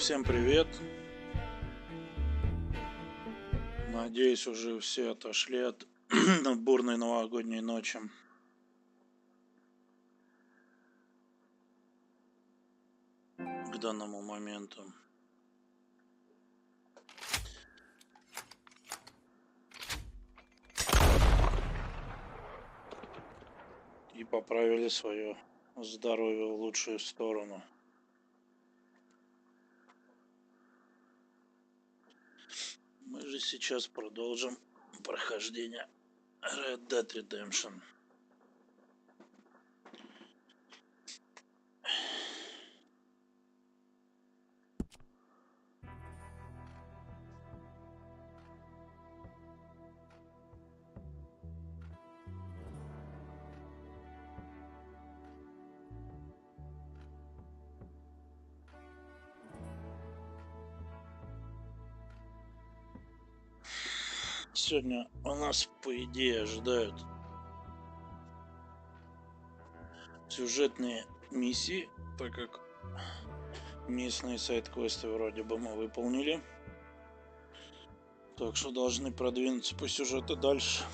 Всем привет! Надеюсь, уже все отошли от бурной новогодней ночи. К данному моменту. И поправили свое здоровье в лучшую сторону. Мы же сейчас продолжим прохождение Red Dead Redemption. Сегодня у нас, по идее, ожидают сюжетные миссии, так как местные сайд-квесты вроде бы мы выполнили. Так что должны продвинуться по сюжету дальше.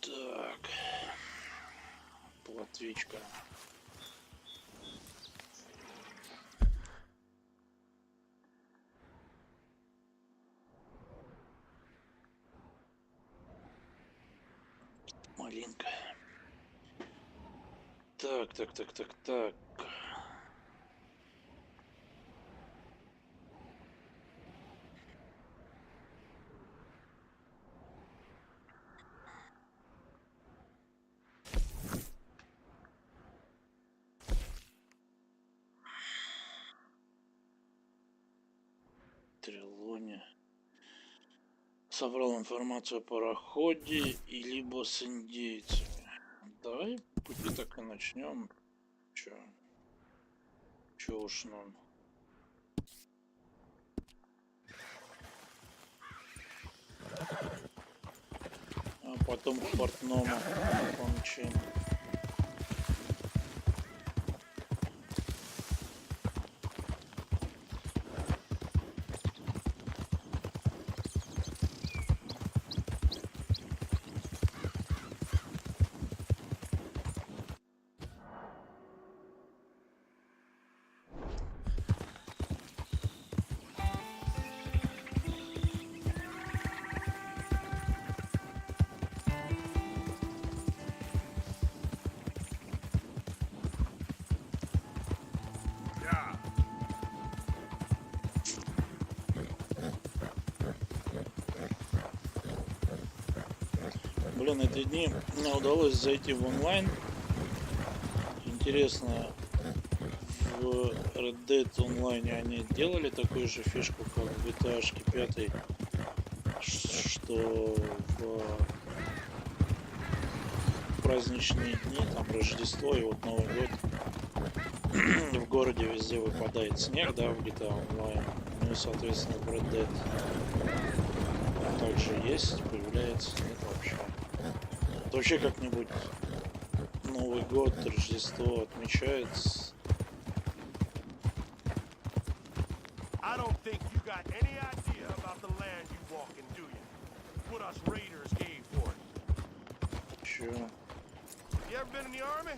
Так, платвичка. Малинка. Так. Трелоне. Собрал информацию по Охоте и либо с индейцами. Давай пути так и начнем. Чё уж нам. А потом к портному помчим. Блин, эти дни мне удалось зайти в онлайн. Интересно, в Red Dead онлайне они делали такую же фишку, как в GTA 5, что в праздничные дни, там Рождество и вот Новый год, в городе везде выпадает снег, да, в GTA онлайн. Ну и, соответственно, в Red Dead также есть, появляется, нет вообще. Это вообще как-нибудь Новый год, Рождество отмечается. I don't think you got any idea about the land you walk in, do you? What us raiders gave for it. Чё? You ever been in the army?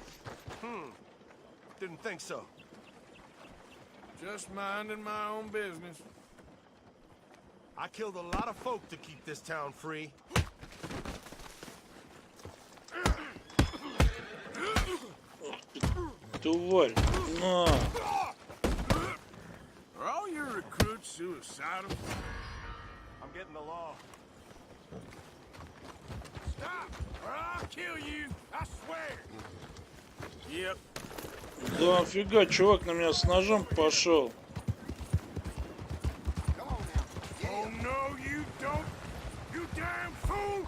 Didn't think so. Just minding my own business. I killed a lot of folk to keep this town free. Тварь. На. Are all your recruits suicidal? I'm getting the law. Stop, or I'll kill you. I swear. Yep. Да, офига, чувак на меня с ножом пошел. Oh no, you don't. You damn fool.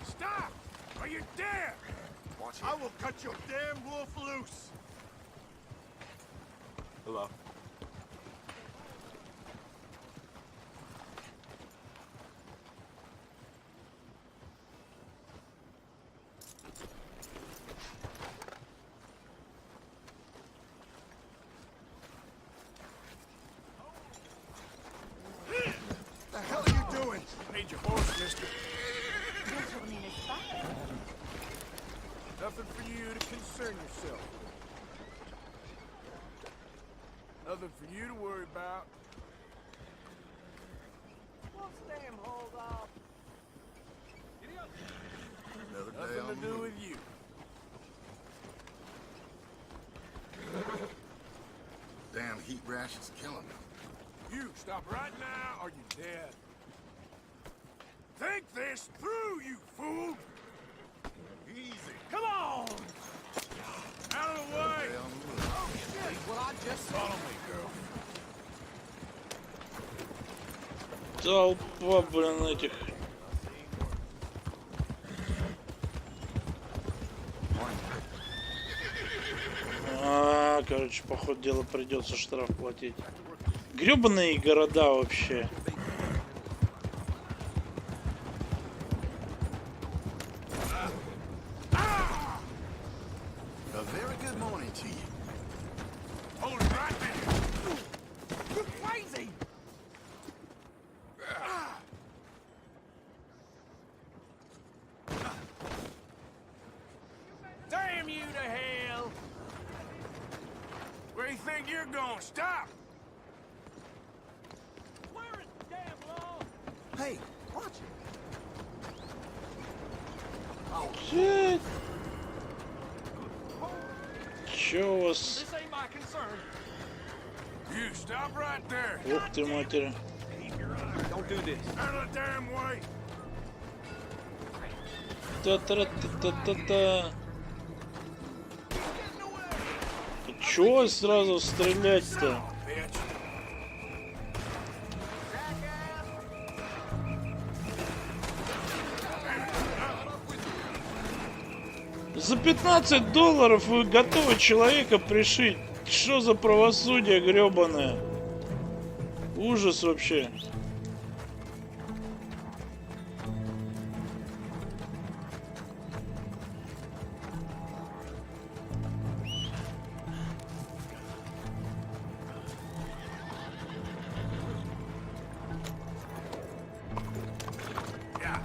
Stop, or you're dead. I will cut your damn wolf loose. Hello. The hell are you doing? Need your horse, mister. Nothing for you to concern yourself. Nothing for you to worry about. Nothing to do with you. Damn heat rash is killing me. You stop right now, or you're dead. Think this through, you fool! Easy. Come on! Out of the way! Follow me, girl. Толпа, блин, этих. Короче, по ходу дела придется штраф платить. Гребаные города вообще. A very good morning to you. Hold it right there! You're crazy! Damn you to hell! Where do you think you're going? Stop! Where is the damn law? Hey, watch it. Shit. Чё у вас? This ain't my concern. You stop right there! Ух ты, матери. Don't do this. Out of the damn way! Та-та-та-та-та-та. Чё сразу стрелять-то? Bitch! За $15 вы готовы человека пришить? Что за правосудие гребаное? Ужас вообще. Yeah.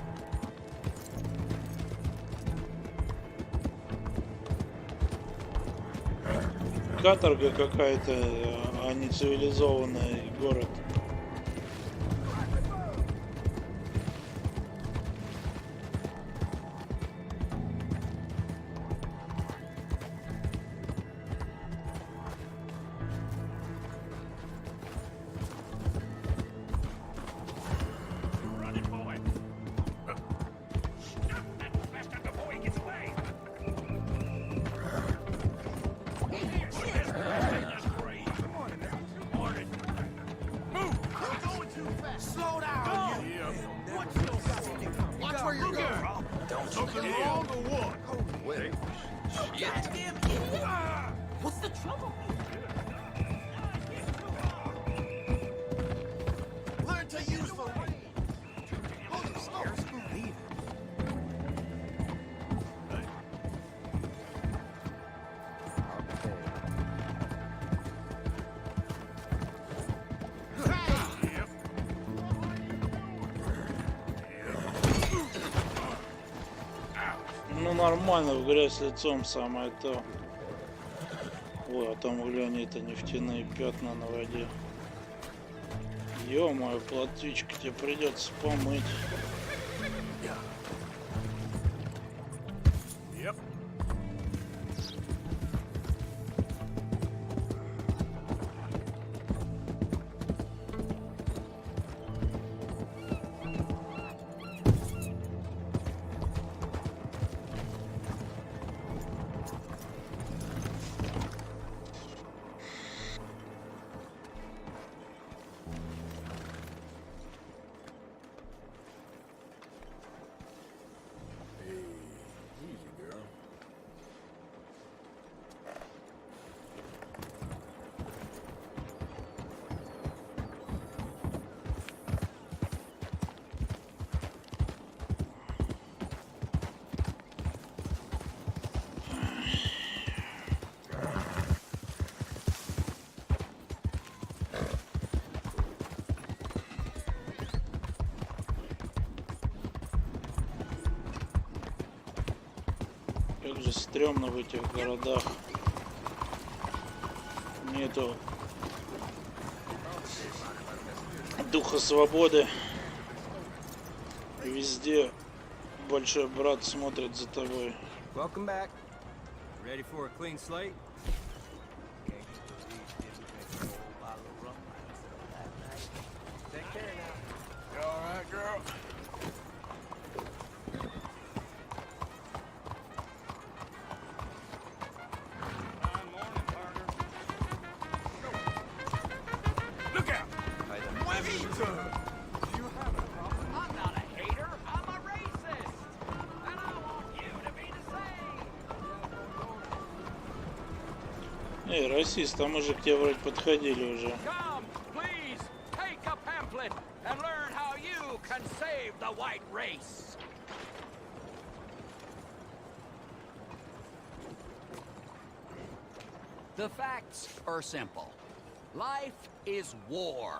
Каторга какая-то, а не цивилизованный город. Running, boy. That bastard before he gets away. Slow down, you! Yeah. Watch where you're going. Something wrong or what? Wait. Goddamn idiot! What's the trouble? Learn to use the Hold it, slow. Ну нормально, в грязь лицом самое то. Ой, а там глянь, это нефтяные пятна на воде. Ё-моё, платвичка, тебе придется помыть. Yep. Как же стрёмно в этих городах. Нету духа свободы. Везде большой брат смотрит за тобой. Welcome back. Ready for a clean slate? Take care now. You all right, girl? Look out! I'm not a hater, I'm a racist. And I want you to be the same. Эй, расист, а мы же к тебе вроде подходили уже. Come, please, take a pamphlet and learn how you can save the white race. The facts are simple. Life is war,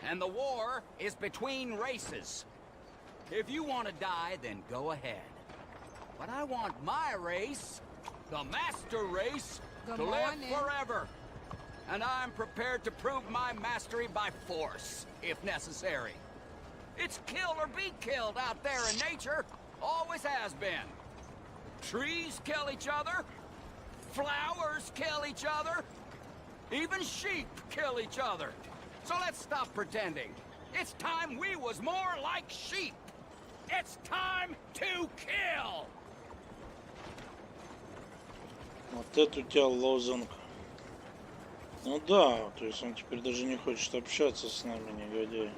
and the war is between races. If you want to die, then go ahead. But I want my race, the master race, to live forever. And I'm prepared to prove my mastery by force, if necessary. It's kill or be killed out there in nature. Always has been. Trees kill each other. Flowers kill each other. Even sheep kill each other. So let's stop pretending. It's time we was more like sheep. It's time to kill. Вот это у тебя лозунг. Ну да, то есть он теперь даже не хочет общаться с нами, негодяй.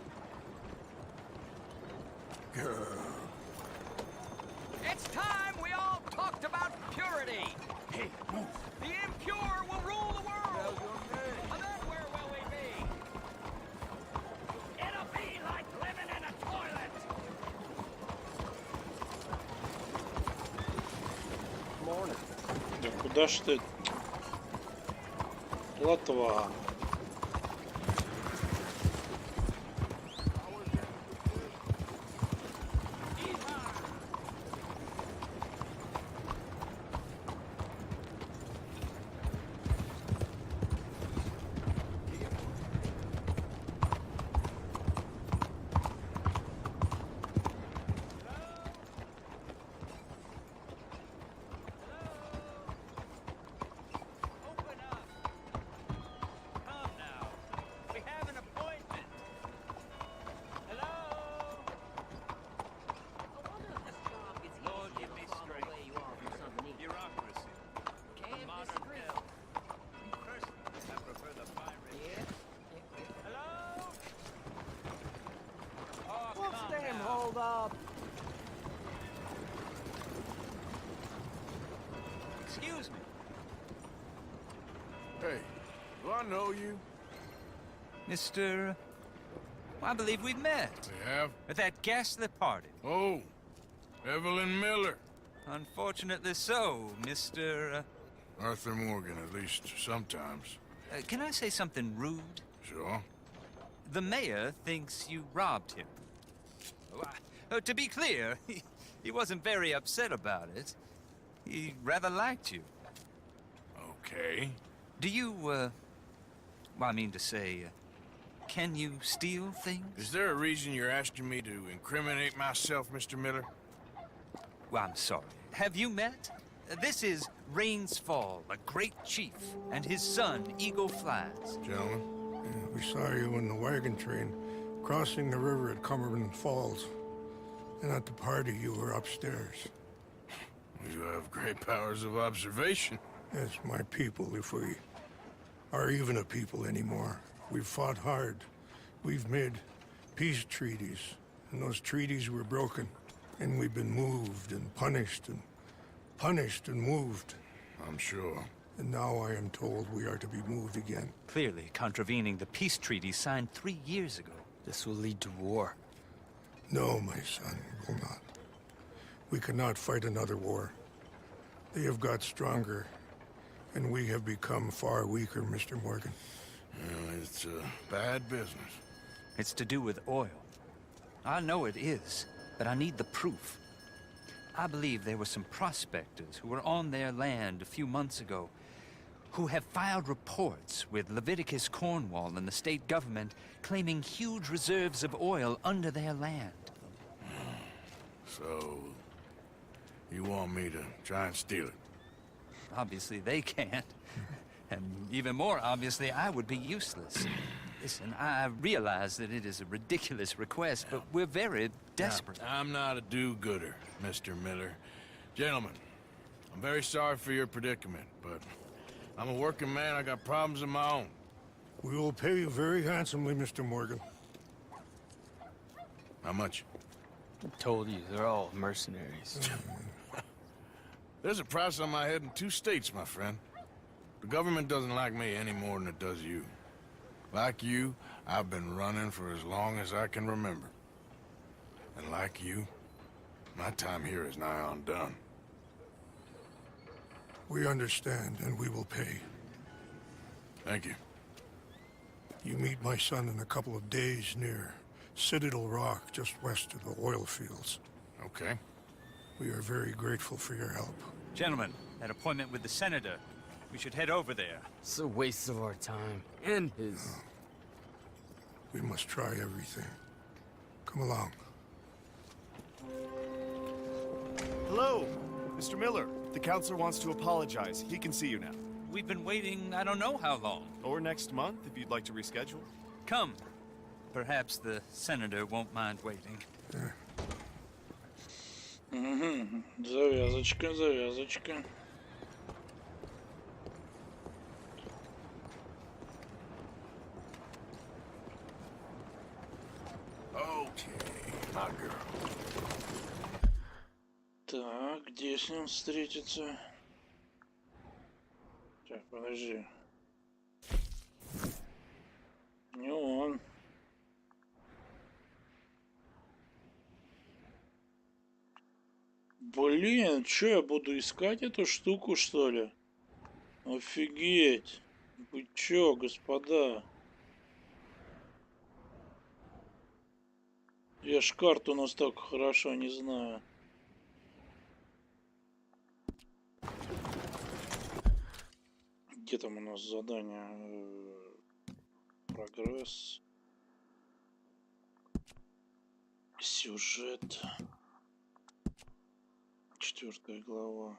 It's time we all talked about purity. Hey, move. The impure will rule the world. And then where will we be? It'll be like living in a toilet. Morning. Да куда ж ты? Плотва. Open up. Come now. We have an appointment. Hello? I wonder if this job gets Lord, easier give me from the strength. way you are from something new. Bureaucracy. Can't Modern disagree. hell. Personally, I prefer the pirate. Yeah? Hello? Oh, What's come damn now. hold up? Excuse me. Hey, do I know you? Mr. I believe we've met We have? at that ghastly party. Oh, Evelyn Miller. Unfortunately so, Mr. Arthur Morgan, at least sometimes. Can I say something rude? Sure. The mayor thinks you robbed him. To be clear, he wasn't very upset about it. He rather liked you. Okay. Do you, well, I mean to say, can you steal things? Is there a reason you're asking me to incriminate myself, Mr. Miller? Well, I'm sorry. Have you met? This is Rains Fall, a great chief, and his son, Eagle Flies. Gentlemen? We saw you in the wagon train crossing the river at Cumberland Falls. And at the party, you were upstairs. You have great powers of observation. Yes, my people, if we are even a people anymore. We've fought hard. We've made peace treaties. And those treaties were broken. And we've been moved and punished and moved. I'm sure. And now I am told we are to be moved again. Clearly contravening the peace treaty signed 3 years ago. This will lead to war. No, my son, it will not. We cannot fight another war. They have got stronger, and we have become far weaker, Mr. Morgan. Well, it's a bad business. It's to do with oil. I know it is, but I need the proof. I believe there were some prospectors who were on their land a few months ago who have filed reports with Leviticus Cornwall and the state government claiming huge reserves of oil under their land. So, you want me to try and steal it? Obviously, they can't. And even more obviously, I would be useless. Listen, I realize that it is a ridiculous request, but we're very desperate. Now, I'm not a do-gooder, Mr. Miller. Gentlemen, I'm very sorry for your predicament, but I'm a working man. I got problems of my own. We will pay you very handsomely, Mr. Morgan. How much? I told you, they're all mercenaries. There's a price on my head in 2 states, my friend. The government doesn't like me any more than it does you. Like you, I've been running for as long as I can remember. And like you, my time here is nigh on done. We understand, and we will pay. Thank you. You meet my son in a couple of days near Citadel Rock, just west of the oil fields. Okay. We are very grateful for your help. Gentlemen, that appointment with the senator. We should head over there. It's a waste of our time. And his. We must try everything. Come along. Hello, Mr. Miller. The counselor wants to apologize. He can see you now. We've been waiting I don't know how long. Or next month, if you'd like to reschedule. Come. Perhaps the senator won't mind waiting. Завязочка, завязочка. Okay, my girl. Так, где с ним встретиться? Так, подожди. Не он. Блин, чё, я буду искать эту штуку, что ли? Офигеть. Вы чё, господа? Я ж карту настолько хорошо не знаю. Где там у нас задание? Прогресс. Сюжет. 4 глава.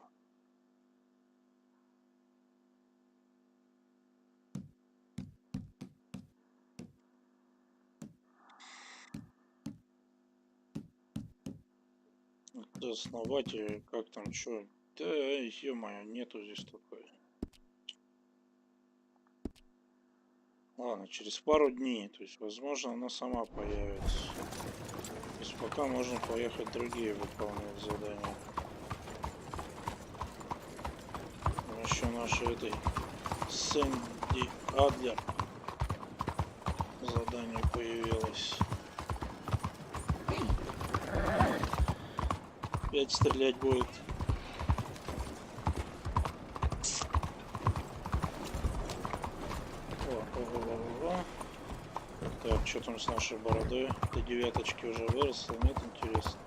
Это основатель, как там, чё? Да, ё-моё, нету здесь такой. Ладно, через пару дней, то есть, возможно, она сама появится. То есть, пока можно поехать другие выполнять задания. Еще нашей этой Сэнди Адлер задание появилось. Опять стрелять будет. О. Так, что там с нашей бородой? До 9-очки уже выросло, нет, интересно.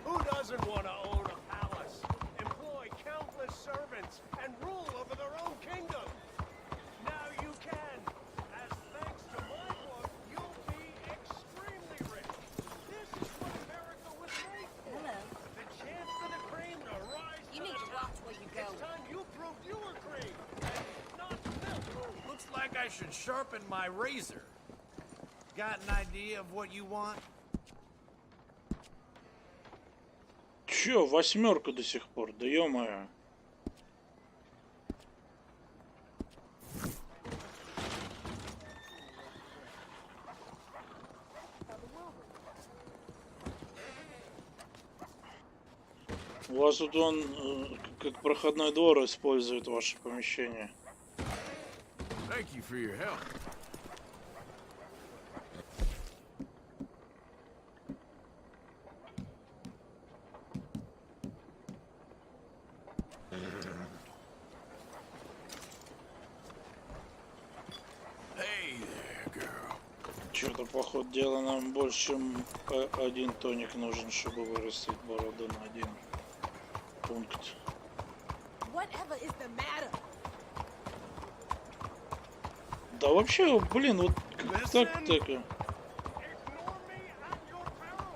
Who doesn't want to own a palace, employ countless servants, and rule over their own kingdom? Now you can. As thanks to my book, you'll be extremely rich. This is what America was made for. Hello. The chance for the cream to rise You to need the to top. watch where you go. It's time you proved you were cream, and not milk. Looks like I should sharpen my razor. Got an idea of what you want? Чё, 8 до сих пор? Да ё-моё. У вас тут он как проходной двор использует ваше помещение. Thank you for your help. Что-то, по ходу дела, нам больше, чем один тоник нужен, чтобы вырастить бороду на один пункт. Whatever is the matter? Да вообще, блин, вот так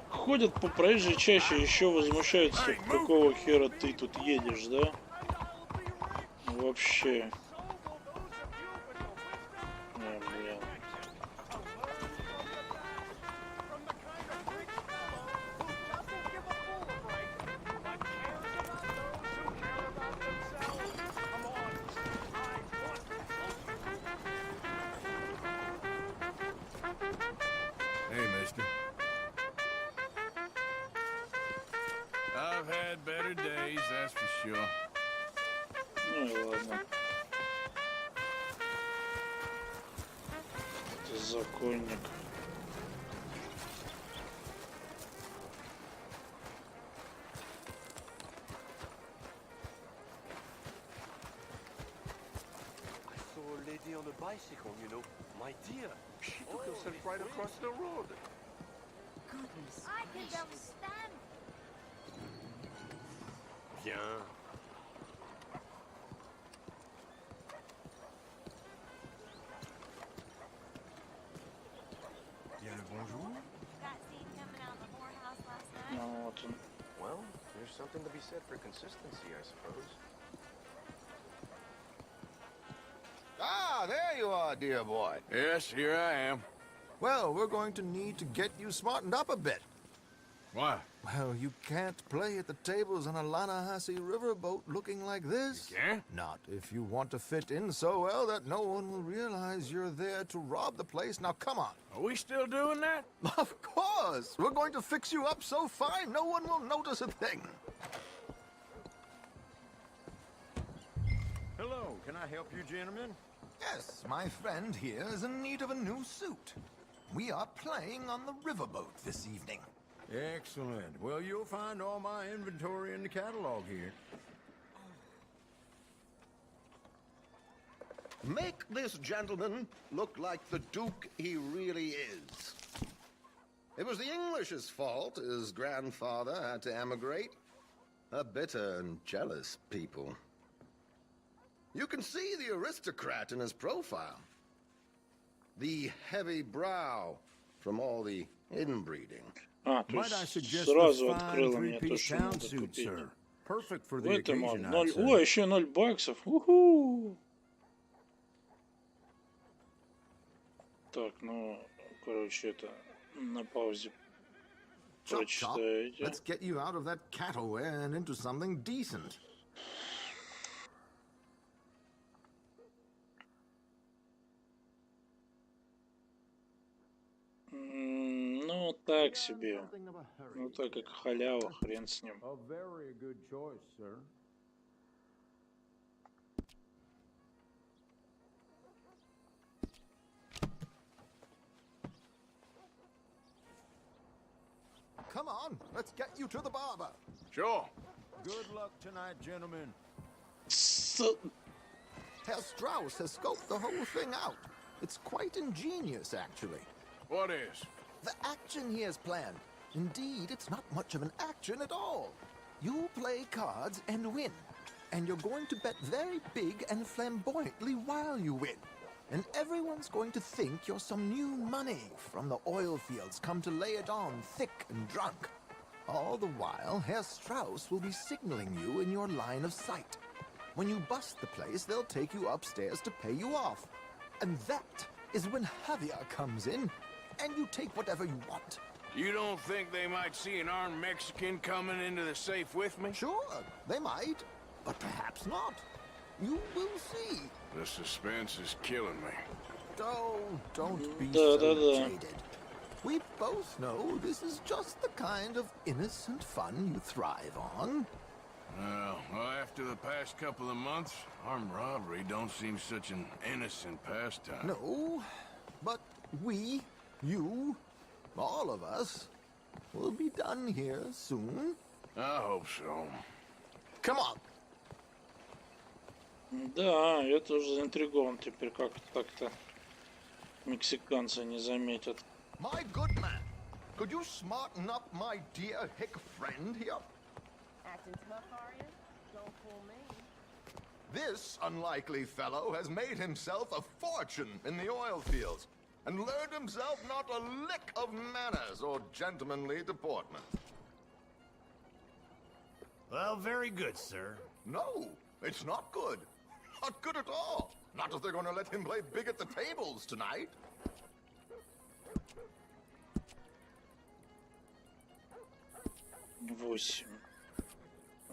ходят по проезжей чаще, еще возмущаются, какого хера ты тут едешь, да? Вообще. Блин. Hey, mister. I've had better days, that's for sure. Ну и ладно. Это законник. I saw a lady on a bicycle, you know. My dear, she took herself right across the road. Goodness. I can understand. Bien. Bien le bonjour. That scene coming out of the whorehouse last night. Ну вот он. Well, there's something to be said for consistency, I suppose. Ah, there you are, dear boy. Yes, here I am. Well, we're going to need to get you smartened up a bit. Why? Well, you can't play at the tables on a Lannahechee riverboat looking like this. You can't? Not if you want to fit in so well that no one will realize you're there to rob the place. Now, come on. Are we still doing that? Of course. We're going to fix you up so fine no one will notice a thing. Hello, can I help you, gentlemen? Yes, my friend here is in need of a new suit. We are playing on the riverboat this evening. Excellent. Well, you'll find all my inventory in the catalog here. Make this gentleman look like the Duke he really is. It was the English's fault his grandfather had to emigrate. A bitter and jealous people. You can see the aristocrat in his profile. The heavy brow from all the inbreeding. А, то Might I есть suggest сразу the открыло fine мне то, three-piece что town надо suit, купить. sir? Perfect for В the этом occasion, I'd 0. say. О, еще 0 баксов. Уху! Так, ну, короче, это на паузе Chop, chop. прочитаете. Let's get you out of that cattleware and into something decent. Ну, так себе. Ну, так как халява, хрен с ним. A very good choice, sir. Come on, let's get you to the barber. Sure. Good luck tonight, gentlemen. Herr Strauss has scoped the whole thing out. It's quite ingenious, actually. What is? The action he has planned. Indeed, it's not much of an action at all. You play cards and win. And you're going to bet very big and flamboyantly while you win. And everyone's going to think you're some new money from the oil fields come to lay it on thick and drunk. All the while, Herr Strauss will be signaling you in your line of sight. When you bust the place, they'll take you upstairs to pay you off. And that is when Javier comes in, and you take whatever you want. You don't think they might see an armed Mexican coming into the safe with me? Sure, they might, but perhaps not. You will see. The suspense is killing me. Oh, don't be Da, so da, da. jaded. We both know this is just the kind of innocent fun you thrive on. Well, after the past couple of months, armed robbery don't seem such an innocent pastime. No, but we, you, all of us, will be done here soon. I hope so. Come on. Да, я тоже заинтригован теперь, как так-то мексиканцы не заметят. My good man, could you smarten up my dear hick friend here? Acting tough, are you? Don't fool me. This unlikely fellow has made himself a fortune in the oil fields and learned himself not a lick of manners or gentlemanly deportment. Well, very good, sir. No, it's not good. Not good at all. Not if they're going to let him play big at the tables tonight.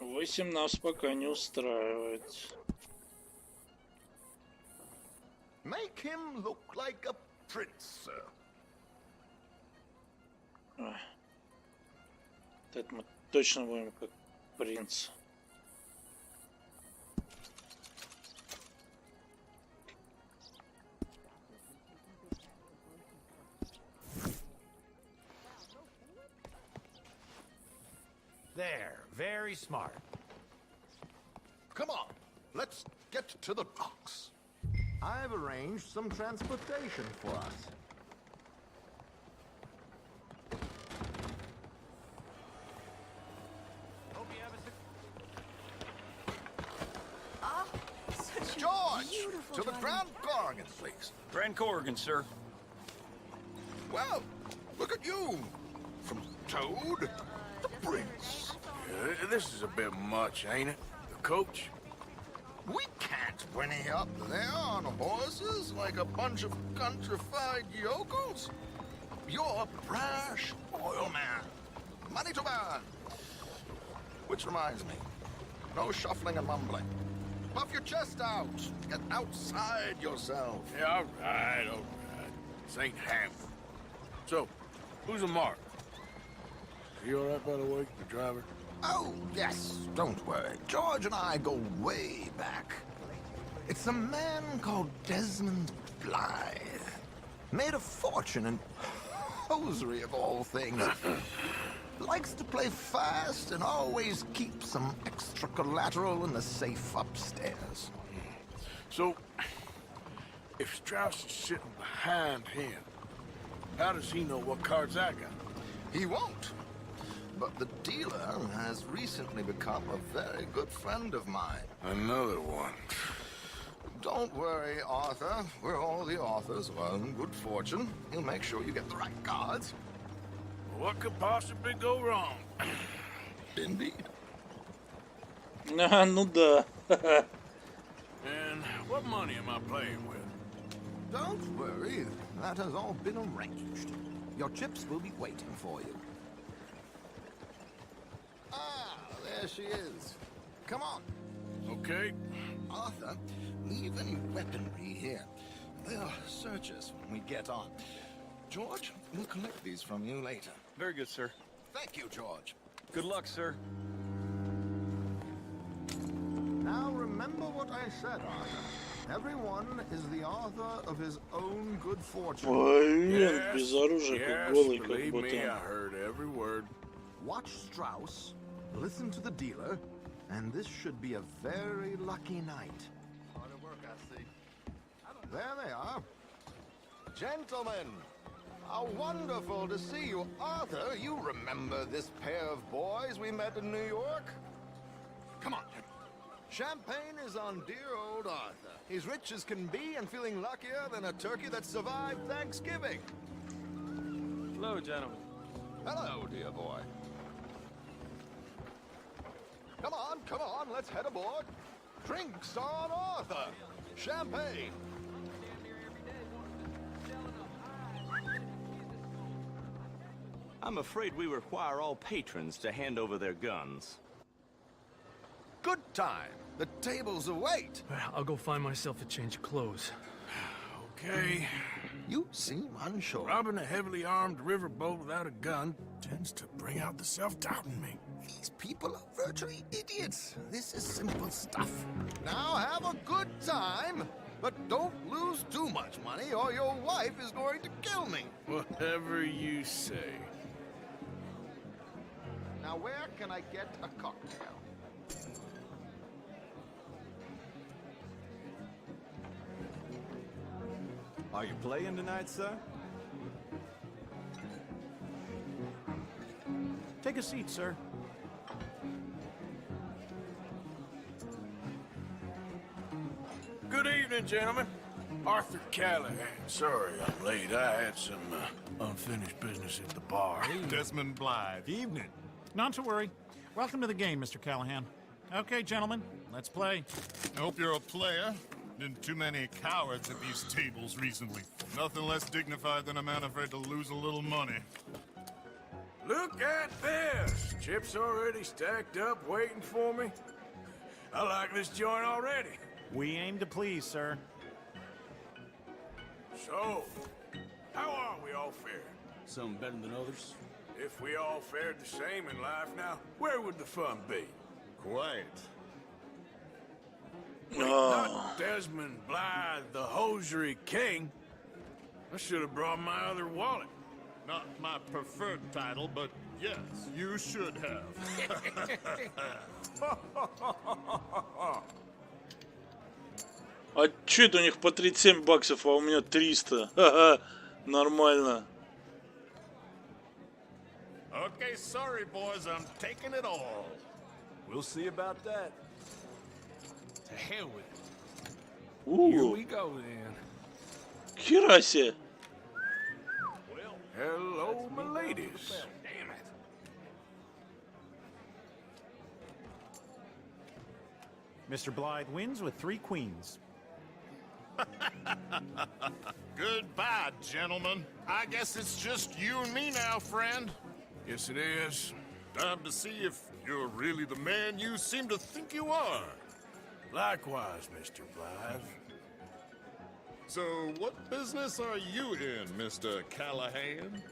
Восемь нас пока не устраивает. Make him look like a prince, sir. Это мы точно будем как принц. There, very smart. Come on, let's get to the docks. I've arranged some transportation for us. Hope you have a George, to the Grand Corrigan, please. Grand Corrigan, sir. Well, look at you. From Toad to Prince. This is a bit much, ain't it? The coach? We can't whinny up there on horses like a bunch of countrified yokels. You're a brash oil man. Money to burn. Which reminds me, no shuffling and mumbling. Puff your chest out. Get outside yourself. Yeah, all right. This ain't half. So, who's the mark? Are you all right, by the way, the driver? Oh, yes, don't worry. George and I go way back. It's a man called Desmond Blythe. Made a fortune in hosiery of all things. Likes to play fast and always keeps some extra collateral in the safe upstairs. So, if Strauss is sitting behind him, how does he know what cards I got? He won't. But the dealer has recently become a very good friend of mine. Another one. Don't worry, Arthur. We're all the authors of our own good fortune. He'll make sure you get the right cards. What could possibly go wrong? Indeed. Ну да. And what money am I playing with? Don't worry. That has all been arranged. Your chips will be waiting for you. Ah, there she is. Come on. Okay. Arthur, leave any weaponry here. They'll search us when we get on. George, we'll collect these from you later. Very good, sir. Thank you, George. Good luck, sir. Now remember what I said, Arthur. Everyone is the author of his own good fortune. Блин, без оружия, как голый, как believe me, I будто. heard every word. Watch Strauss, listen to the dealer, and this should be a very lucky night. Hard work, I see. There they are. Gentlemen, how wonderful to see you. Arthur, you remember this pair of boys we met in New York? Come on. Champagne is on dear old Arthur. He's rich as can be and feeling luckier than a turkey that survived Thanksgiving. Hello, gentlemen. Hello, dear boy. Come on, let's head aboard. Drinks on Arthur. Champagne. I'm afraid we require all patrons to hand over their guns. Good time. The tables await. I'll go find myself a change of clothes. Okay. You seem unsure. Robbing a heavily armed riverboat without a gun tends to bring out the self-doubt in me. These people are virtually idiots. This is simple stuff. Now have a good time, but don't lose too much money or your wife is going to kill me. Whatever you say. Now where can I get a cocktail? Are you playing tonight, sir? Take a seat, sir. Good evening, gentlemen. Arthur Callahan. Sorry I'm late. I had some unfinished business at the bar. Desmond Blythe. Evening. Not to worry. Welcome to the game, Mr. Callahan. Okay, gentlemen, let's play. I hope you're a player. Been too many cowards at these tables recently. Nothing less dignified than a man afraid to lose a little money. Look at this! Chips already stacked up, waiting for me. I like this joint already. We aim to please, sir. So, how are we all fared? Some better than others. If we all fared the same in life now, where would the fun be? Quiet. Wait, not Desmond Blythe, the hosiery king. I should have brought my other wallet. Not my preferred title, but yes, you should have. А чё это у них по 37 баксов, а у меня 300? Ха-ха, нормально. Okay, sorry, boys, I'm taking it all. We'll see about that. To hell with it. Here we go then. Хера себе. Hello, my ladies. Damn it. Mr. Blythe wins with 3 queens. Goodbye, gentlemen. I guess it's just you and me now, friend. Yes, it is. Time to see if you're really the man you seem to think you are. Likewise, Mr. Blythe. So, what business are you in, Mr. Callahan?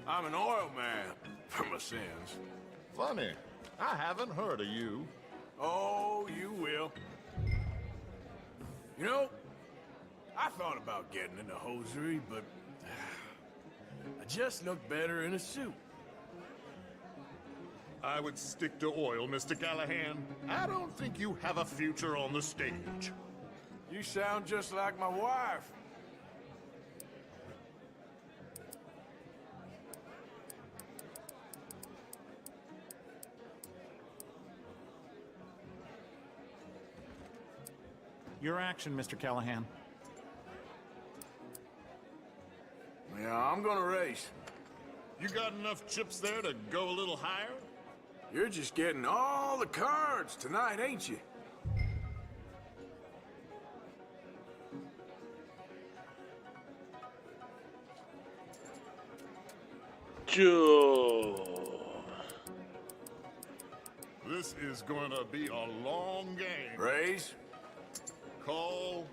I'm an oil man, for my sins. Funny. I haven't heard of you. Oh, you will. You know, I thought about getting into hosiery, but I just look better in a suit. I would stick to oil, Mr. Callahan. I don't think you have a future on the stage. You sound just like my wife. Your action, Mr. Callahan. Yeah, I'm gonna race. You got enough chips there to go a little higher? You're just getting all the cards tonight, ain't you? Чё? This is going to be a long game. Raise. Call.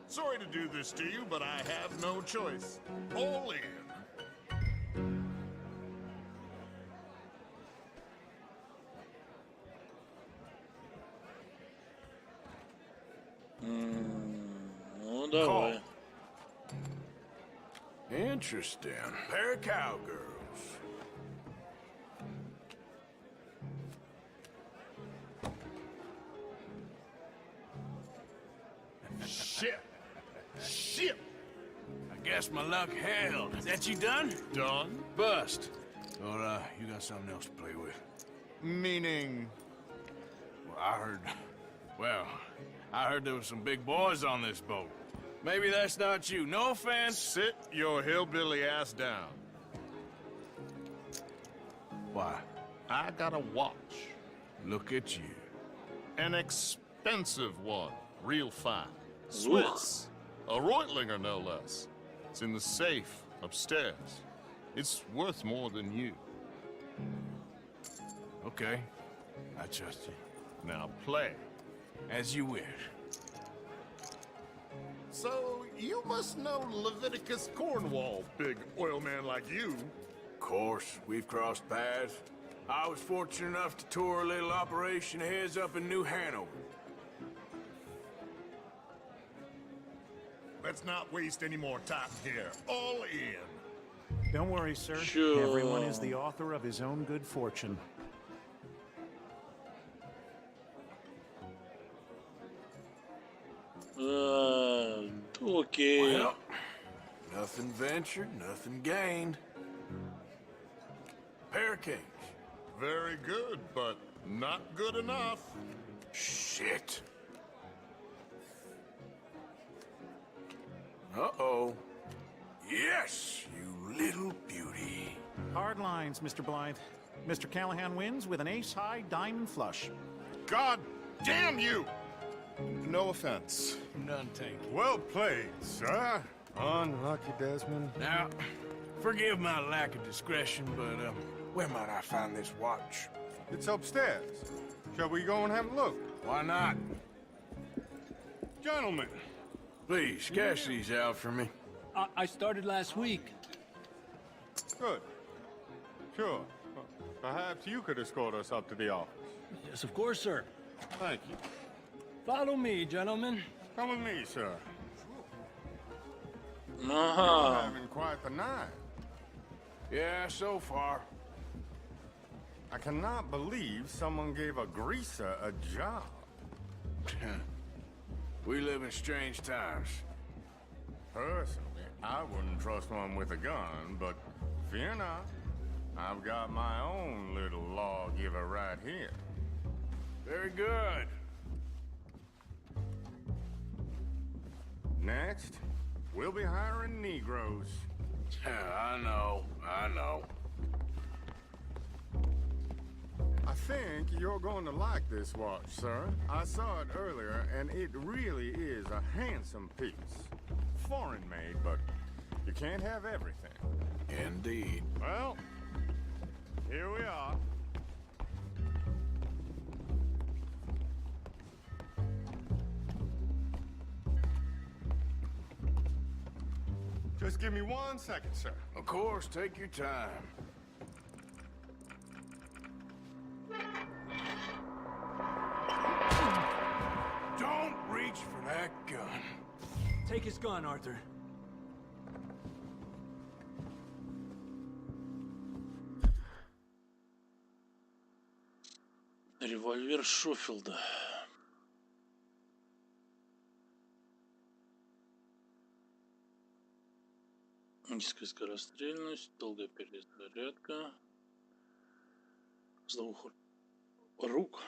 Sorry to do this to you, but I have no choice. All in. Ну давай. Interesting. Pair of cowgirls. Shit. Shit. I guess my luck held. Is that you done? Done? Bust. Or, you got something else to play with? Meaning? Well, I heard there was some big boys on this boat. Maybe that's not you. No offense. Sit your hillbilly ass down. Why? I got a watch. Look at you. An expensive one. Real fine. Swiss. A Reutlinger, no less. It's in the safe upstairs. It's worth more than you. Okay. I trust you. Now play. As you wish. So, you must know Leviticus Cornwall, big oil man like you. Of course, we've crossed paths. I was fortunate enough to tour a little operation of his up in New Hanover. Let's not waste any more time here. All in. Don't worry, sir. Sure. Everyone is the author of his own good fortune. Окей. Well, nothing ventured, nothing gained. Pair of kings. Very good, but not good enough. Shit. Uh-oh. Yes, you little beauty. Hard lines, Mr. Blythe. Mr. Callahan wins with an ace-high diamond flush. God damn you! No offense. None taken. Well played, sir. Unlucky, Desmond. Now, forgive my lack of discretion, but where might I find this watch? It's upstairs. Shall we go and have a look? Why not? Gentlemen. Please, cash these out for me. I started last week. Good. Sure. Perhaps you could escort us up to the office. Yes, of course, sir. Thank you. Follow me, gentlemen. Come with me, sir. You're Ага. having quite the night. Yeah, so far. I cannot believe someone gave a greaser a job. We live in strange times. Personally, I wouldn't trust one with a gun, but fear not. I've got my own little lawgiver right here. Very good. Next, we'll be hiring Negroes. I know. I think you're going to like this watch, sir. I saw it earlier, and it really is a handsome piece. Foreign made, but you can't have everything. Indeed. Well, here we are. Just give me 1 second, sir. Of course, take your time. Don't reach for that gun. Take his gun, Arthur. Револьвер Шофилда. Низкая скорострельность, долгая перезарядка. С двух рук.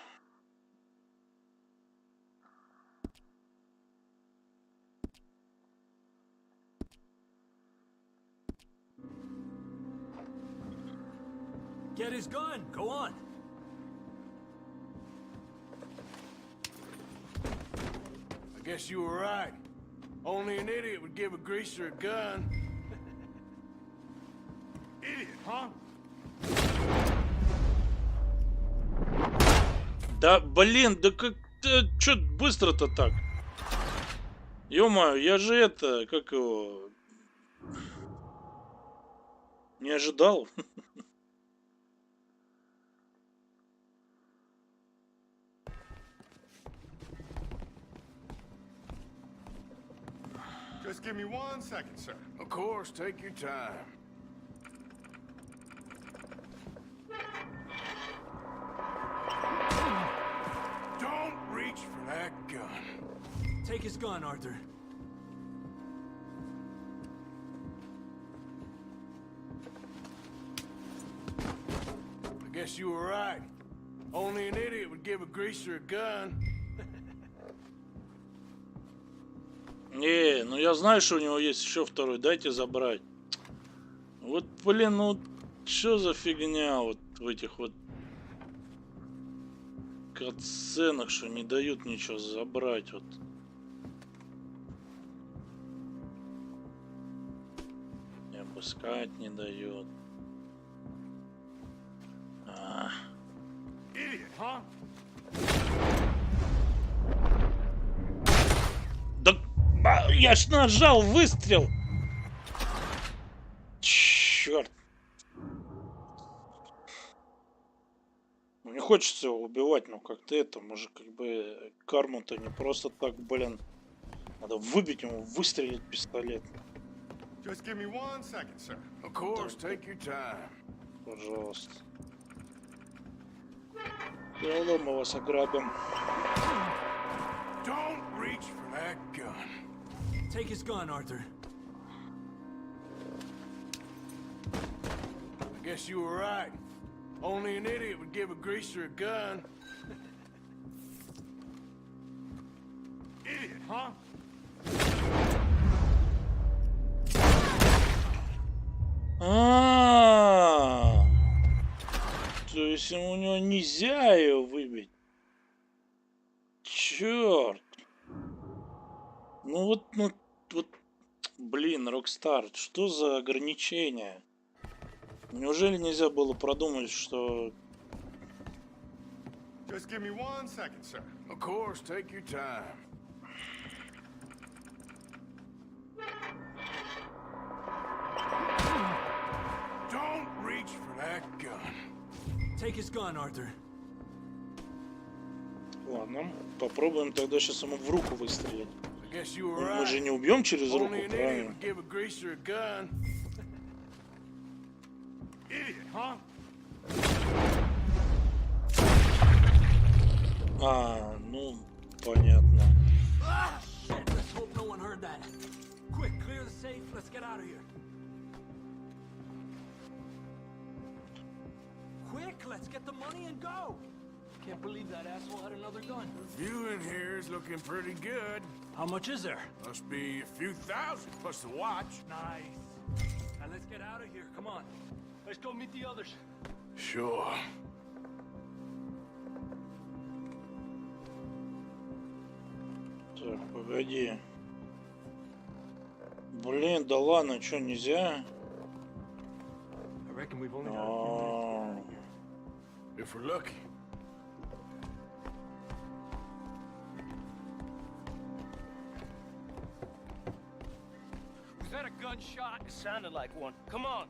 Get his gun. Go on. I guess you were right. Only an idiot would give a greaser a gun. Idiot, huh? Да, блин, да как... Чё быстро-то так? Ё-моё, я же это... Как его... Не ожидал. Just give me 1 second, sir. Of course, take your time. Don't reach for that gun. Take his gun, Arthur. I guess you were right. Only an idiot would give a greaser a gun. Не, ну я знаю, что у него есть еще второй. Дайте забрать. Вот, блин, ну что за фигня вот в этих вот катсценах, что не дают ничего забрать вот. И обыскать не дают. Idiot, huh? Да я ж нажал выстрел. Черт. Не хочется его убивать, но как-то это, может, как бы карму-то не просто так, блин. Надо выбить ему, выстрелить пистолет. Just give me 1 second, sir. Of course, take your time. Пожалуйста. Дело, мы вас ограбим. Don't reach for that gun. Take his gun, Arthur. I guess you were right. Only an idiot would give a greaser a gun. Idiot, huh? То есть у него нельзя ее выбить. Черт. Ну, блин, Рокстар, что за ограничения? Неужели нельзя было продумать, что... Just give me 1 second, sir. Of course, take your time. Don't reach for that gun. Take his gun, Arthur. Ладно, попробуем тогда сейчас ему в руку выстрелить. I guess you were Мы right. же не убьем через руку, Only an idiot правильно? would give a greaser a gun. Idiot, huh? Ну, понятно. Ah, shit! Let's hope no one heard that. Quick, clear the safe. Let's get out of here. Quick, let's get the money and go. Can't believe that asshole had another gun. The view in here is looking pretty good. How much is there? Must be a few thousand plus the watch. Nice. Now let's get out of here. Come on. Let's go meet the others. Sure. Так, погоди. Блин, да ладно, что, нельзя? I reckon we've only got a few minutes. If we're lucky. Was that a gunshot? It sounded like one. Come on.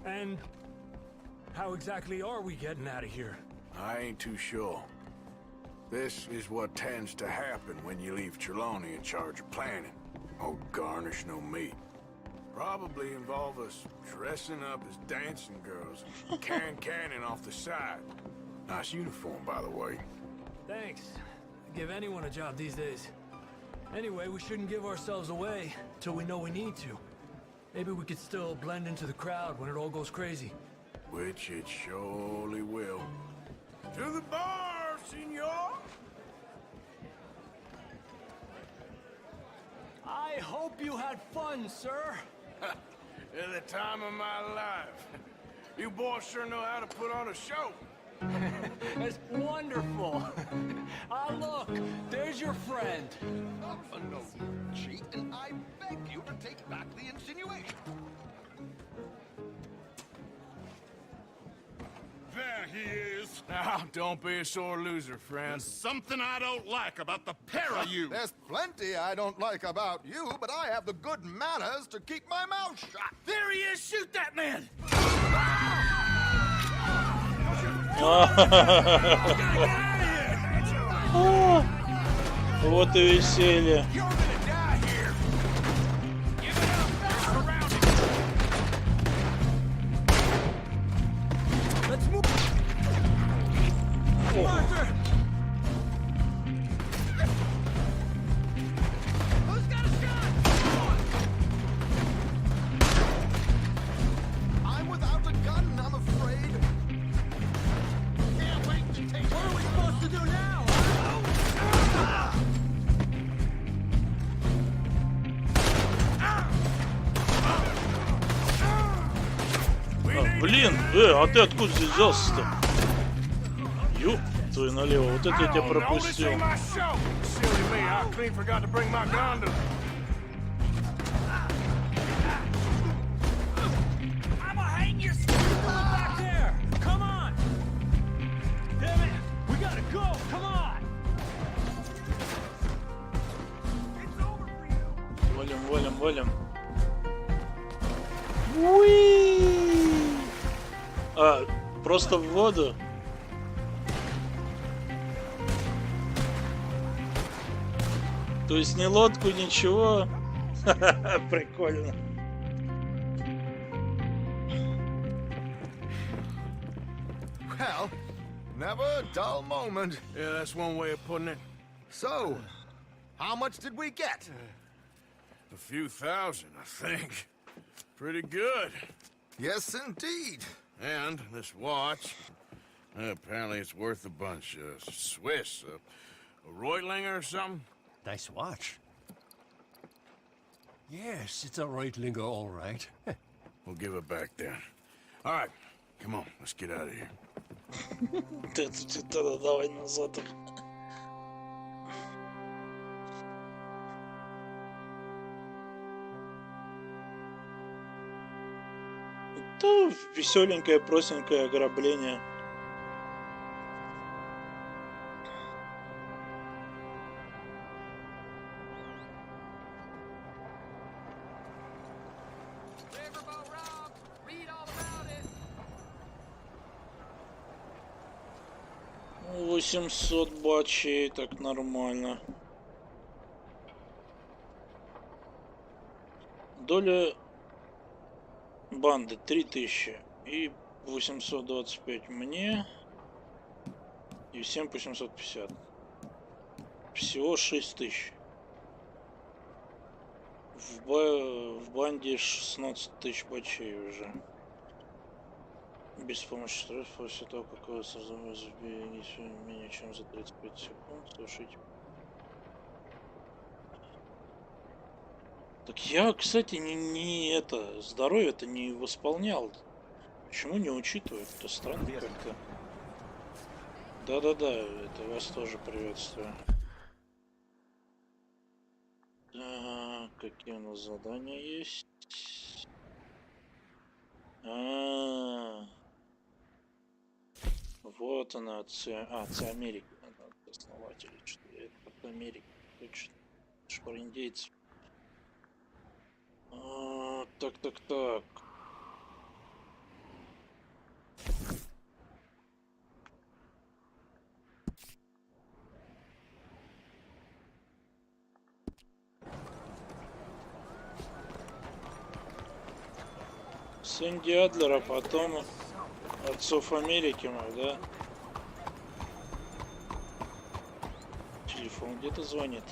And how exactly are we getting out of here? I ain't too sure. This is what tends to happen when you leave Trelawney in charge of planning. Oh, garnish no meat. Probably involve us dressing up as dancing girls and canning off the side. Nice uniform, by the way. Thanks. I'd give anyone a job these days. Anyway, we shouldn't give ourselves away till we know we need to. Maybe we could still blend into the crowd when it all goes crazy. Which it surely will. To the bar, senor! I hope you had fun, sir. At the time of my life. You boys sure know how to put on a show. That's wonderful. Ah, look, there's your friend. No, cheat, and I beg you to take back the insinuation. There he is. Now, don't be a sore loser, friend. There's something I don't like about the pair of you. There's plenty I don't like about you, but I have the good manners to keep my mouth shut. There he is! Shoot that man! Вот и веселье. Let's move. Arthur! Who's got a shot? I'm without a gun, I'm afraid. Can't wait to take What are we supposed to do now? Блин, а ты откуда здесь взялся-то? Ёп, твою налево, вот это я тебя пропустил. I'ma hang your stupid back there! Come on! Damn it! We gotta go! Come on! It's over for you! Валим, валим, валим. Уи! Просто в воду. То есть ни лодку, ничего. Прикольно. Well, Never a dull moment. Yeah, that's one way of putting it. So, how much did we get? A few thousand, I think. Pretty good. Yes, indeed. And this watch, apparently it's worth a bunch. Swiss, a Reutlinger or something? Nice watch. Yes, it's a Reutlinger, all right. We'll give it back then. All right, come on, let's get out of here. Давай назад. Это веселенькое, простенькое ограбление. Ну, 800 бачей, так нормально. Доля банды 3000 и 825 мне и всем по 750. Всего 6000. В банде 16 тысяч бачей уже. Без помощи штрафа после того, как вы сразу забили менее чем за 35 секунд. Слушайте. Так я, кстати, не это здоровье-то не восполнял. Почему не учитывают? Это странно как-то. Да-да-да, это вас тоже приветствую. Так, какие у нас задания есть? Вот она, отцы Америки, основатели, что это от Америки, точно, что индейцы. Так. Сэнди Адлера, потом отцов Америки, да? Телефон где-то звонит.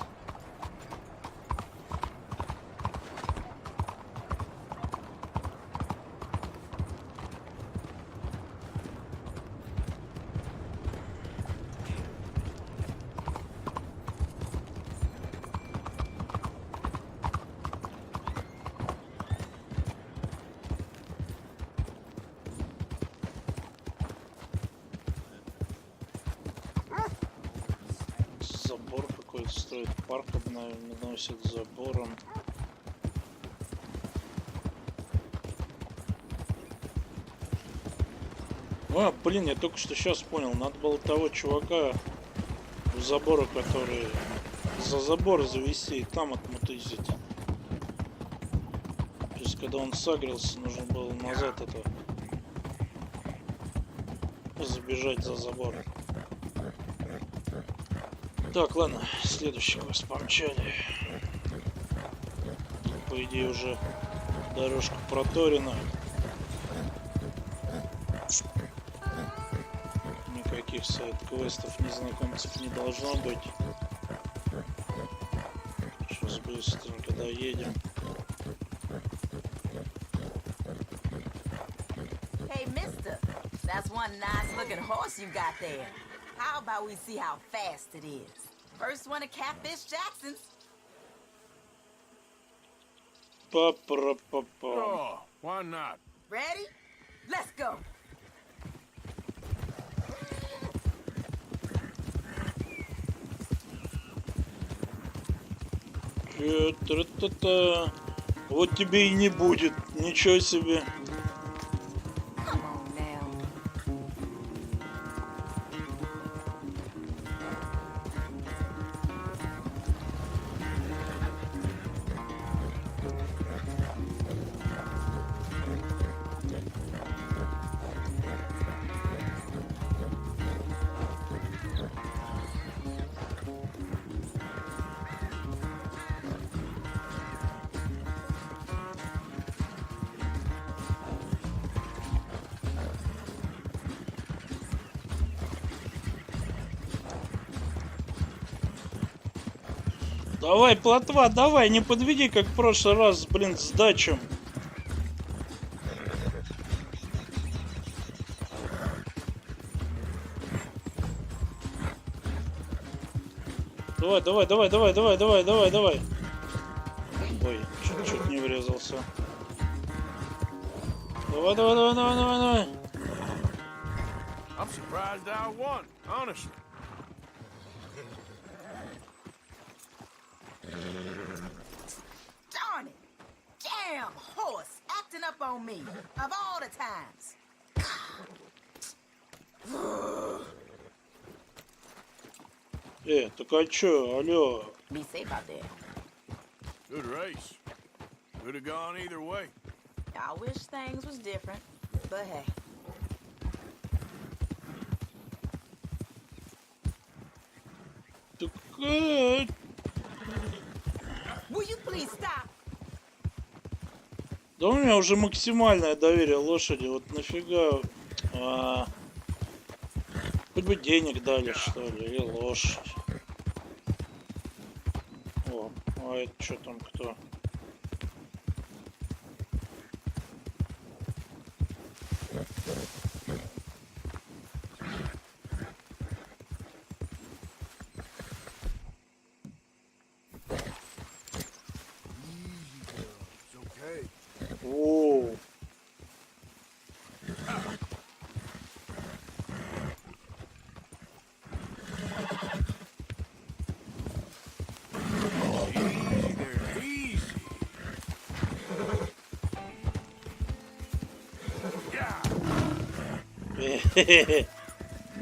Строит парк, обносит забором. Блин, я только что сейчас понял, надо было того чувака у забора, который за забор завести и там отмутызить. То есть, когда он сагрился, нужно было назад это забежать за забор. Так, ладно, следующий квест помчали. Тут, по идее, уже дорожка проторена. Никаких сайт-квестов, незнакомцев не должно быть. Сейчас быстренько доедем. Hey, mister, that's one nice-looking horse you got there. How about we see how fast it is? First one at Catfish Jackson's. Oh, why not? Ready? Let's go. Вот тебе и не будет. Ничего себе. Давай, плотва, давай, не подведи, как в прошлый раз, блин, с дачем. Давай, давай, давай, давай, давай, давай, давай, давай. Ой, чуть не врезался. Давай, давай, давай, давай, давай, давай. I'm surprised I won, honestly. Darn it! Damn horse acting up on me of all the times. Так а чё, алло? Be safe out there. Good race. Could have gone either way. I wish things was different, but hey. Так, Will you please stop? да у меня уже максимальное доверие лошади. Вот нафига... Хоть бы денег дали, что ли, или лошадь. О, а это что там, кто? О.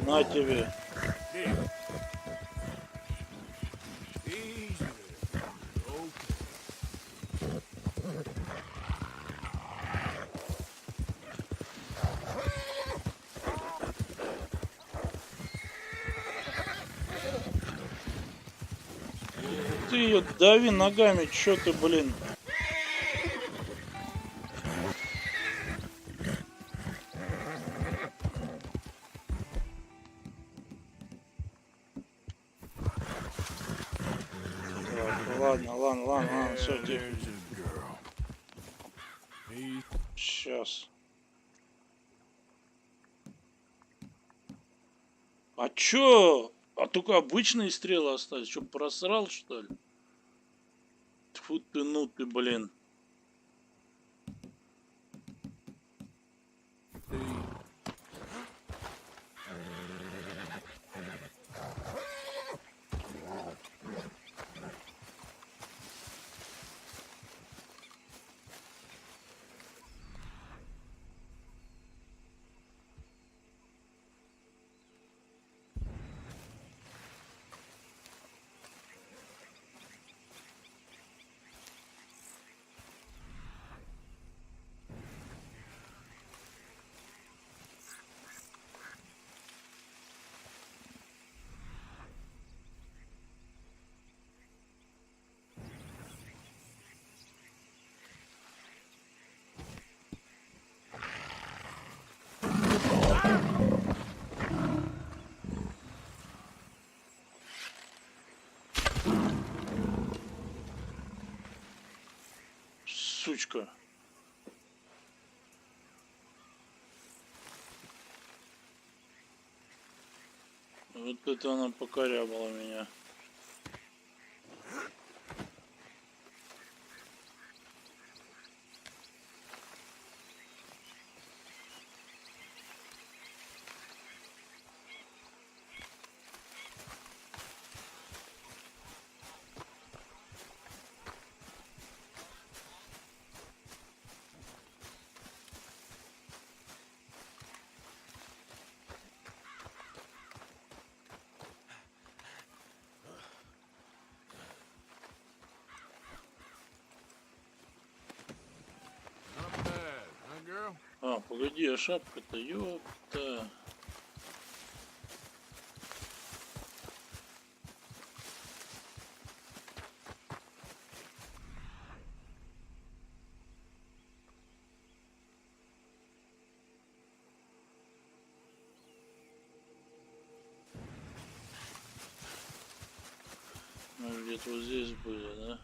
На тебе. Ты ее дави ногами, чё ты, блин? Ладно, все, тихо. Сейчас. А чё? А только обычные стрелы остались. Чё, просрал, что ли? Тьфу ты, ну ты, блин. Сучка. Вот это она покорябала меня. А, погоди, а шапка-то, ёпта. где-то вот здесь были, да?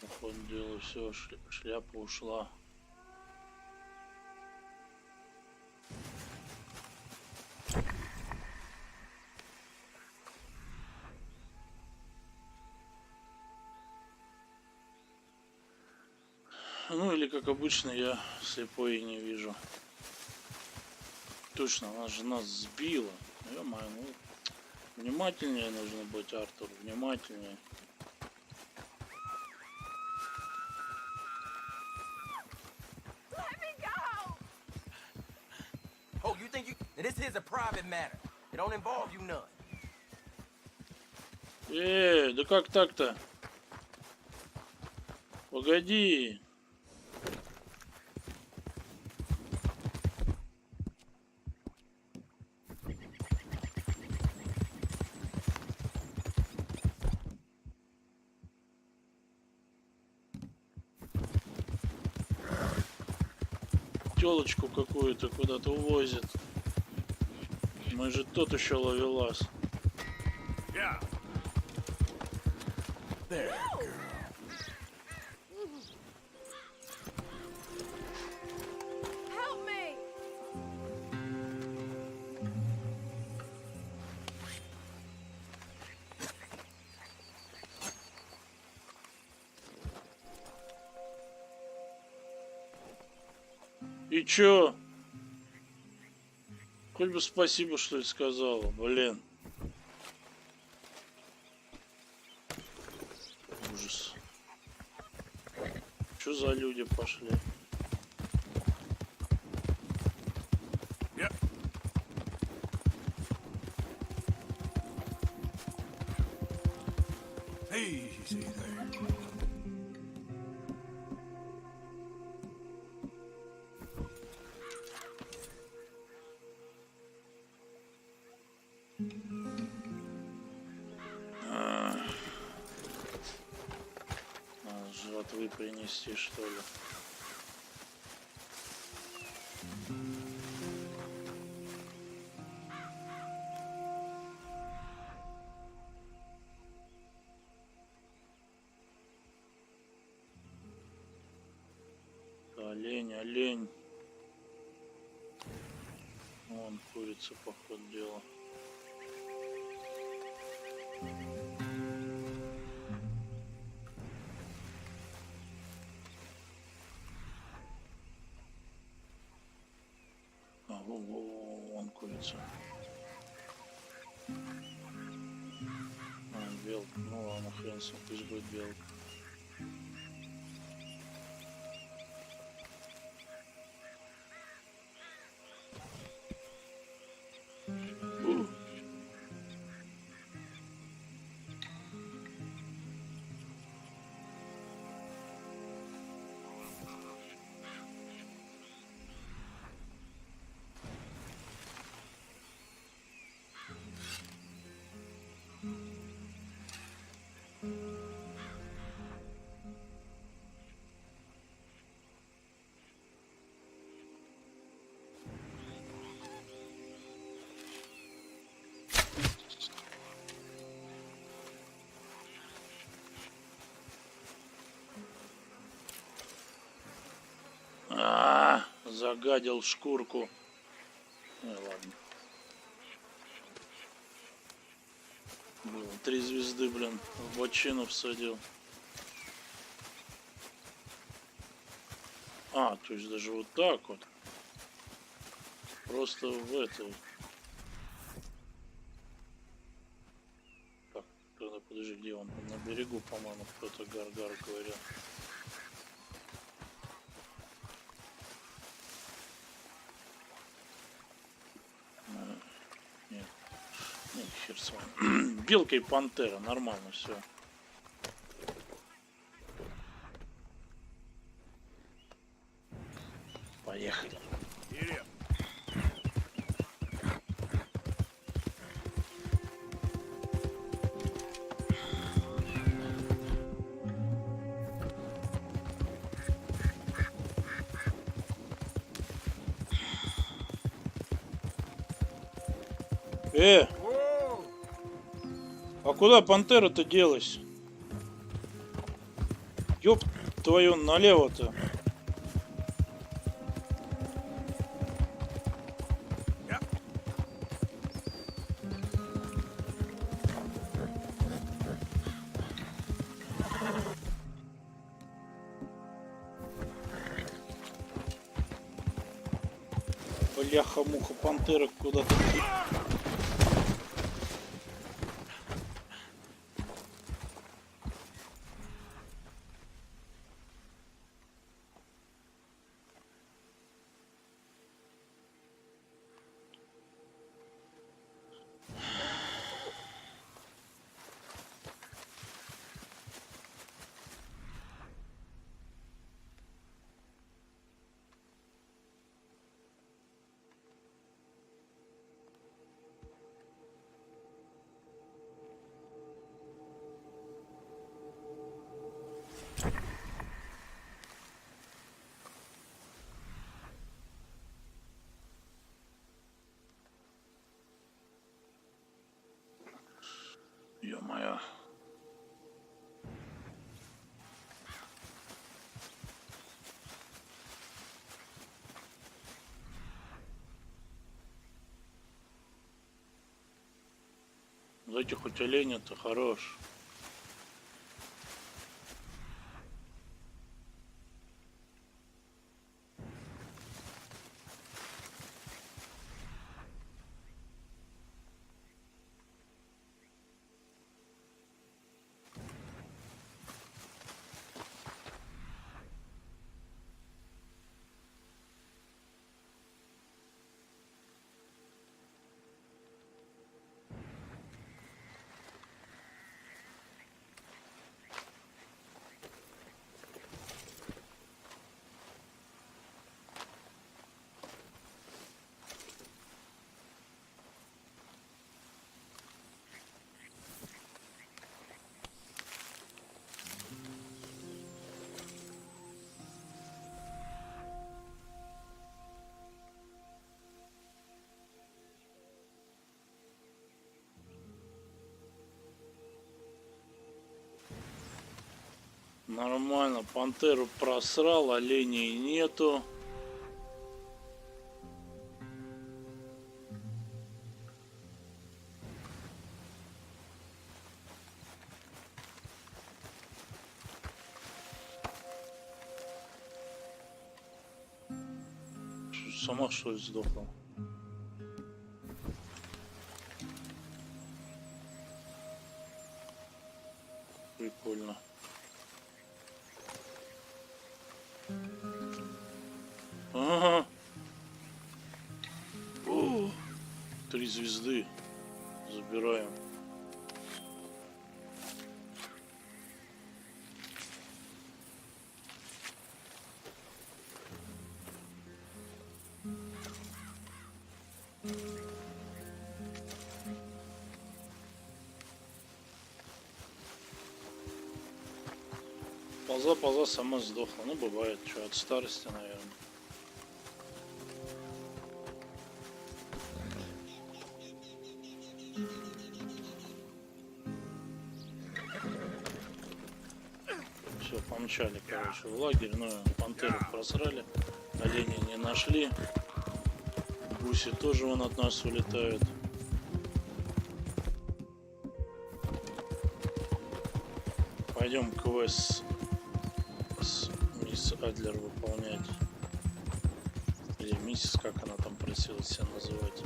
Походу дела все, шляпа ушла. Ну или как обычно я слепой и не вижу. Точно, она же нас сбила. Ё-моё, ну, внимательнее нужно быть, Артур, внимательнее. Let me go! Oh, you think you... This is a private matter. It don't involve you none. Да как так-то? Погоди. Телочку какую-то куда-то увозит. Мы же тот еще ловелас. There, girl. Help me! И чё? Хоть бы спасибо, что ли, сказала, блин. Ужас. Что за люди пошли? Easy there. Жратвы принести, что ли? Олень, олень. Вон курица, по ходу дела. Вон курица. Белка. Ну ладно, хрен с ним, пусть будет белка. Загадил шкурку. Ну ладно. Было 3 звезды, блин, в бочину всадил. А, то есть даже вот так вот. Просто в этой. Так, тогда подожди, где он? На берегу, по-моему, кто-то гар-гар говорил. Белка и пантера, нормально все. Поехали. А куда пантера-то делась? Ёб твою налево-то. Бляха-муха, пантера куда-то. Ё-моё. Дайте хоть оленя-то хорош. Нормально, пантеру просрал, оленей нету. Сама что ли сдохла? Прикольно. Ага. О, 3 звезды. Забираем. Полза сама сдохла. Ну, бывает, что от старости, наверное. Все, помчали, короче, в лагерь. Ну, пантеру просрали. Оленей не нашли. Гуси тоже вон от нас улетают. Пойдем квест с мисс Адлер выполнять. Или миссис, как она там просила себя называть.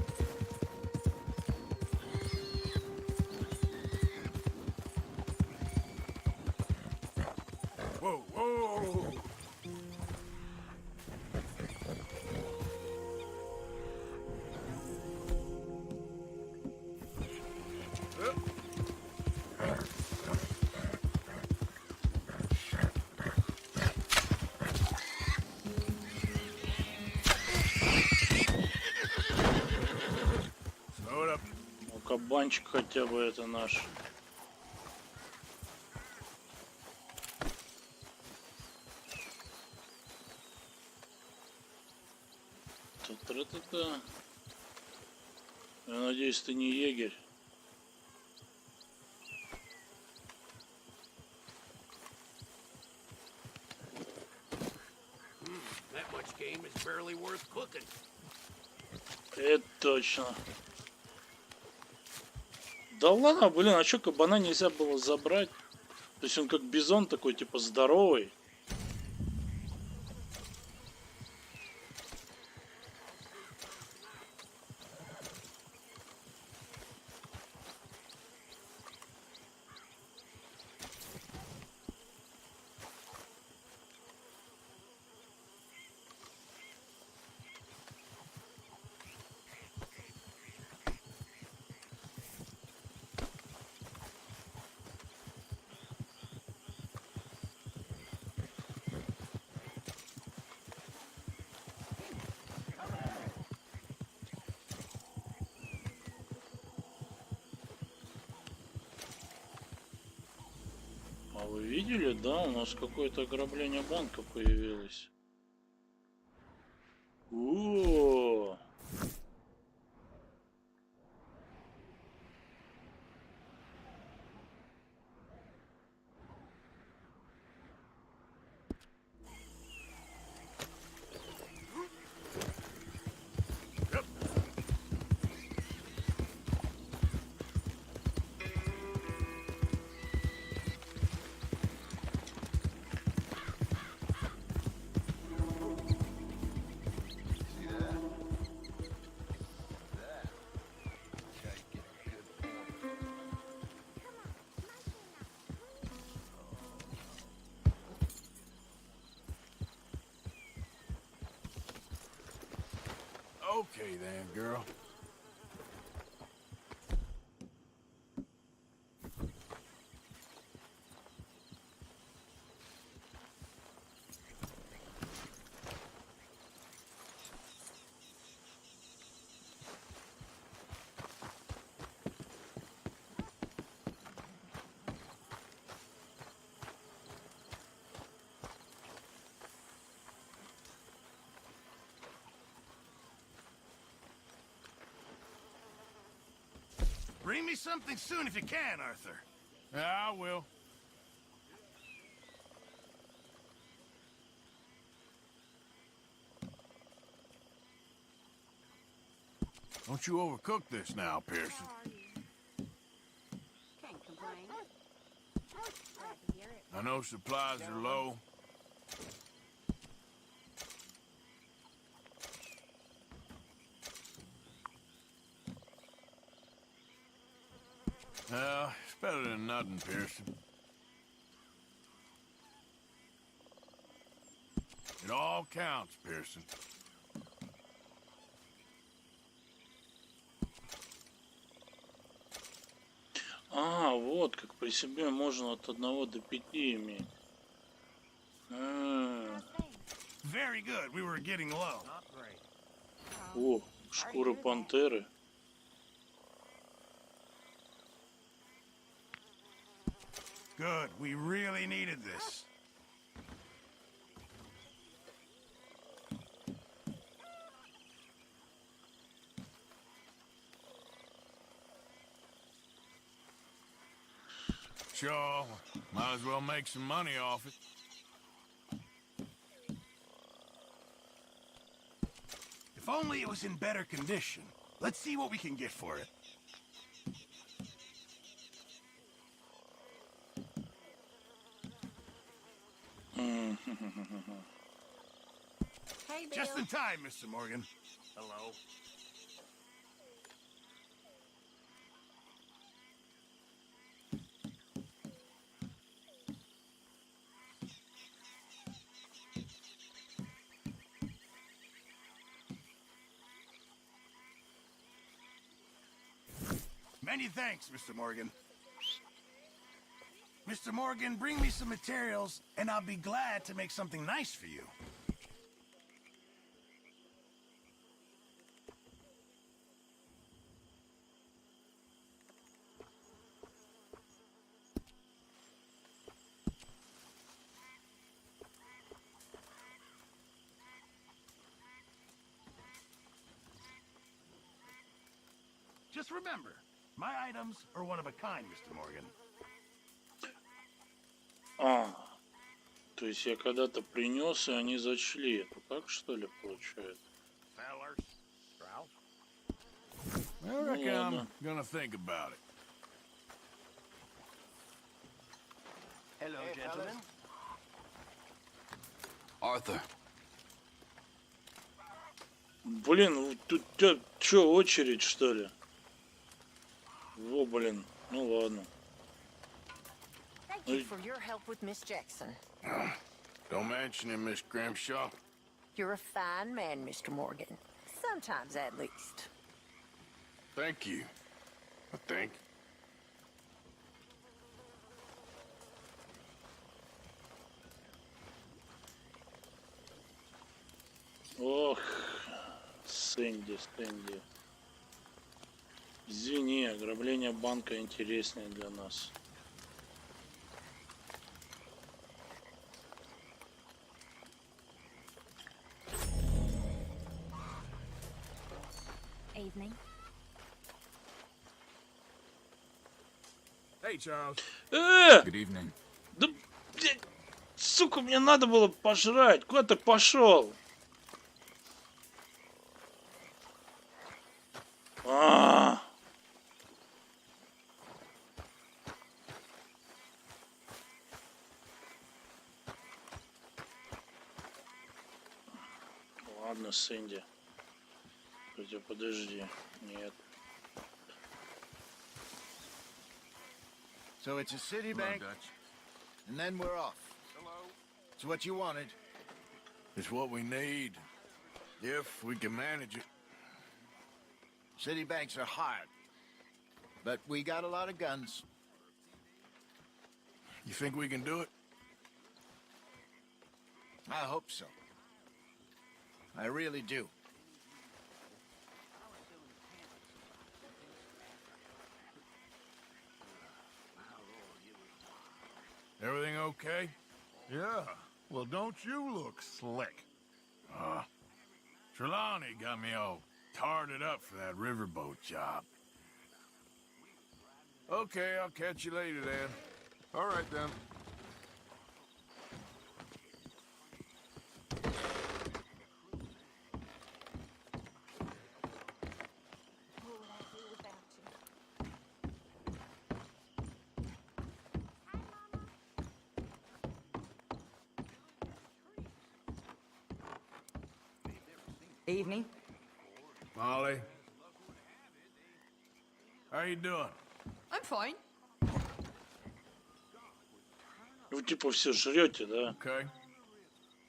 Кабанчик хотя бы это наш. Та-та-та-та. Я надеюсь, ты не егерь. That much game is barely worth cooking. Это точно. Да ладно, блин, а чё кабана нельзя было забрать? То есть он как бизон такой, типа, здоровый. А вы видели, да, у нас какое-то ограбление банка появилось. О! Okay then, girl. Bring me something soon if you can, Arthur. Yeah, I will. Don't you overcook this now, Pearson. Can't complain. Glad to hear it. I know supplies are low. Well, it's better than nothing, Pearson. It all counts, Pearson. А, вот как при себе можно от 1 до 5 иметь. Very good. We were getting low. О, шкуры пантеры. Good. We really needed this. Sure, might as well make some money off it. If only it was in better condition. Let's see what we can get for it. Hey, Bill. Just in time, Mr. Morgan. Hello. Many thanks, Mr. Morgan. Mr. Morgan, bring me some materials, and I'll be glad to make something nice for you. Just remember, my items are one of a kind, Mr. Morgan. То есть я когда-то принес, и они зачли. Это так, что ли, получается? I reckon I'm gonna think about it. Hello, gentlemen. Arthur. Блин, тут что, очередь, что ли? Во, блин. Ну ладно. Thank you for your help with Miss Jackson. Don't mention it, Miss Grimshaw. You're a fine man, Mr. Morgan. Sometimes, at least. Thank you. I think. Ох, Сэнди. Извини, ограбление банка интереснее для нас. Evening. Hey, Charles. Good evening. Да, сука, мне надо было пожрать. Куда ты пошел? Ладно, Сэнди. Хотя подожди. Нет. So it's a city bank, and then we're off. It's what you wanted. It's what we need, if we can manage it. City banks are hard, but we got a lot of guns. You think we can do it? I hope so. I really do. Everything okay? Yeah. Well, don't you look slick? Trelawney got me all tarted up for that riverboat job. Okay, I'll catch you later then. All right, then. Evening. Molly. How you doing? I'm fine. Вы типа все жрете, да? Okay.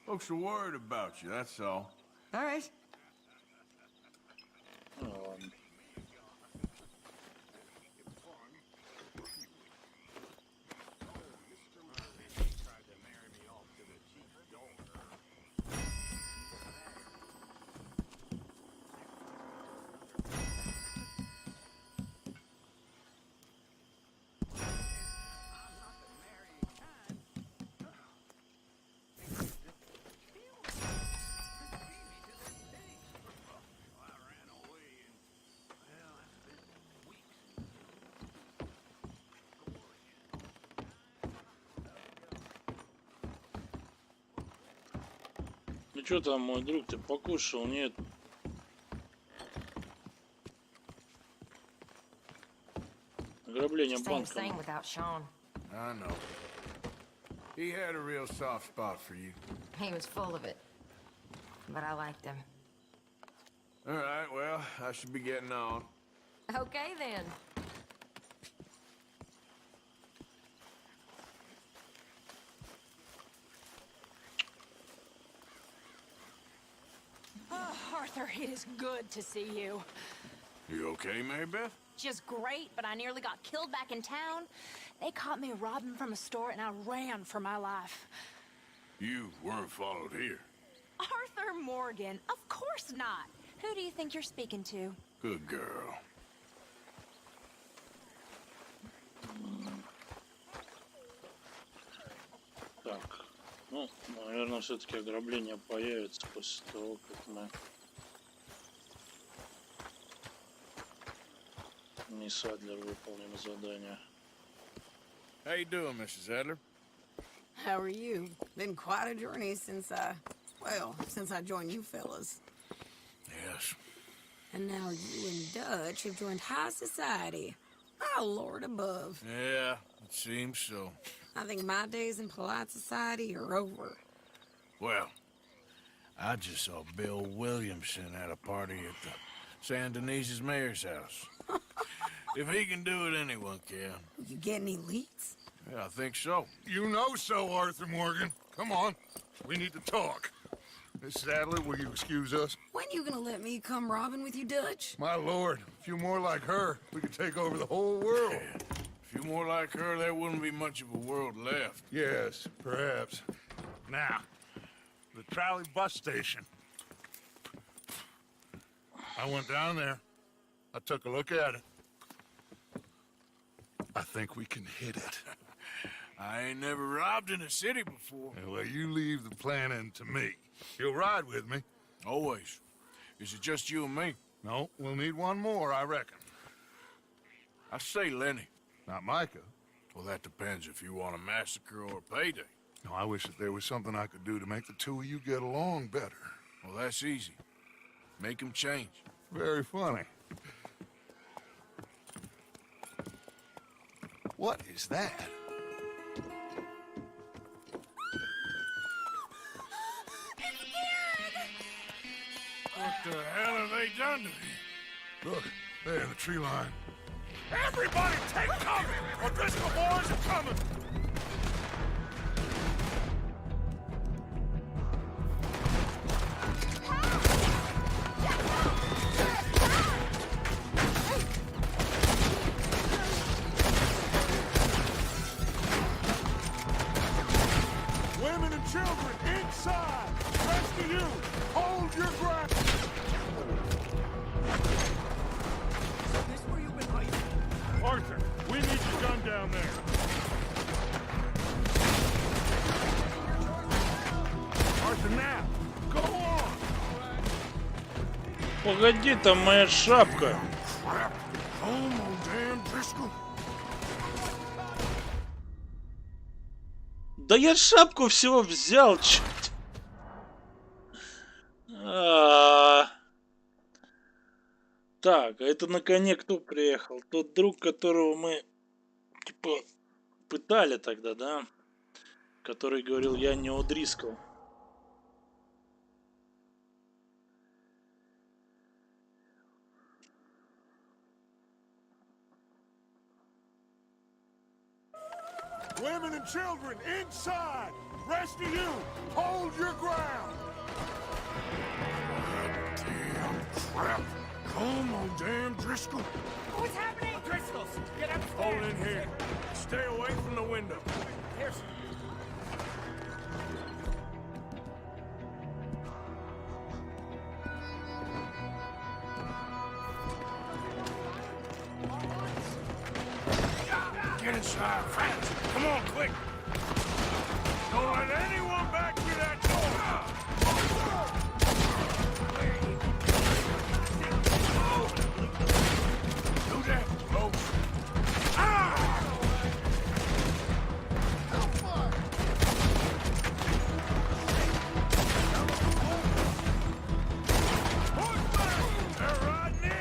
Folks are worried about you, that's all. All right. Ну ладно. Ну что там, мой друг, ты покушал? Нет. Ограбление банка. I know. He had a real soft spot for you. He was full of it. But I liked him. All right, well, I should be getting on. Okay, then. Oh, Arthur, it is good to see you. You okay, Marybeth? Just great, but I nearly got killed back in town. They caught me robbing from a store, and I ran for my life. You weren't followed here. Arthur Morgan, of course not. Who do you think you're speaking to? Good girl. Так, ну, наверное, все-таки ограбление появится после того, как мы Мисс Адлер, выполним задание. How you doing, Mrs. Adler? How are you? Been quite a journey since I joined you fellas. Yes. And now you and Dutch have joined high society. Oh, Lord above. Yeah, it seems so. I think my days in polite society are over. Well, I just saw Bill Williamson at a party at the San Denise's mayor's house. If he can do it, anyone can. You get any leads? Yeah, I think so. You know so, Arthur Morgan. Come on. We need to talk. Mrs. Adler, will you excuse us? When you gonna let me come robbing with you, Dutch? My lord, a few more like her, we could take over the whole world. Yeah. A few more like her, there wouldn't be much of a world left. Yes, perhaps. Now, the trolley bus station. I went down there. I took a look at it. I think we can hit it. I ain't never robbed in a city before. Well, you leave the planning to me. You'll ride with me? Always. Is it just you and me? No, we'll need one more, I reckon. I say Lenny. Not Micah. Well, that depends if you want a massacre or a payday. No, I wish that there was something I could do to make the two of you get along better. Well, that's easy. Make them change. Very funny. What is that? What the hell have they done to me? Look, there in the tree line. Everybody take cover! O'Driscoll boys are coming! Women and children, inside! Rest of you, hold your ground! So this where you've been hiding? Arthur, we need your gun down there. Arthur, now, go on! Погоди, там моя шапка. Home, old damn Driscoll. Да я шапку всего взял, черт. Так, а это на коне кто приехал? Тот друг, которого мы, типа, пытали тогда, да? Который говорил, я не О'Дрискл. Women and children, inside! Rest of you, hold your ground! Damn crap! Come on, damn Driscoll! What's happening? Driscolls, get upstairs! Hold in here. Stay away from the window. Here's... Get inside, fast! Come on, quick! Don't let anyone back through that door! Do that, folks! They're riding in!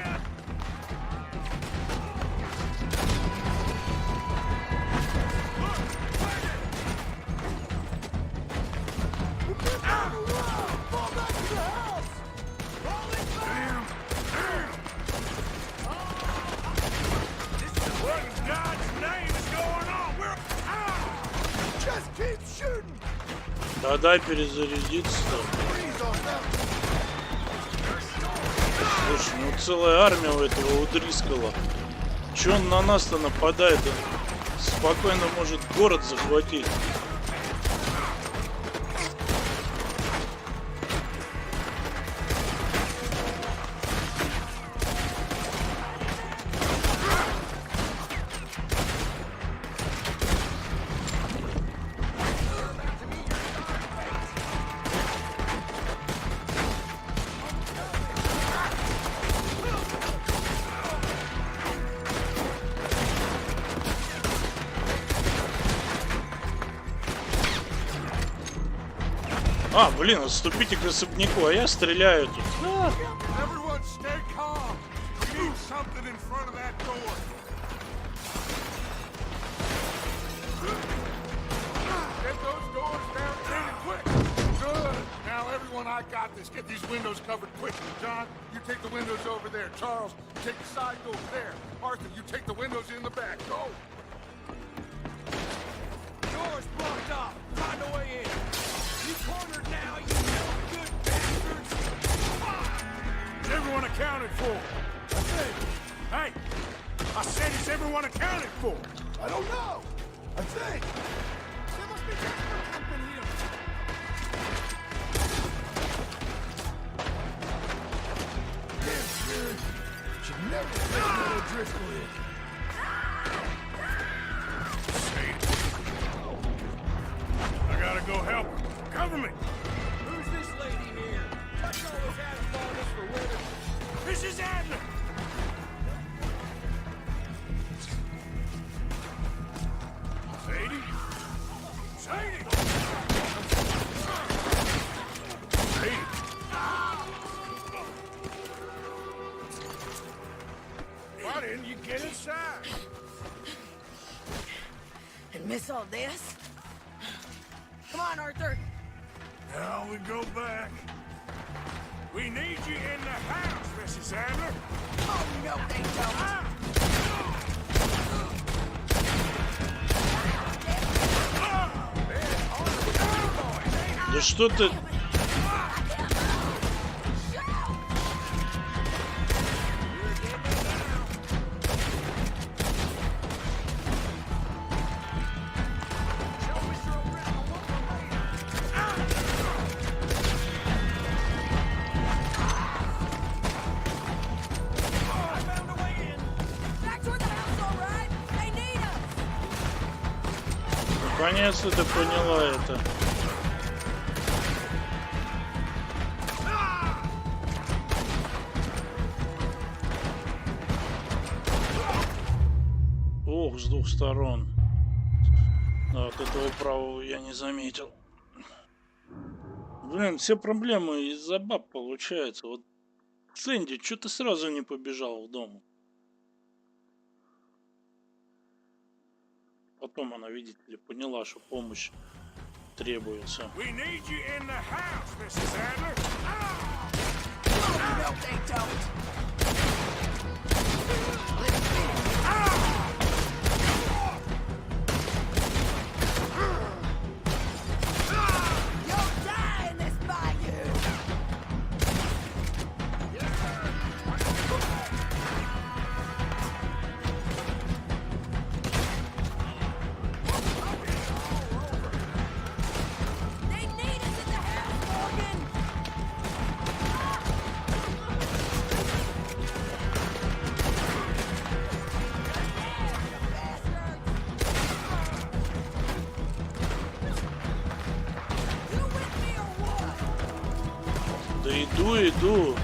Да дай перезарядиться-то. Слушай, ну целая армия у этого О'Дрискола. Че он на нас-то нападает? Он спокойно может город захватить. А, блин, отступите к особняку, а я стреляю тут. А! Everyone stay calm. We need something in front of that door. Get those doors down really quick. Good. Now, everyone, I got this. Get these windows covered quickly. John, you take the windows over there. Charles, you take the side door there. Arthur, you take the windows in the back. Go. Door's blocked off. Find a way in. You cornered now, you no good bastards. Is everyone accounted for? I said, hey, I said, is everyone accounted for? I don't know. I think. There must be desperate company here. Should never let Miller Driscoll in. I gotta go help her. Cover me. Who's this lady here? Chuck always had a fondness for women. This is Adler. Sadie? Sadie! Sadie! Why didn't you get inside? And miss all this? Come on, Arthur. Now we go back. We need you in the house, Mrs. Adler. Oh, no, they don't. Да что ты... Наконец-то ты поняла это. Ох, с двух сторон. Да, вот этого правого я не заметил. Блин, все проблемы из-за баб получается. Вот Сэнди, что ты сразу не побежал в дом? Потом она, видите ли, поняла, что помощь требуется. Да иду.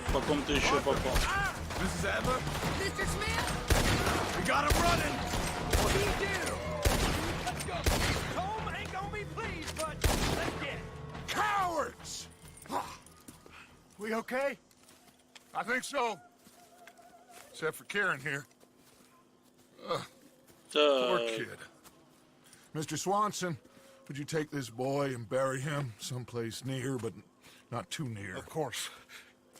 В каком-то еще попал. Mrs. Adler? Mr. Smith? We got him running. What do you do? Let's go. Home ain't gonna be pleased, but let's get it. Cowards! We okay? I think so. Except for Karen here. Poor kid. Mr. Swanson, would you take this boy and bury him someplace near, but not too near? Of course.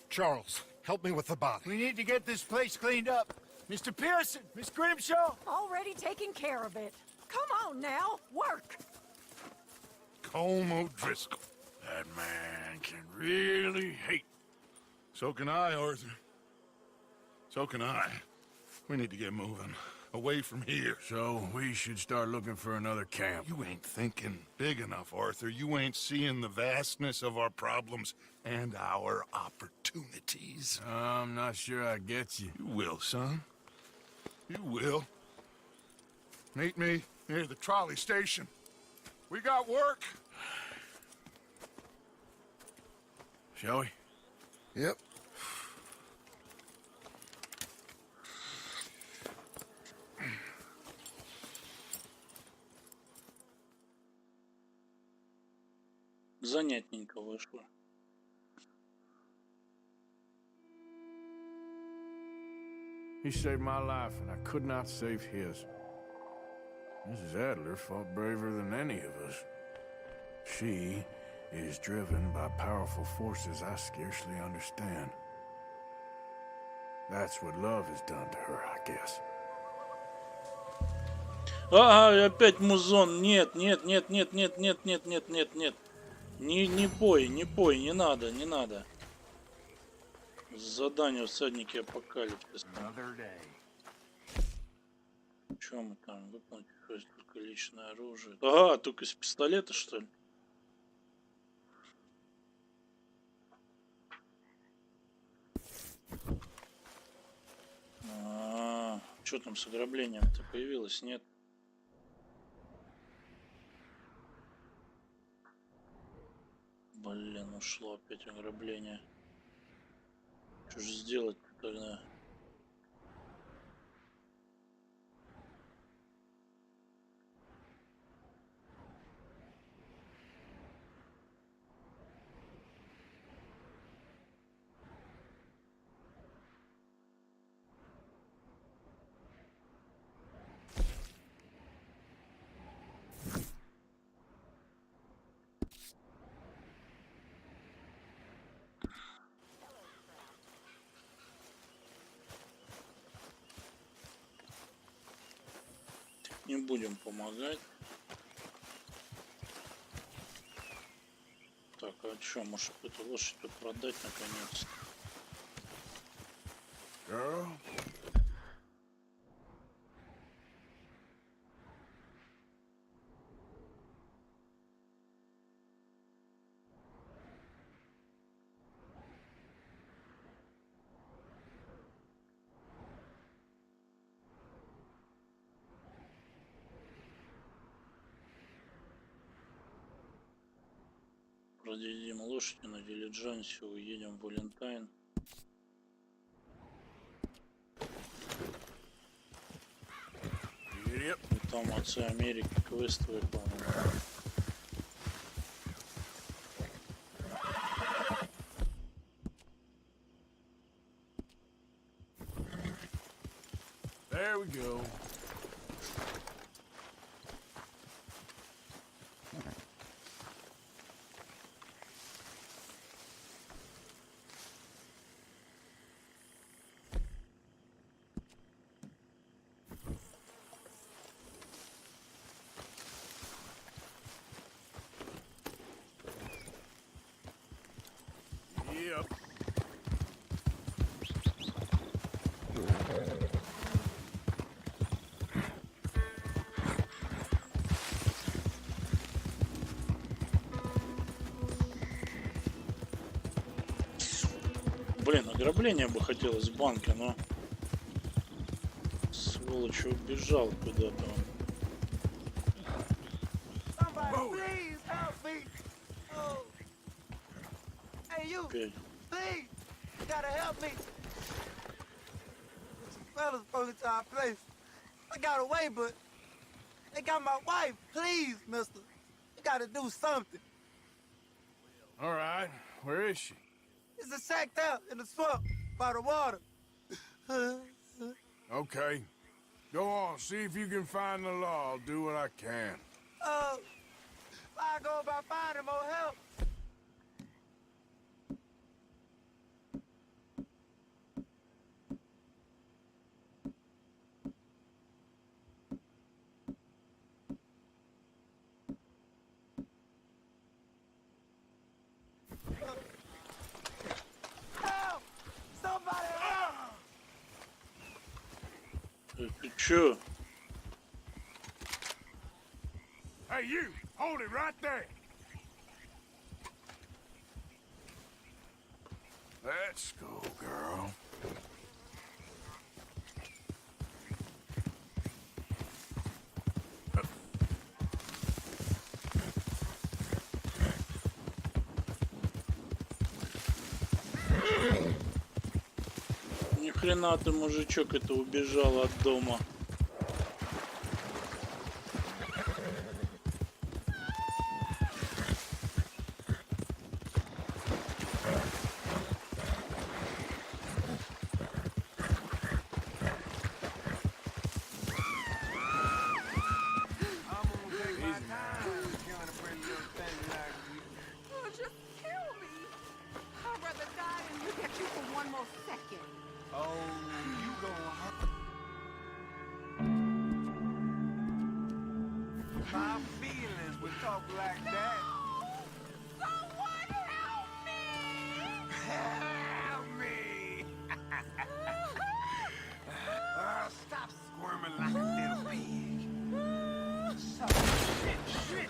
Charles, help me with the body. We need to get this place cleaned up. Mr. Pearson, Miss Grimshaw. Already taking care of it. Come on now, work. Colm O'Driscoll. That man can really hate. So can I, Arthur. So can I. We need to get moving. Away from here. So we should start looking for another camp. You ain't thinking big enough, Arthur. You ain't seeing the vastness of our problems and our opportunities. I'm not sure I get you. You will, son. You will. Meet me near the trolley station. We got work. Shall we? Yep. Занятненько вышло. He saved my life, and I could not save his. Mrs. Adler fought braver than any of us. She is driven by powerful forces I scarcely understand. That's what love has done to her, I guess. Ага, опять музон. Нет, нет, нет, нет, нет, нет, нет, нет, нет, нет. Не пой, не надо, не надо. Задание всадники апокалипсиса. Чем мы там? Выполнить только личное оружие. Ага, только из пистолета, что ли? Что там с ограблением-то появилось? Нет. Блин, ушло опять ограбление. Что же сделать-то тогда? Не будем помогать. Так, а что, может эту лошадь тут продать наконец-то? Продадим лошадь на дилижансе, уедем в Валентайн. И там отцы Америки квест выполнил. There we go. Yep. Блин, ограбление бы хотелось в банке, но сволочь убежал куда-то он. Please help me! Oh. Hey, you! Опять. Please! You gotta help me! Some fellas broke into our place. I got away, but they got my wife. Please, mister. You gotta do something. All right. Where is she? It's a sacked out in the swamp by the water. Okay. Go on. See if you can find the law. I'll do what I can. I go about finding more help. Help! Somebody help! Ты чё? Hey, you! Hold it right there! Let's go, girl. Нахрена ты, мужичок, это убежал от дома? My feelings would talk like that. Someone help me! Help me! Stop squirming like a little pig. Son of shit.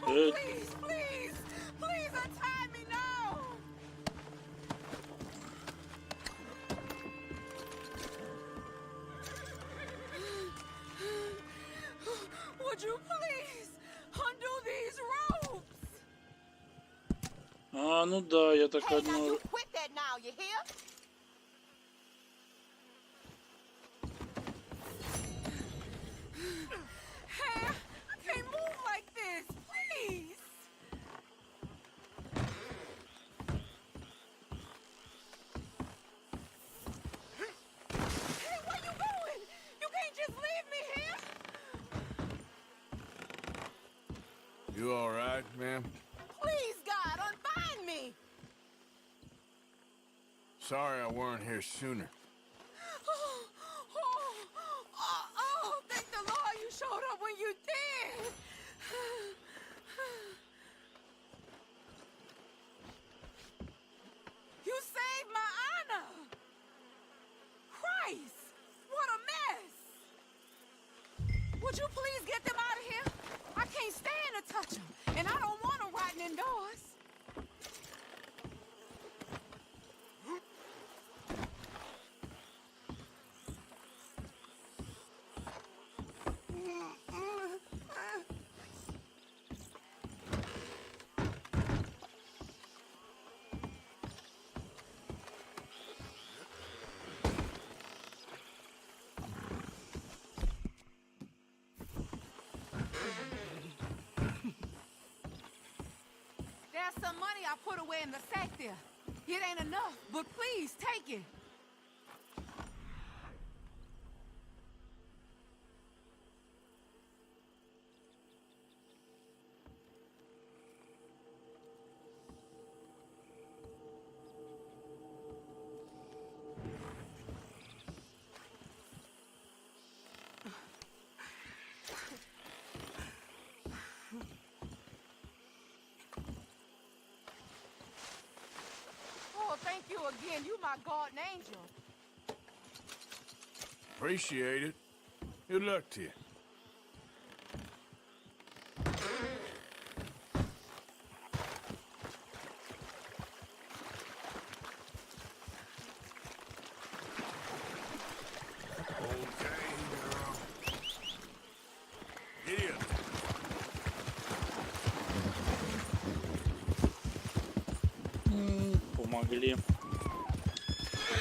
Please, please, please untie me now! Would you please undo these ropes? А, ну да, я так Hey, now одну... you quit that now, you hear? Hey, I can't move like this, please. Hey, where you going? You can't just leave me here. You all right, ma'am? Please, God, unbind me. Sorry I weren't here sooner. Thank the Lord you showed up when you did. You saved my honor. Christ, what a mess. Would you please get them out of here? I can't stand to touch them, and I don't want them rotting indoors. There's some money I put away in the sack there. It ain't enough, but please take it. Oh, thank you again. You my guardian angel. Appreciate it. Good luck to you. Помогли.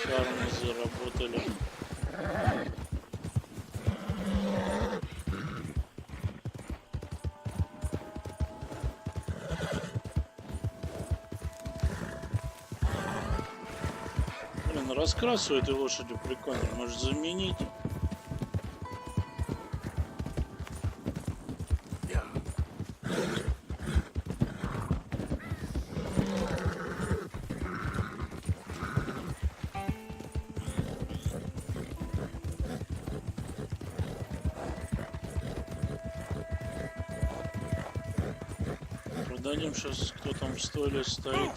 Шикарно заработали. Блин, раскрас у этой лошади прикольный. Может заменить? Продадим сейчас, кто там в стойле стоит,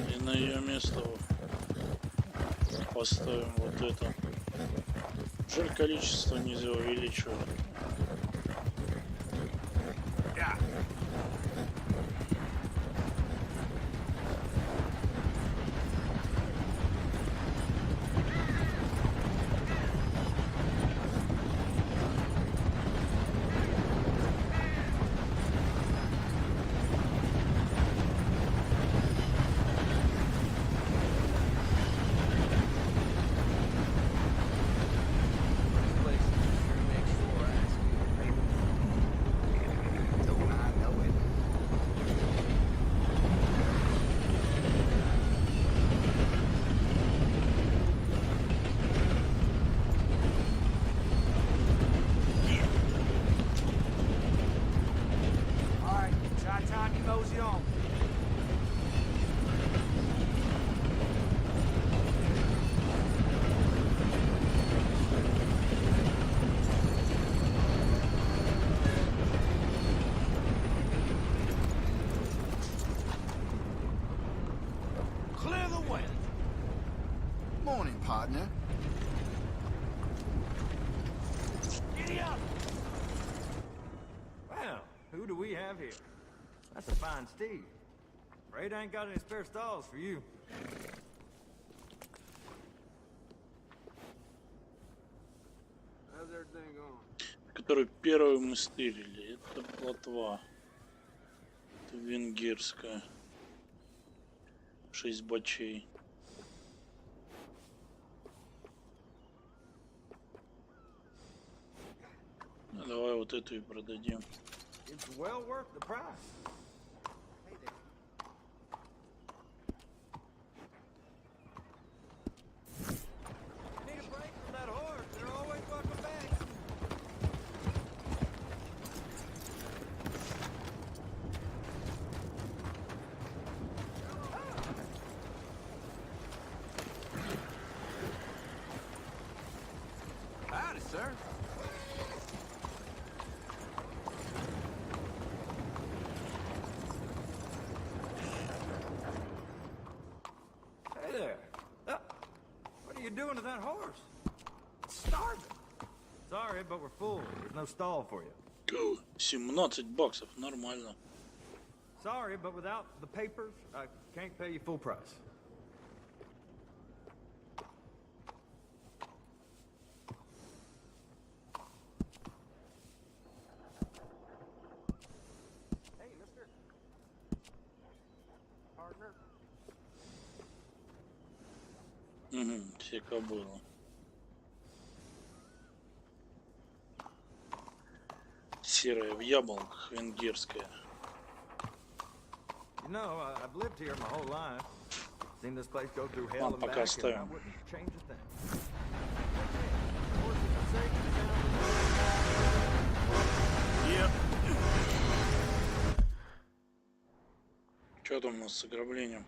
и на ее место поставим вот это. Жаль, количество нельзя увеличивать. Morning, partner. Giddy up! Well, who do we have here? That's a fine steed. Afraid I ain't got any spare stalls for you. How's everything going? Которую первую мы стырили. Это плотва. Это венгерская. 6 бачей. Ну, давай вот эту и продадим. It's well worth the price. Need a break from that horse. They're always welcome back. Howdy, sir. Hey there. What are you doing to that horse? It's starving. Sorry, but we're full. There's no stall for you. 17 баксов, нормально. Sorry, but without the papers, I can't pay you full price. Hey, mister. Partner. Угу, все кобылы. Серая в яблоках, венгерская. You know, I've lived here my whole life. Seen this place go through hell Ладно, and пока back, and I оставим. wouldn't change a thing. Что там у нас с ограблением?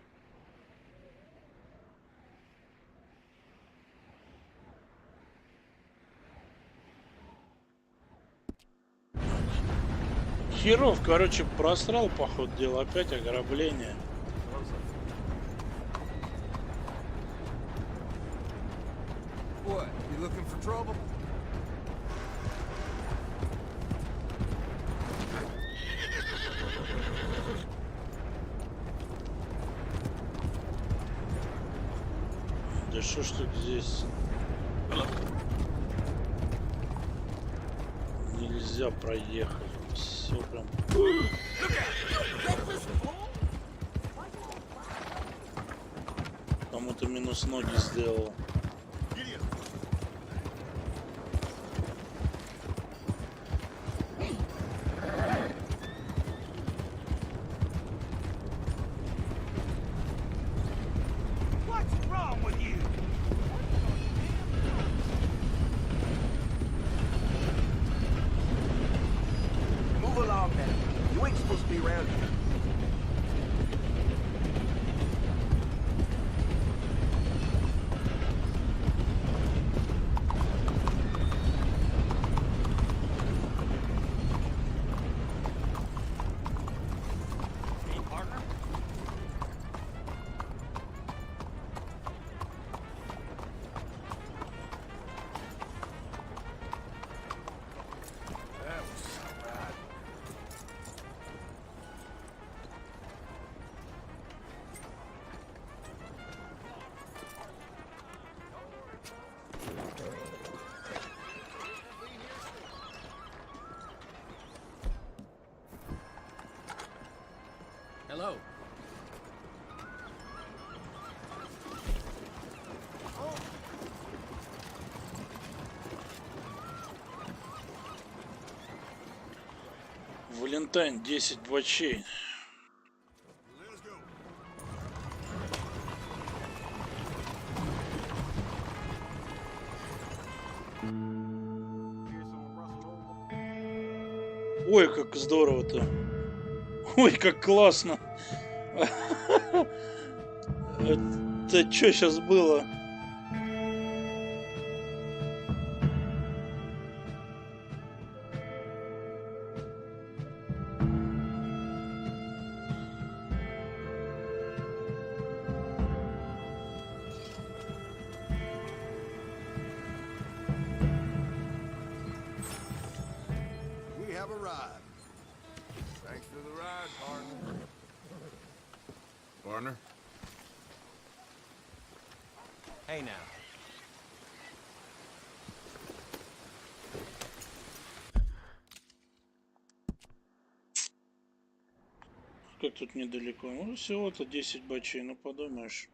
Херов, короче, просрал, походу, дело опять ограбление. What? You looking for trouble? Да что ж тут здесь? Нельзя проехать. Все прям. Кому-то минус ноги сделал. What's wrong with you? Move along now. You ain't supposed to be around here. Hey, partner. That was bad. Hello. Валентайн 10 бачей. Ой, как здорово-то. Ой, как классно. Это что сейчас было? ride. Thanks for the ride, partner. Partner? Hey now. Как тут недалеко? Ну, всего-то 10 бачей, ну подумаешь.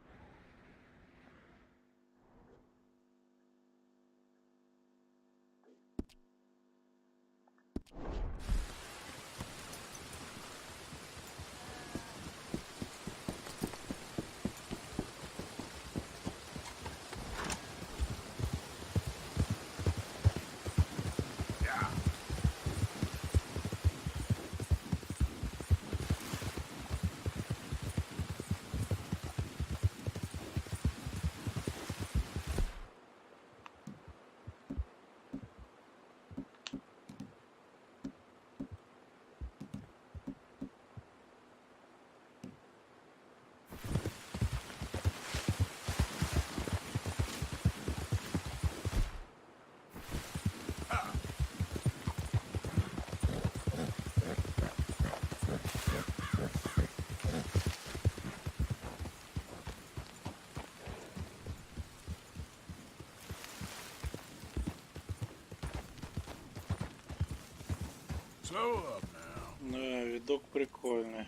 Slow up now. Да, видок прикольный.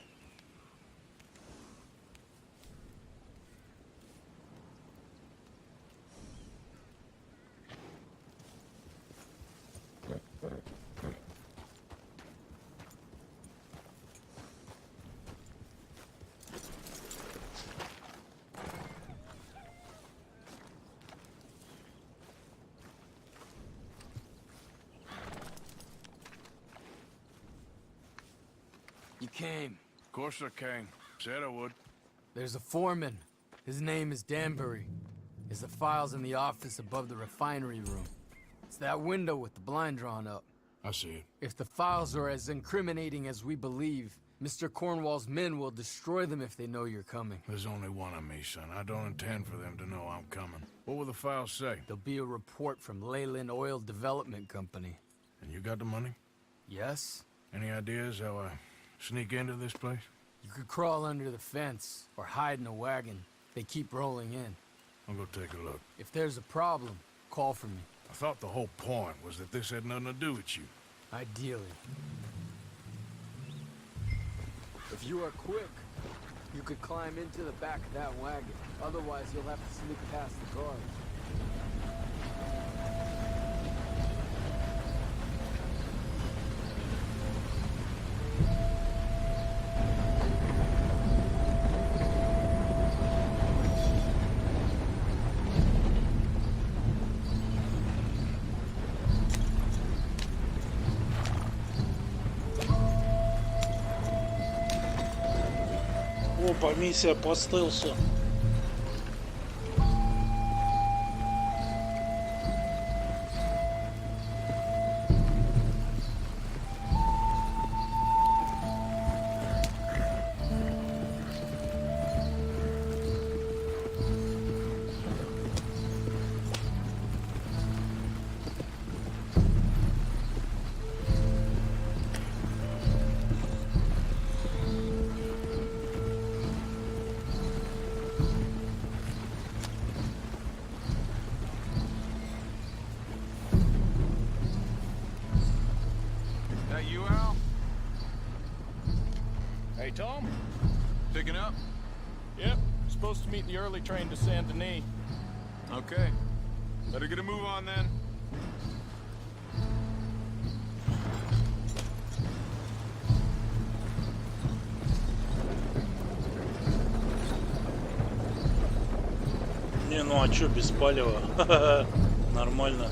You came. Of course I came. Said I would. There's a foreman. His name is Danbury. There's the files in the office above the refinery room. It's that window with the blind drawn up. I see it. If the files are as incriminating as we believe, Mr. Cornwall's men will destroy them if they know you're coming. There's only one of me, son. I don't intend for them to know I'm coming. What will the files say? There'll be a report from Leyland Oil Development Company. And you got the money? Yes? Any ideas how I sneak into this place? You could crawl under the fence or hide in a wagon. They keep rolling in. I'll go take a look. If there's a problem, call for me. I thought the whole point was that this had nothing to do with you. Ideally. If you are quick, you could climb into the back of that wagon. Otherwise, you'll have to sneak past the guards. Опа, миссия по стелсу. Hey, Tom? Picking up? Yep. Supposed to meet the early train to Saint Denis. Okay. Better get a move on then. Не, ну а чё без палева? Нормально.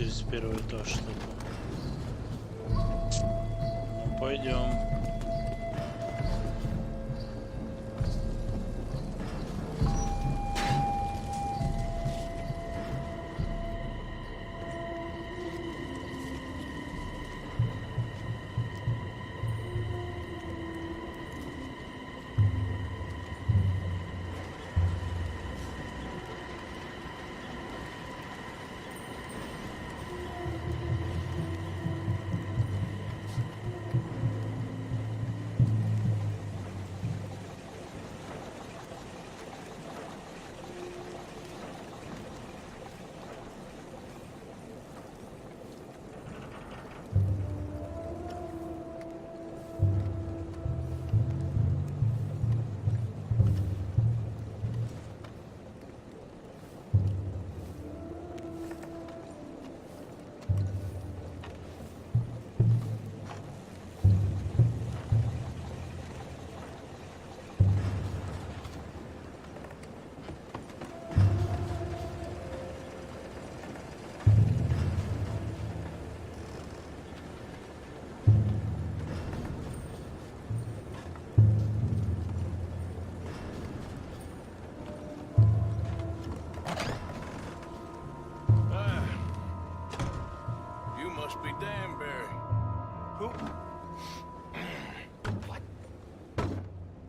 через первый этаж что-то. Ну, пойдем.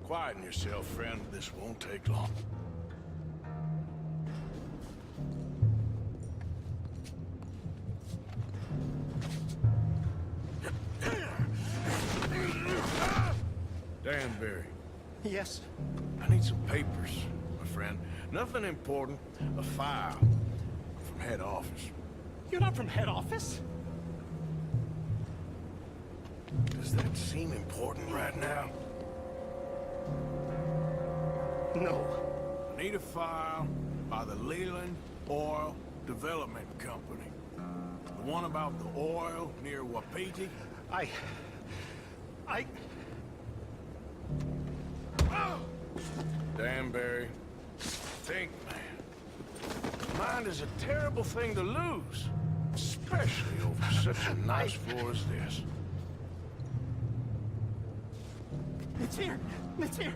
Quieten yourself, friend. This won't take long. Danbury. Yes? I need some papers, my friend. Nothing important. A file from head office. You're not from head office? Does that seem important right now? No. I need a file by the Leland Oil Development Company. The one about the oil near Wapiti? Danbury, think, man. Mind is a terrible thing to lose, especially over such a nice floor as this. It's here. It's here.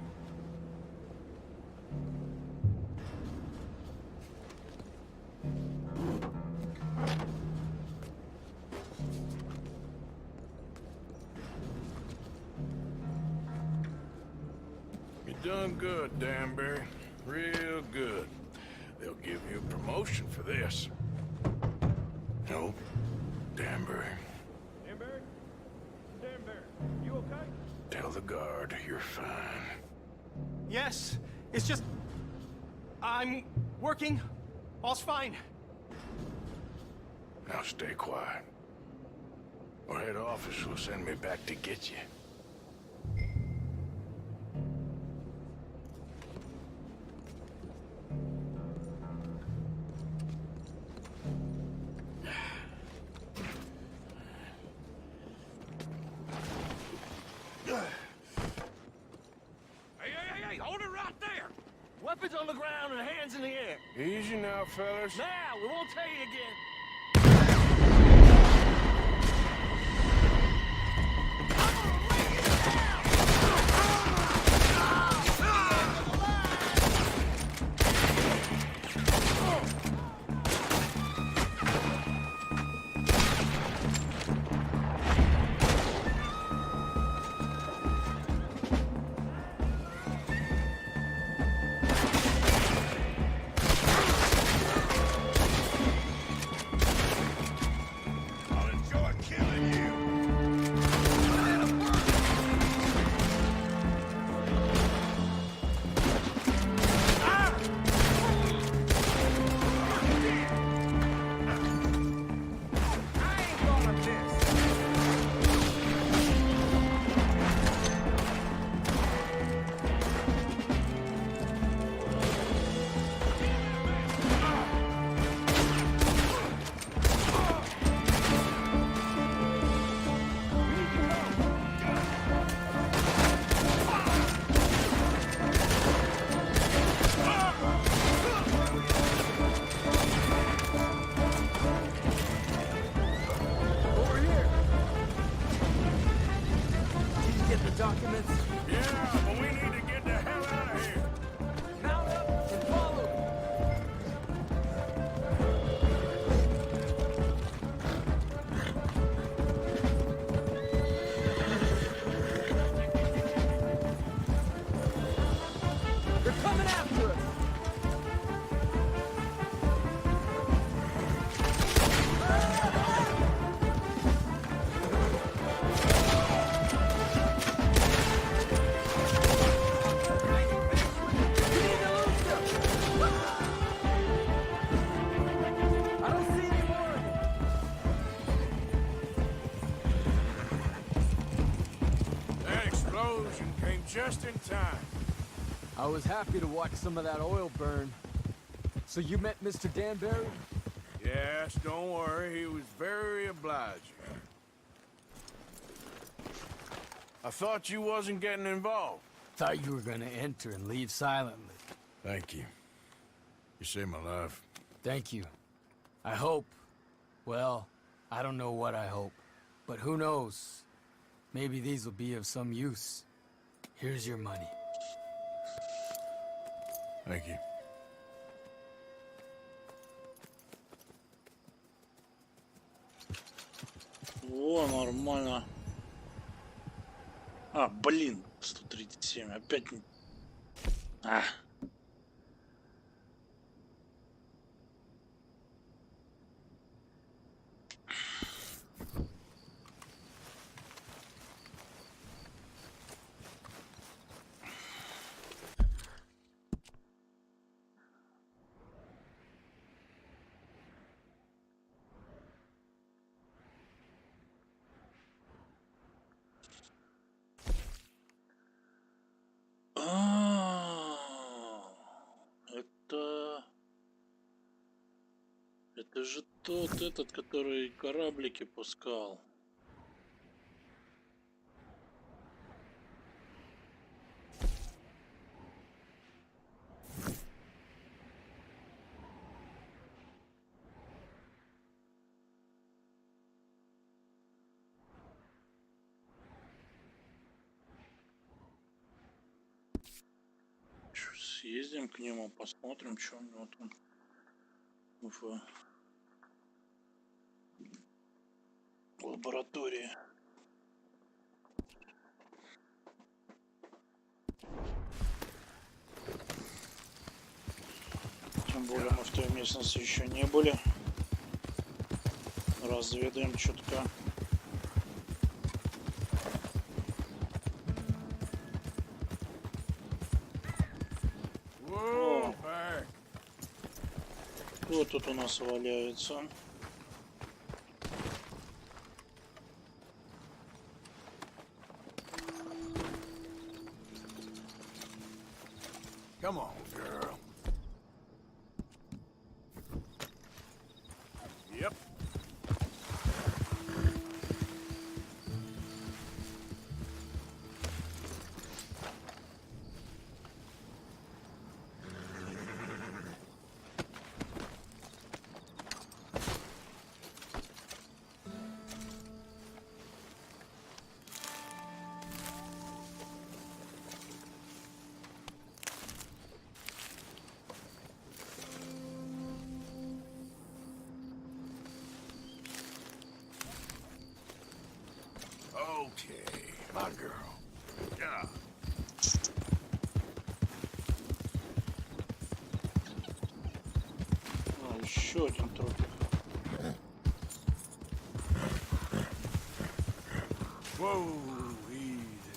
You done good, Danbury. Real good. They'll give you a promotion for this. No, Danbury. Danbury? Danbury, you okay? Tell the guard you're fine. Yes. It's just... I'm working. All's fine. Now stay quiet. Or head office will send me back to get you. Weapons on the ground and hands in the air. Easy now, fellas. Now, we won't tell you again. get the documents? Yeah, but we need to get the hell out of here. Mount up and follow. They're coming after us. I don't see any more of them. That explosion came just in time. I was happy to watch some of that oil burn. So you met Mr. Danbury? Yes, don't worry. He was very obliging. I thought you wasn't getting involved. Thought you were gonna enter and leave silently. Thank you. You saved my life. Thank you. I hope. Well, I don't know what I hope. But who knows? Maybe these will be of some use. Here's your money. Thank you. О, нормально. А, блин, 137, опять не... А. Это же тот этот, который кораблики пускал. Съездим к нему, посмотрим, что у него там в лаборатории. Тем более мы в той местности еще не были. Разведаем чутка. О, кто тут у нас валяется? Come on, girl. Yep. Okay, my girl. Yeah. А, еще один трупик. Whoa, easy.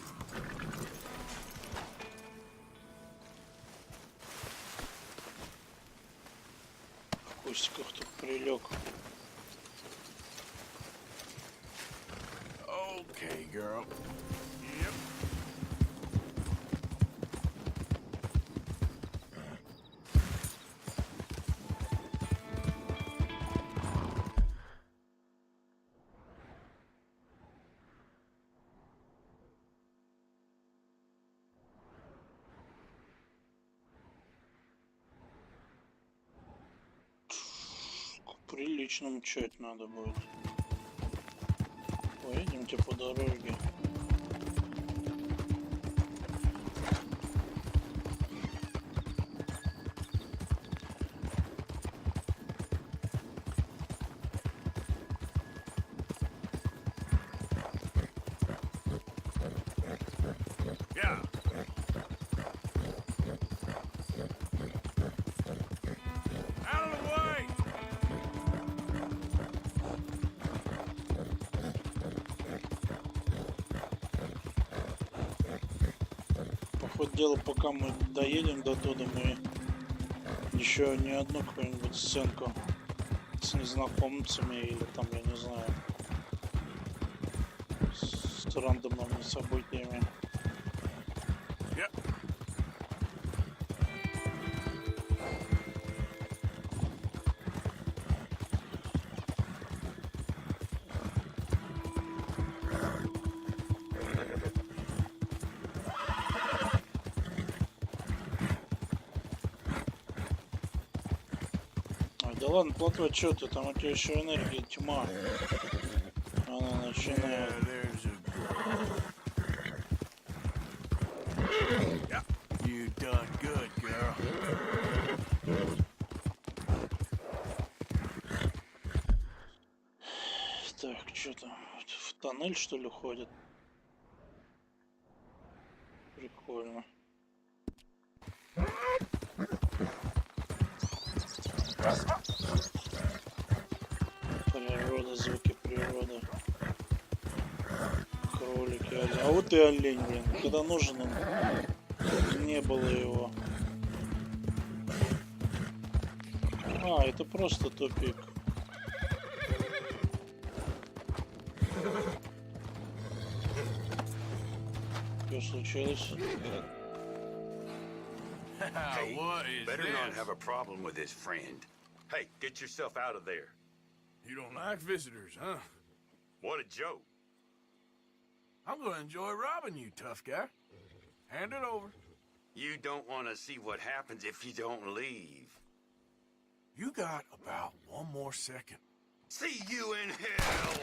В кустиках тут прилег. Okay, girl. Yep. Прилично мчать надо будет. Поедемте по дороге. Yeah. Out of the way! По ходу дела, пока мы доедем до туда, мы еще не одну какую-нибудь сценку с незнакомцами или там, я не знаю, с рандомными событиями. Да ладно, плотва, что ты, там у тебя еще энергия тьма. Она начинает. You done good, girl. Так, что там? В тоннель, что ли, ходит? Прикольно. Природа, звуки природы. Кролики, олень. А вот и олень, блин. Когда нужен он, не было его. А, это просто тупик. Что случилось? Hey, What is better this? not have a problem with his friend. Hey, get yourself out of there. You don't like visitors, huh? What a joke. I'm gonna enjoy robbing you, tough guy. Hand it over. You don't want to see what happens if you don't leave. You got about one more second. See you in hell!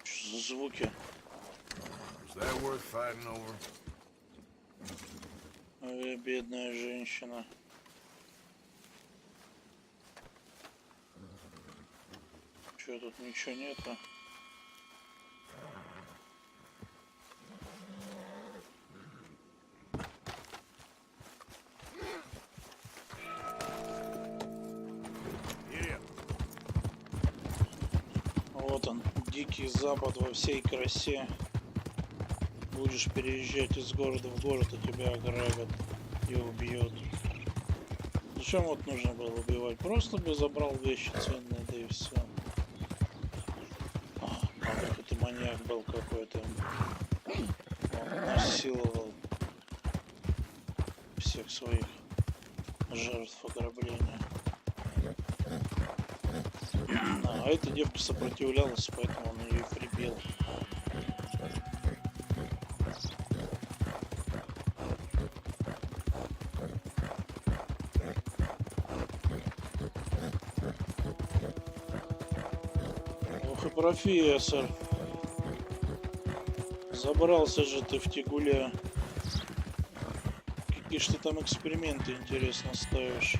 Что за звуки? Is that worth fighting over? Ой, бедная женщина. Чё, тут ничего нету? Вот он, Дикий Запад во всей красе. Будешь переезжать из города в город, а тебя ограбят и убьют. Зачем вот нужно было убивать? Просто бы забрал вещи ценные, да и все. А какой-то маньяк был какой-то. Он насиловал всех своих жертв ограбления. А эта девка сопротивлялась, поэтому он ее и прибил. Ох и профессор. Забрался же ты в тягуля. Какие ж ты там эксперименты, интересно, ставишь?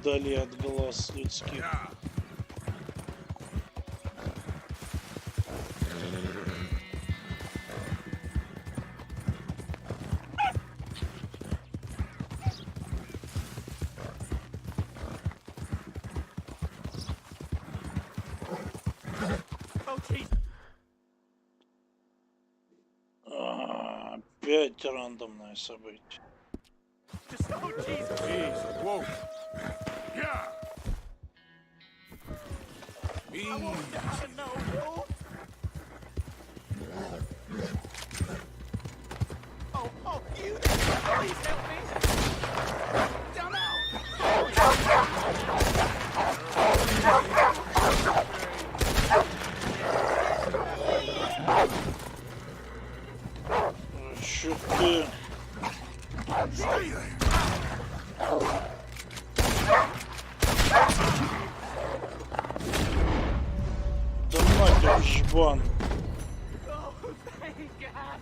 Вдали от глаз людских. Опять рандомное событие. Jeez, whoa. Yeah. Oh, you there! Please help me! Down Чё ты? Да мать, жбан. Oh, thank God!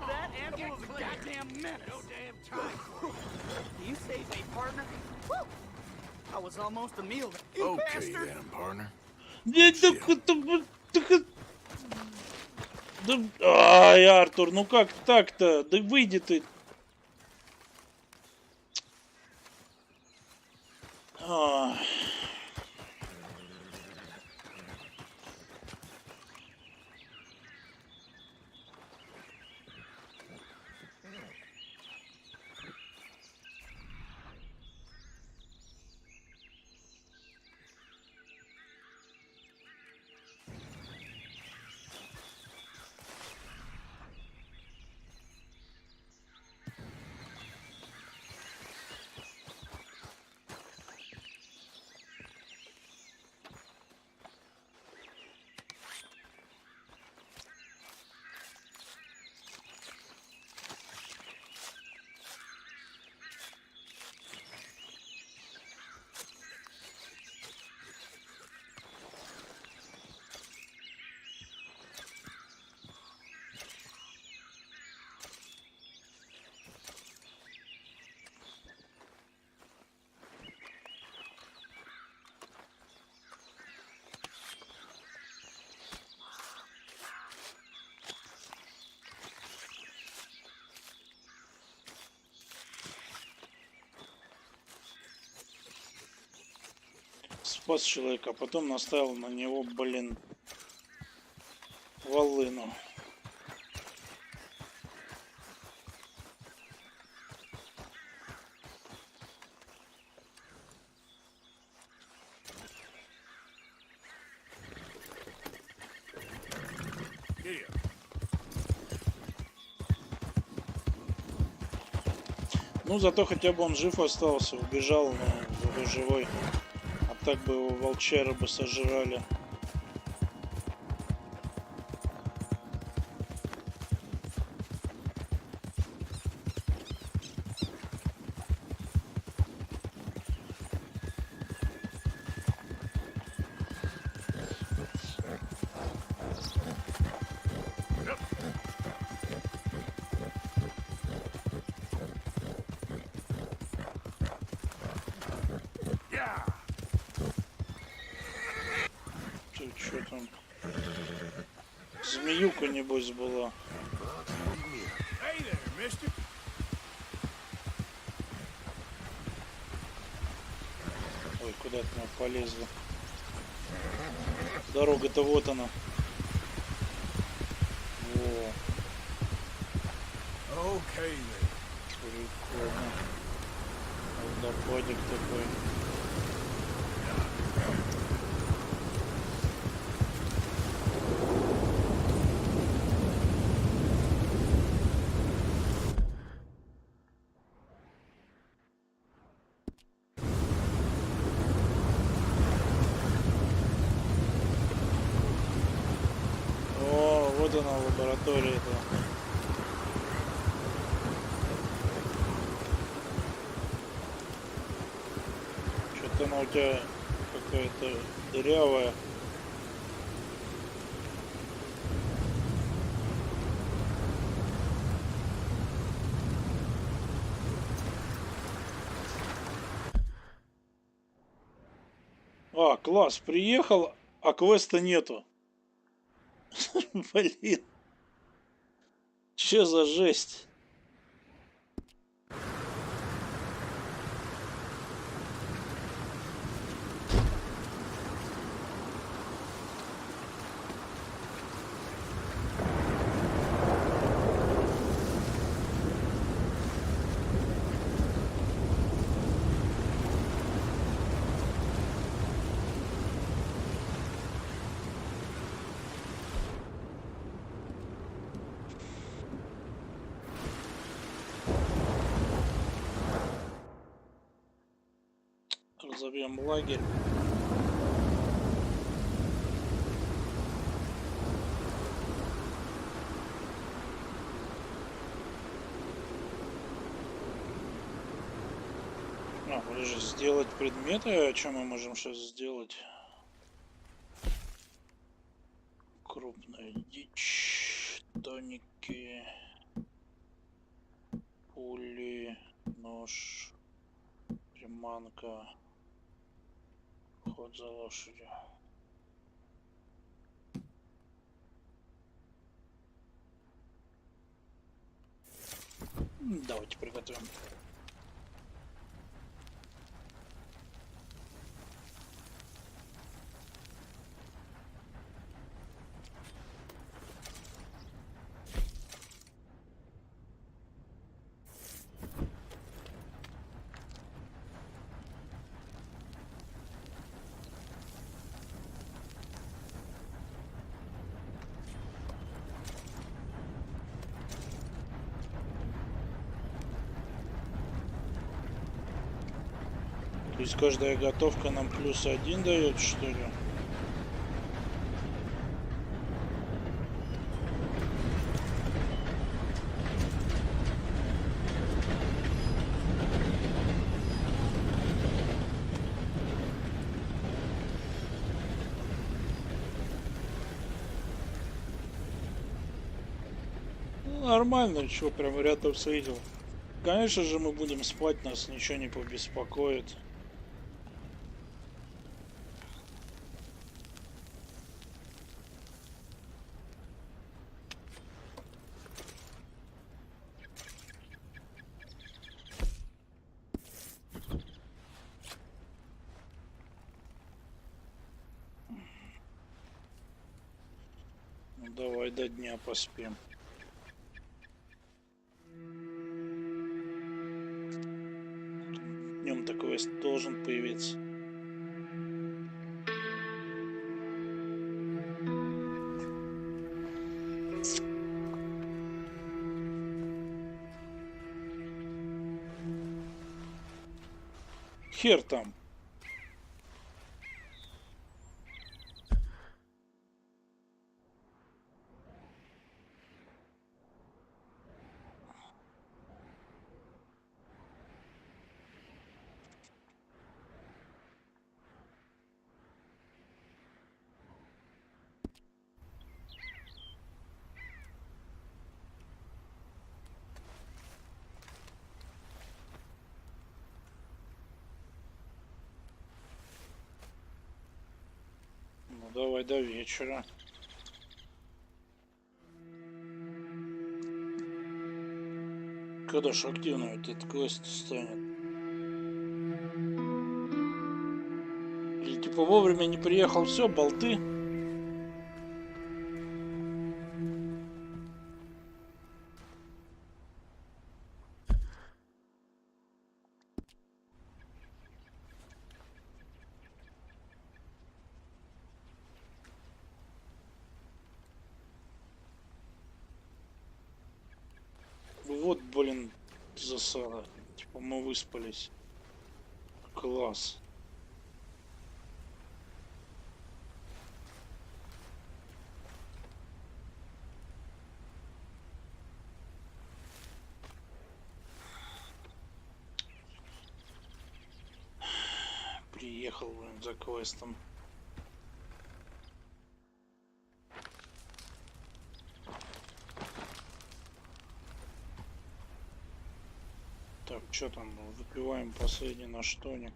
That animal was a goddamn menace! No damn time! You saved me, partner. Woo! I was almost a meal. You Okay bastard! then, partner. Ай, Артур, ну как так-то? Да выйди ты. Спас человека, а потом наставил на него, блин, волыну. Ну, зато хотя бы он жив остался, убежал, но уже живой. А так бы его волчары бы сожрали. Что там? Змеюка, небось, была. Ой, куда-то она полезла. Дорога-то вот она. Во. Прикольно. Водопадик такой. Вот она, лаборатория-то. Что-то она у тебя какая-то дырявая. А, класс, приехал, а квеста нету. Блин. Че за жесть? Разобьем лагерь. А, подожди, сделать предметы, а что мы можем сейчас сделать? Крупная дичь, тоники, пули, нож. Приманка. Ход за лошадью. Давайте приготовим. То есть каждая готовка нам +1 дает, что ли? Ну, нормально, чего прям рядом встретил. Конечно же мы будем спать, нас ничего не побеспокоит. Ну, давай до дня поспим. Днем такой должен появиться. Хер там. Ну давай до вечера. Когда ж активно этот квест станет? Или типа вовремя не приехал, все, болты. Вот, блин, засада. Типа мы выспались. Класс. Приехал, блин, за квестом. Так, что там? Выпиваем последний наш тоник.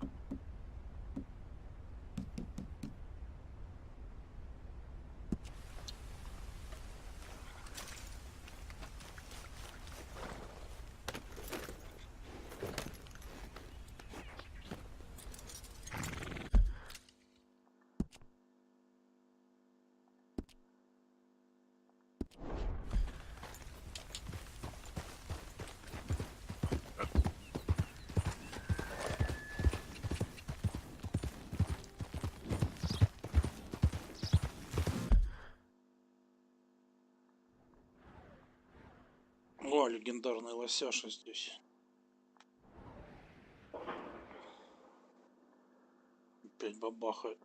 О, легендарный лосяша здесь. Опять бабахает.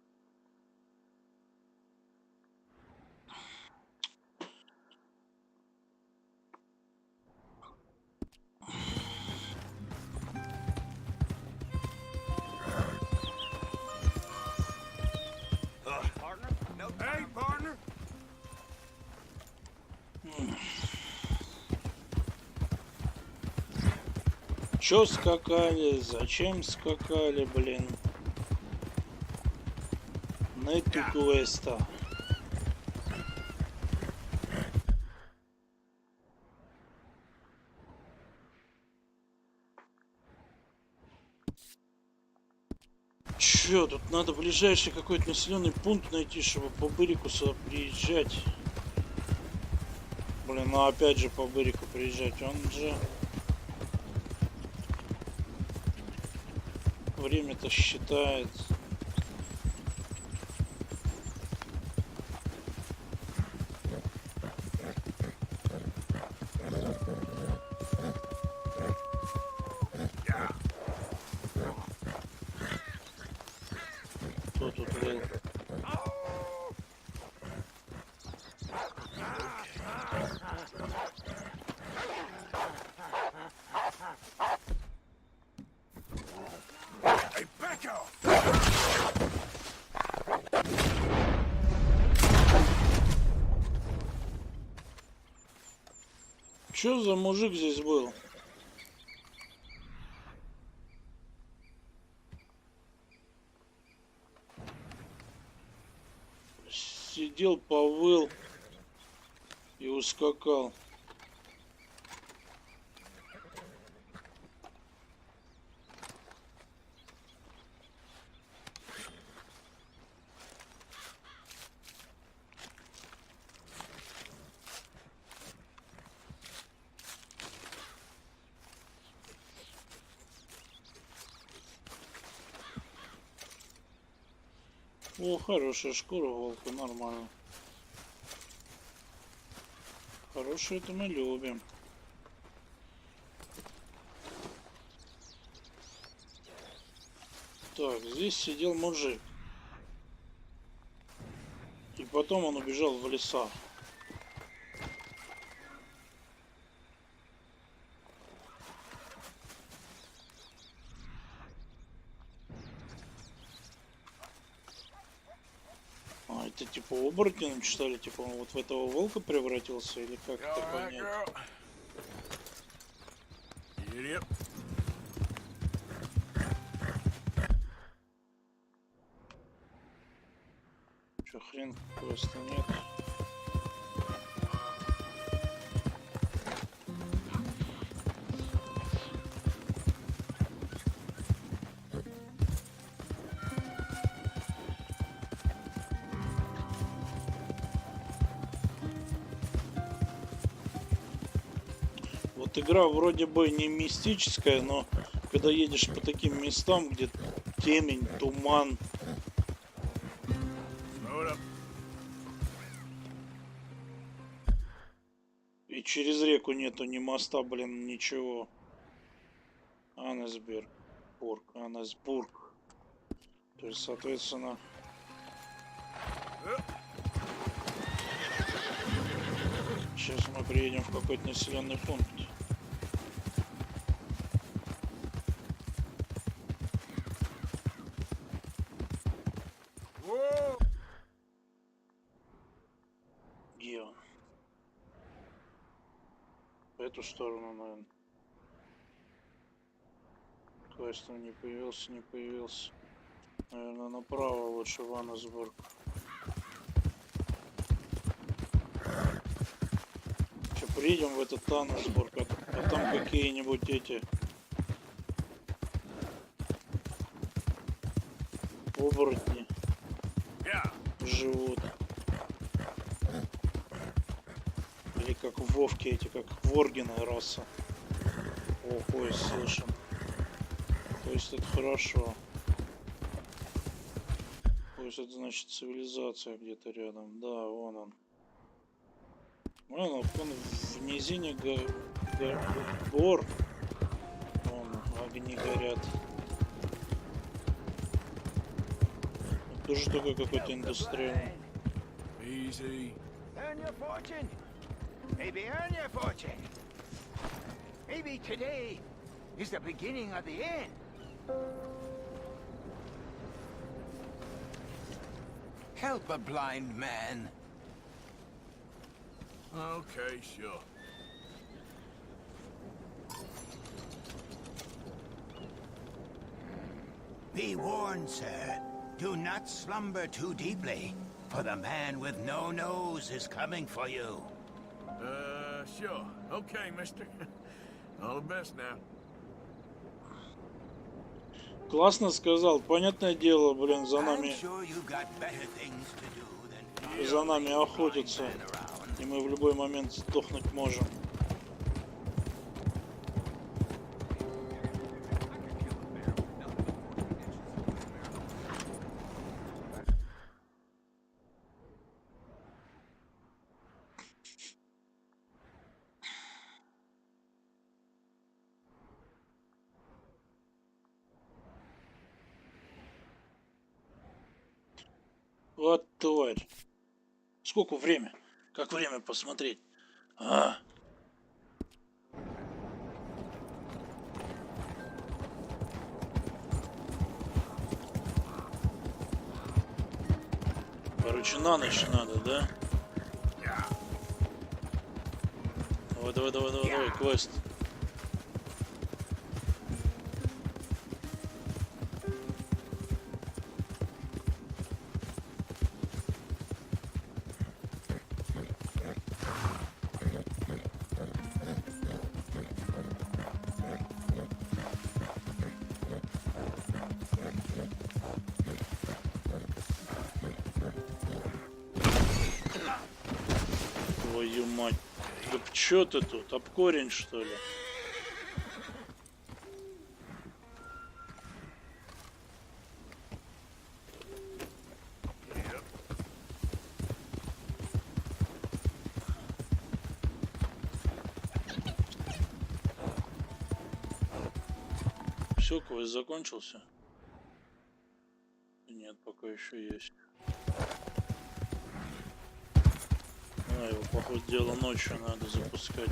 Hey, partner! Чё скакали? Зачем скакали, блин? Нету квеста. Чё, тут надо ближайший какой-то населенный пункт найти, чтобы по Бырику сюда приезжать. Блин, ну опять же по Бырику приезжать. Он же... Время-то считает. Кто тут был? Hey, back off! Чё за мужик здесь был? Сидел, повыл и ускакал. О, хорошая шкура волка, нормально. Хорошую это мы любим. Так, здесь сидел мужик. И потом он убежал в леса. А, это типа оборотнем, что ли? Типа он вот в этого волка превратился? Или как это понять? Yep. Чё, хрен просто нет. Вот игра вроде бы не мистическая, но когда едешь по таким местам, где темень, туман, и через реку нету ни моста, блин, ничего. Аннесбург. Аннесбург. То есть, соответственно... Сейчас мы приедем в какой-то населенный пункт. Где он? В эту сторону, наверное. Квест не появился, не появился. Наверное, направо лучше в Аннесбург. Че, приедем в этот Аннесбург, а там какие-нибудь эти оборотни живут. Или как в Вовке эти, как воргины раса. О, поезд слышим. То есть это хорошо. Поезд это значит цивилизация где-то рядом. Да, вон он. Вон он в низине гор. Вон огни горят. Тоже такой какой-то индустриальный. Easy. Earn your fortune. Maybe earn your fortune. Maybe today is the beginning of the end. Help a blind man. Okay, sure. Be warned, sir. Do not slumber too deeply, for the man with no nose is coming for you. Sure. Okay, mister. All the best now. Классно сказал. Понятное дело, блин, за нами охотятся. И мы в любой момент сдохнуть можем. Вот тварь. Сколько время? Как время посмотреть? Короче, на ночь надо, да? Давай, квест. Твою мать. Да чё ты тут? Об корень, что ли? Все, квест закончился? Нет, пока еще есть. Его, по ходу дела, ночью надо запускать.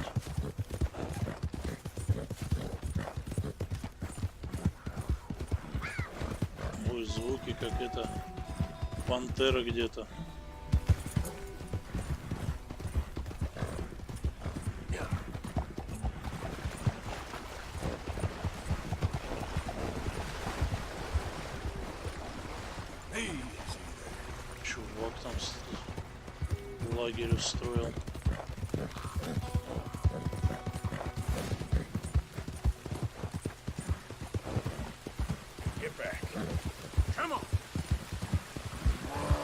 Ой, звуки, как это пантера где-то. Чувак там лагерь устроил. Get back. Come on.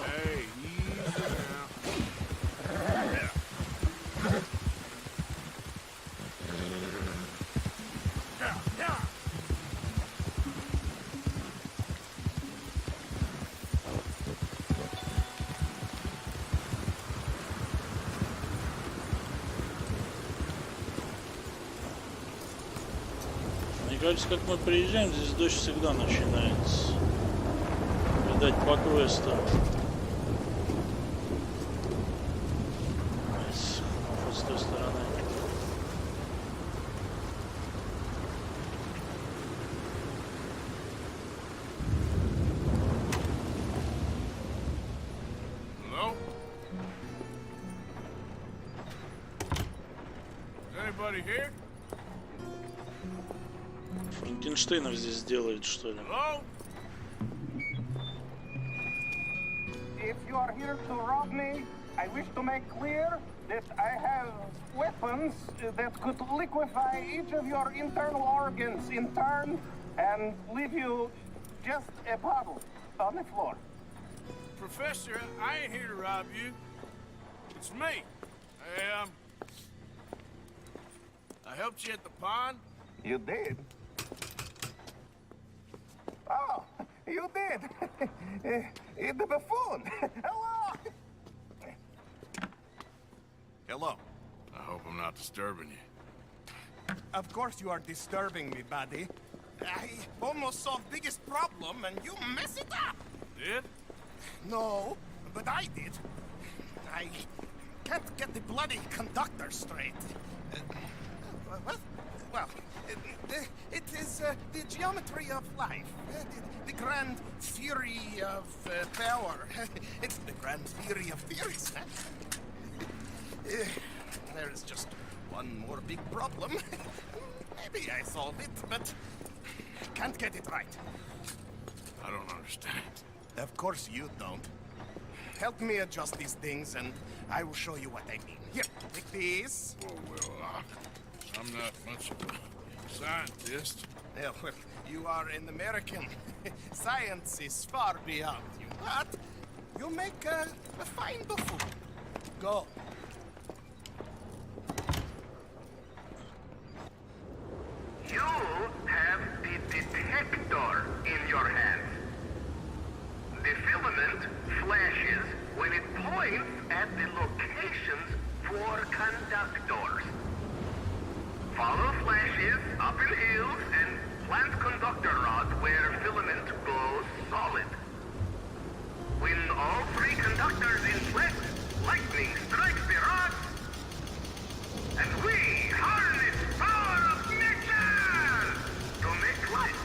Hey, easy now. Мне кажется, как мы приезжаем, здесь дождь всегда начинается. Видать, по квесту. Вот с той стороны. Hello? Is anybody here? Франкенштейнов здесь делает, что ли? Hello? If you are here to rob me, I wish to make clear that I have weapons that could liquefy each of your internal organs in turn and leave you just a puddle on the floor. Professor, I ain't here to rob you. It's me. I helped you at the pond. You did? Oh, you did. The buffoon. Hello. Hello. I hope I'm not disturbing you. Of course you are disturbing me, buddy. I almost solved biggest problem and you mess it up. Did? No, but I did. I can't get the bloody conductor straight. What? Well, it is the geometry of life, the grand theory of power. It's the grand theory of theories. There is just one more big problem. Maybe I solve it, but can't get it right. I don't understand. Of course you don't. Help me adjust these things and I will show you what I mean. Here, take these. Oh, well, I'm not much of a scientist. Yeah, well, you are an American. Science is far beyond you, but you make a fine buffoon. Go. You have the detector in your hand. The filament flashes when it points at the locations for conductors. Follow flashes up in hills and plant conductor rod where filament goes solid. When all three conductors inflect, lightning strikes the rods, and we harness power of nature to make life.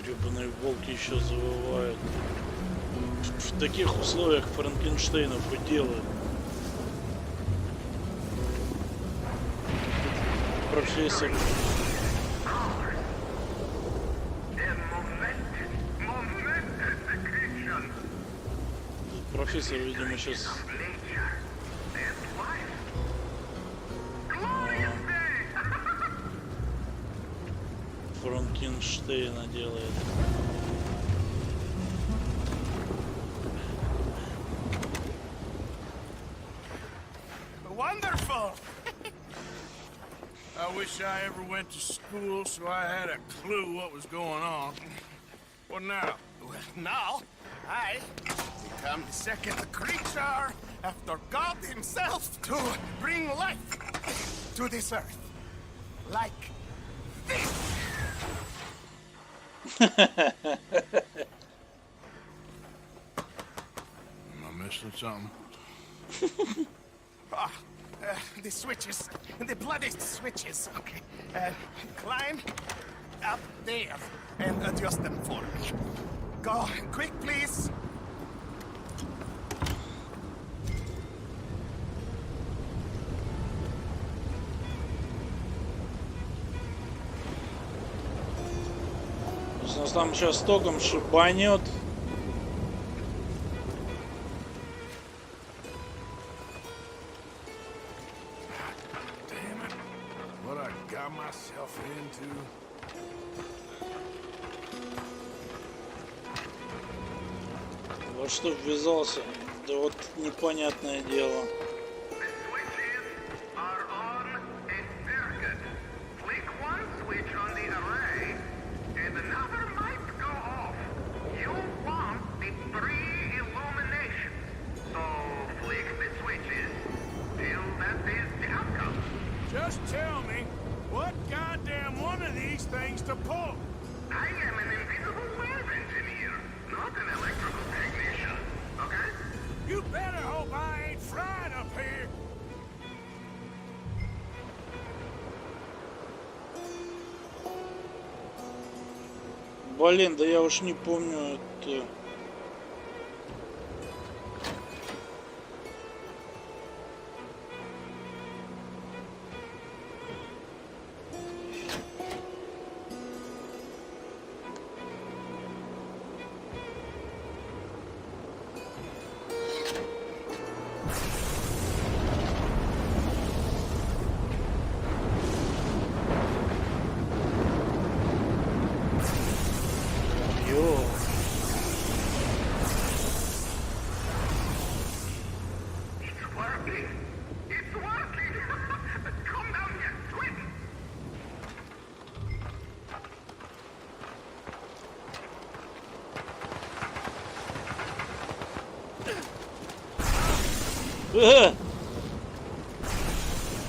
Гребаные волки еще завывают. В таких условиях Франкенштейнов и делают. Профессор. Профессор, видимо, сейчас Франкенштейна делает. wish I ever went to school so I had a clue what was going on. What now? Well, now, I become the second creature after God himself to bring life to this earth. Like this. Am I missing something? The switches. The bloody switches. Okay. Climb up there and adjust them for me. Go quick, please. Нас там сейчас током шибанет. Damn it. What I got myself into. Во что ввязался? Да вот непонятное дело. Just tell me, what goddamn one of these things to pull? I am an invisible wave engineer, not an electrical technician, okay? You better hope I ain't fried up here. Блин, да я уж не помню это.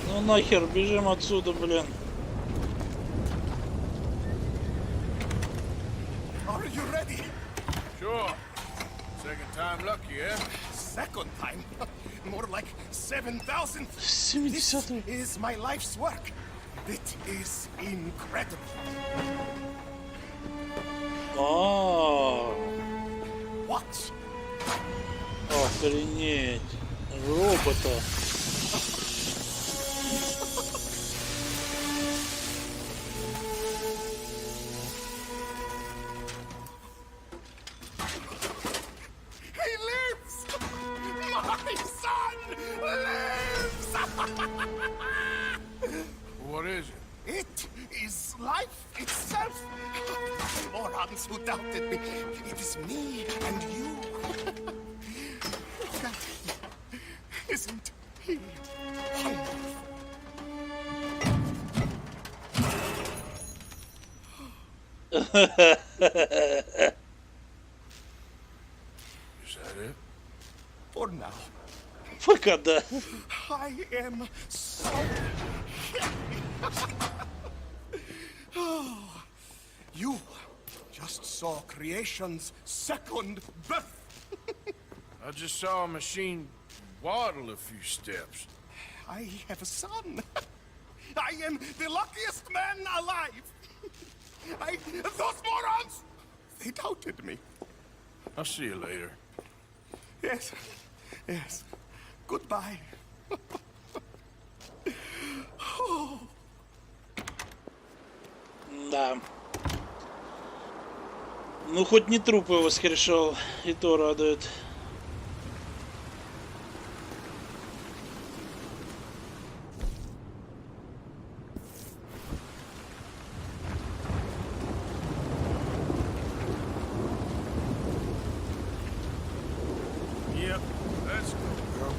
Ну нахер, бежим отсюда, блин. Are you ready? Sure. Second time lucky, eh? Second time? More like 7,000. 70. This is my life's work. It is incredible. Watch. Охренеть. Робота. He lives! My son lives! What is it? It is life itself. Morons who doubted me. It is me and you. Look at him. Isn't he wonderful? Is that it? For now. Пока да. I am so happy. Oh, you just saw creation's second birth. I just saw a machine waddle a few steps. I have a son. I am the luckiest man alive. Those morons, they doubted me. I'll see you later. Yes, yes. Goodbye. Oh. Да. Ну, хоть не трупы воскрешал, и то радует. Yep, let's go, girl.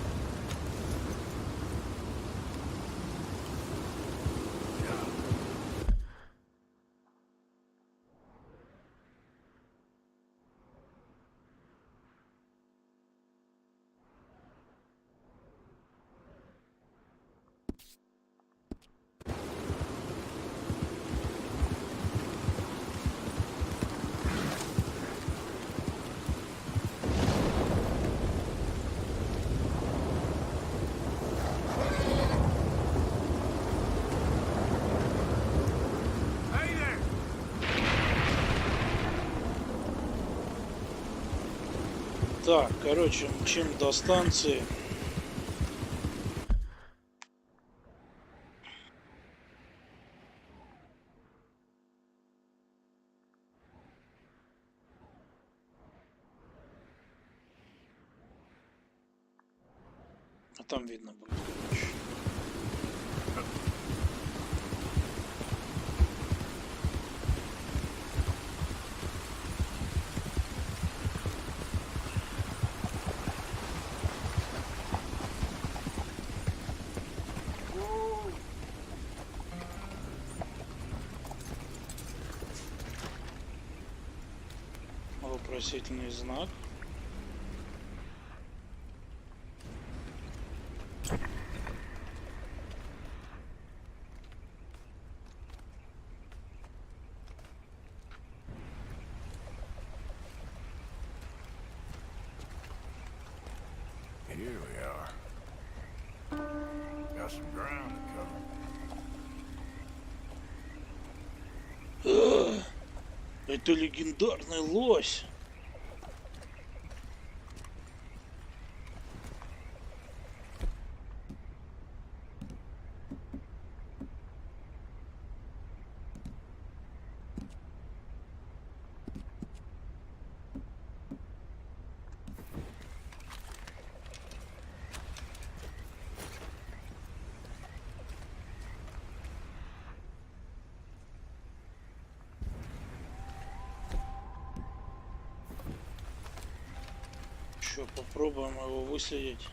God, Так, короче, мчим до станции. А там видно будет, короче. Вопросительный знак. Here we are. Got some ground to cover. Это легендарный лось. Еще попробуем его выследить.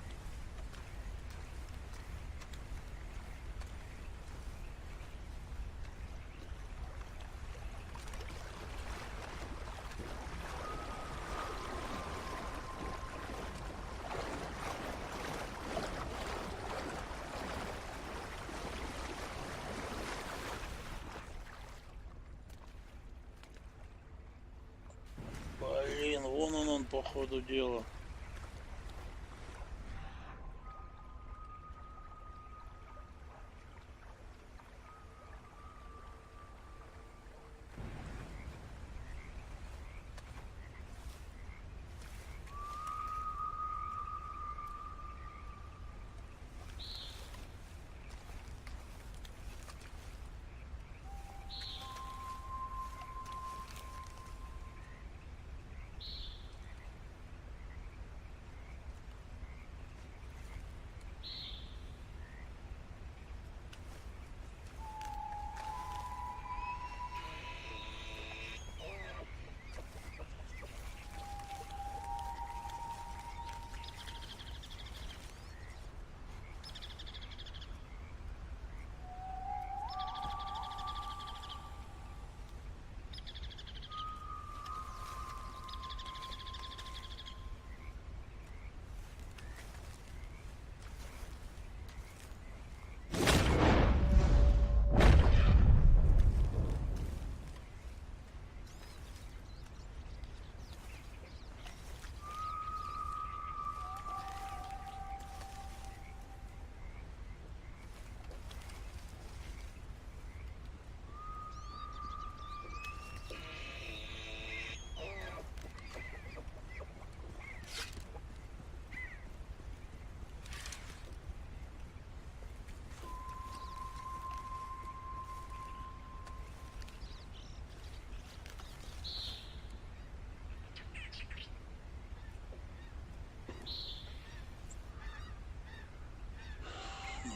Блин, вон он по ходу дела.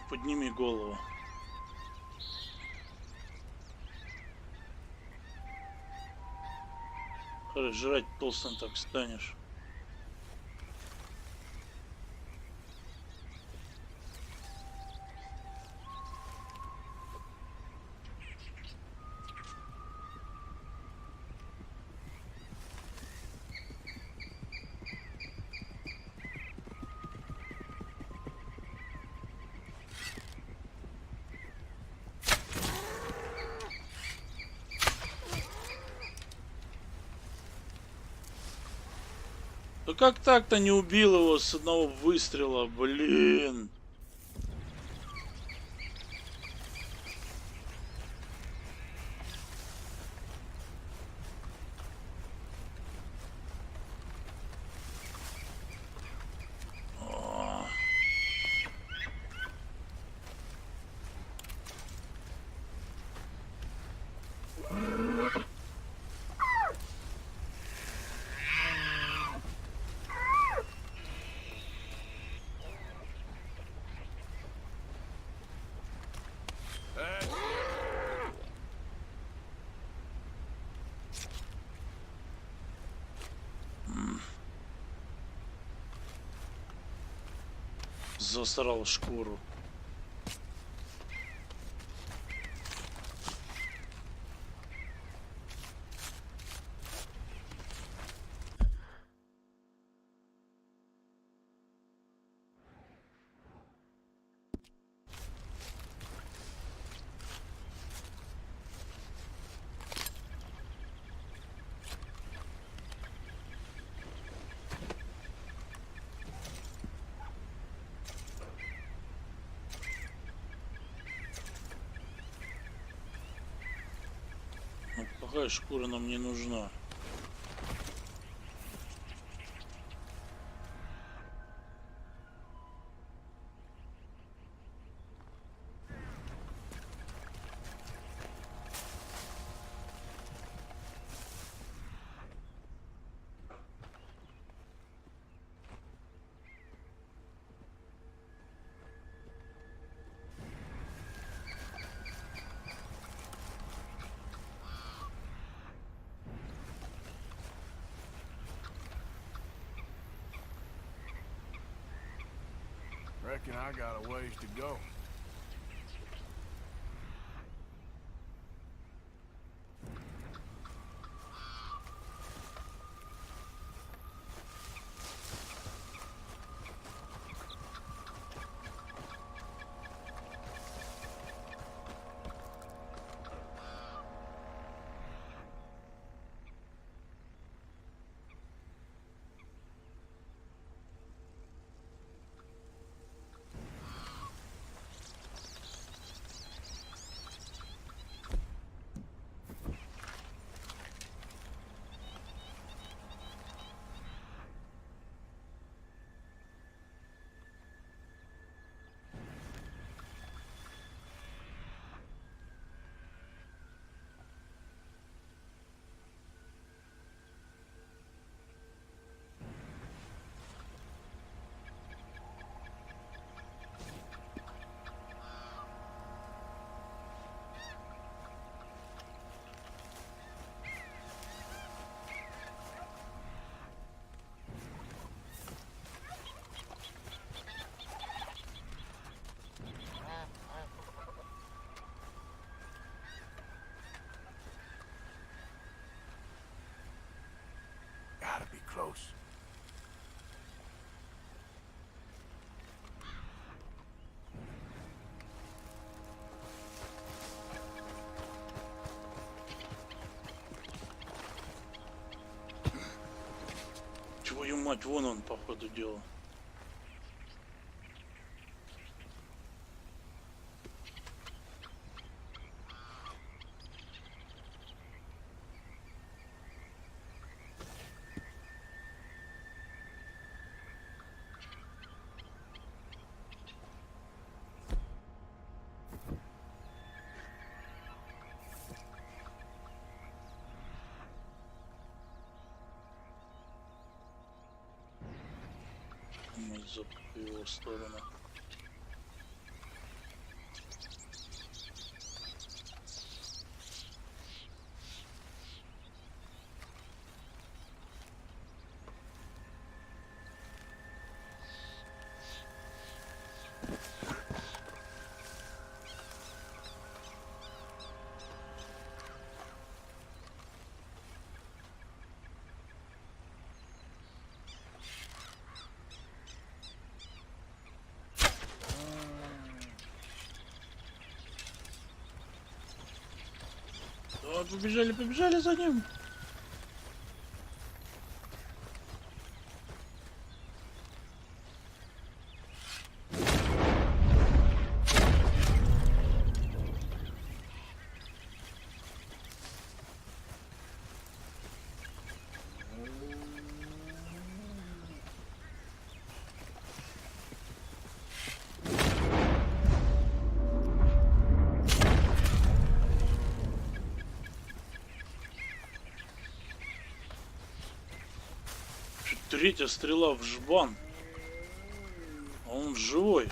Подними голову. Жрать толстым так станешь. Да как так-то не убил его с одного выстрела, блин. Засрал шкуру. Ну, какая шкура нам не нужна. Reckon I got a ways to go. Gotta be close. Твою мать, вон он, походу, дело. В его сторону. Вот, побежали, побежали за ним. Третья стрела в жбан. А он живой.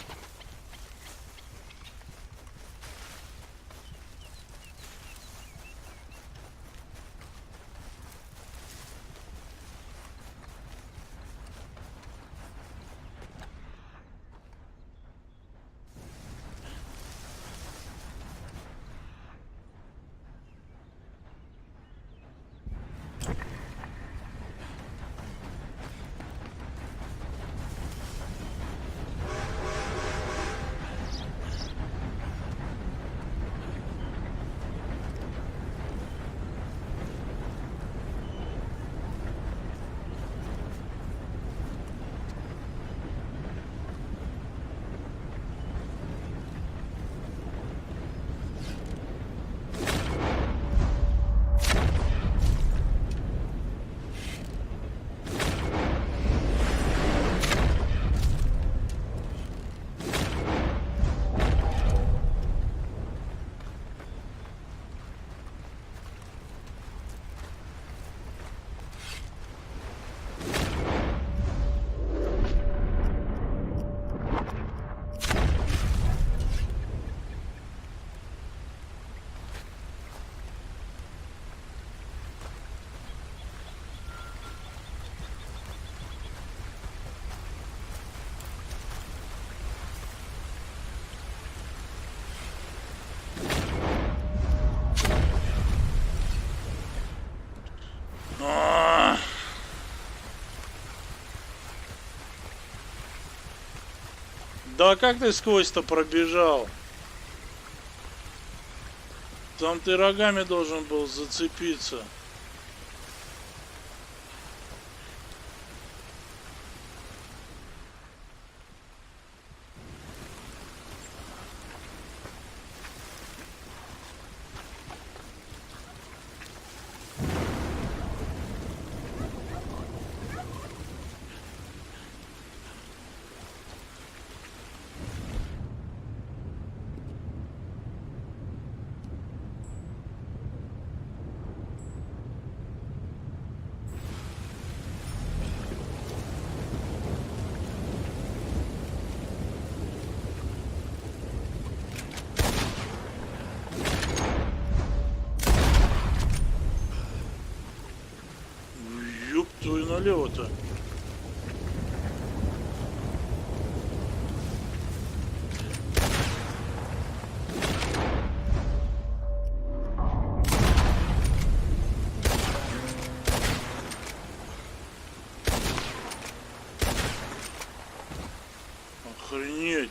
Да как ты сквозь-то пробежал? Там ты рогами должен был зацепиться. Ёб твою налево-то. Охренеть.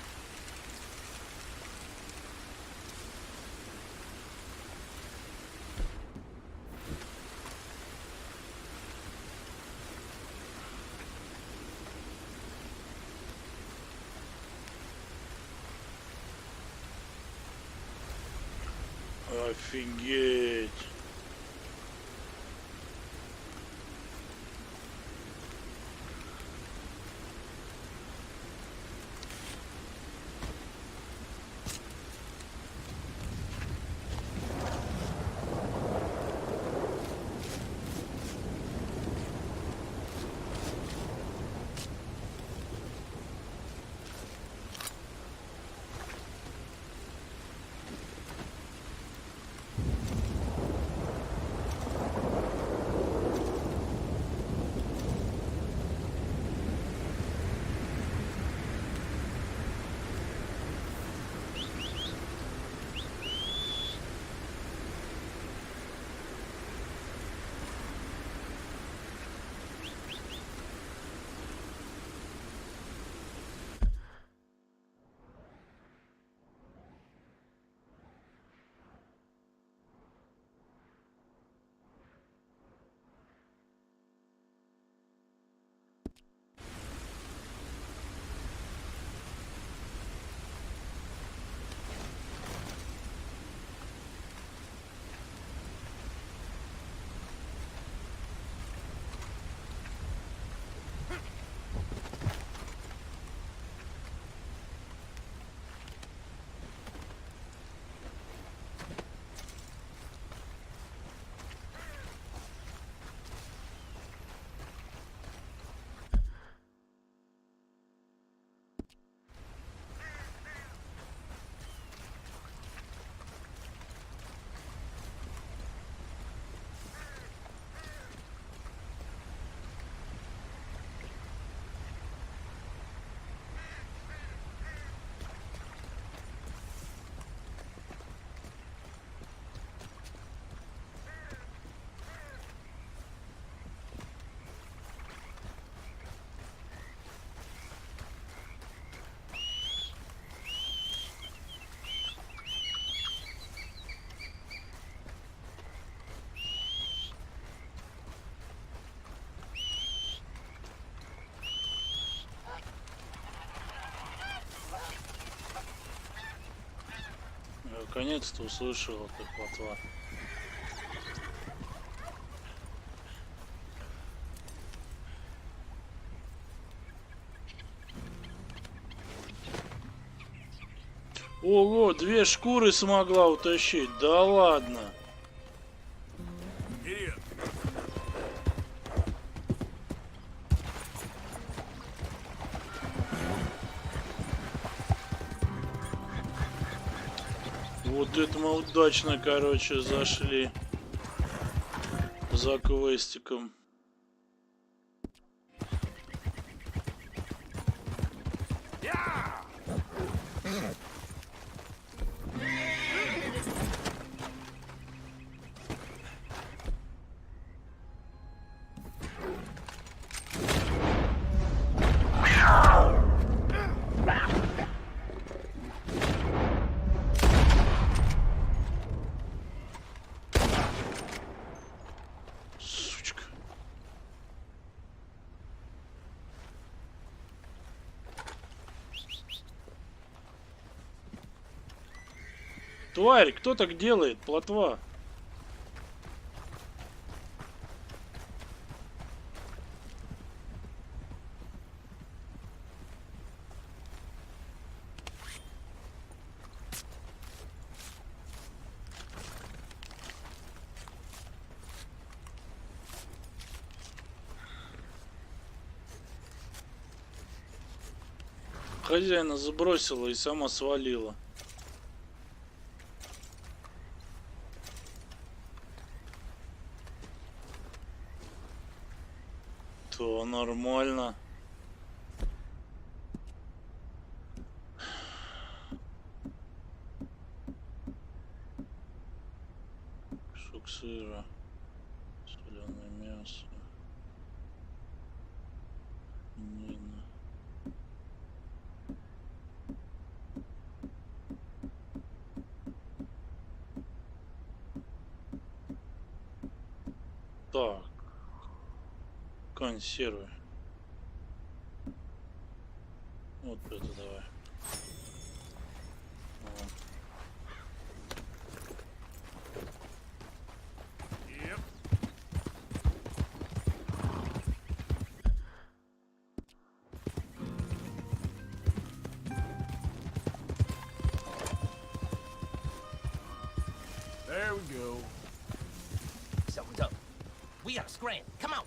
Офигеть. Наконец-то услышал эту плотва. Ого, 2 шкуры смогла утащить. Да ладно. Вот это мы удачно, короче, зашли за квестиком. Тварь, кто так делает? Плотва. Хозяина забросила и сама свалила. То нормально. Кусок сыра, соленое мясо, свинина. Так, консервы. Вот это давай. Вот. There we go. Something's up. We gotta scram. Come on.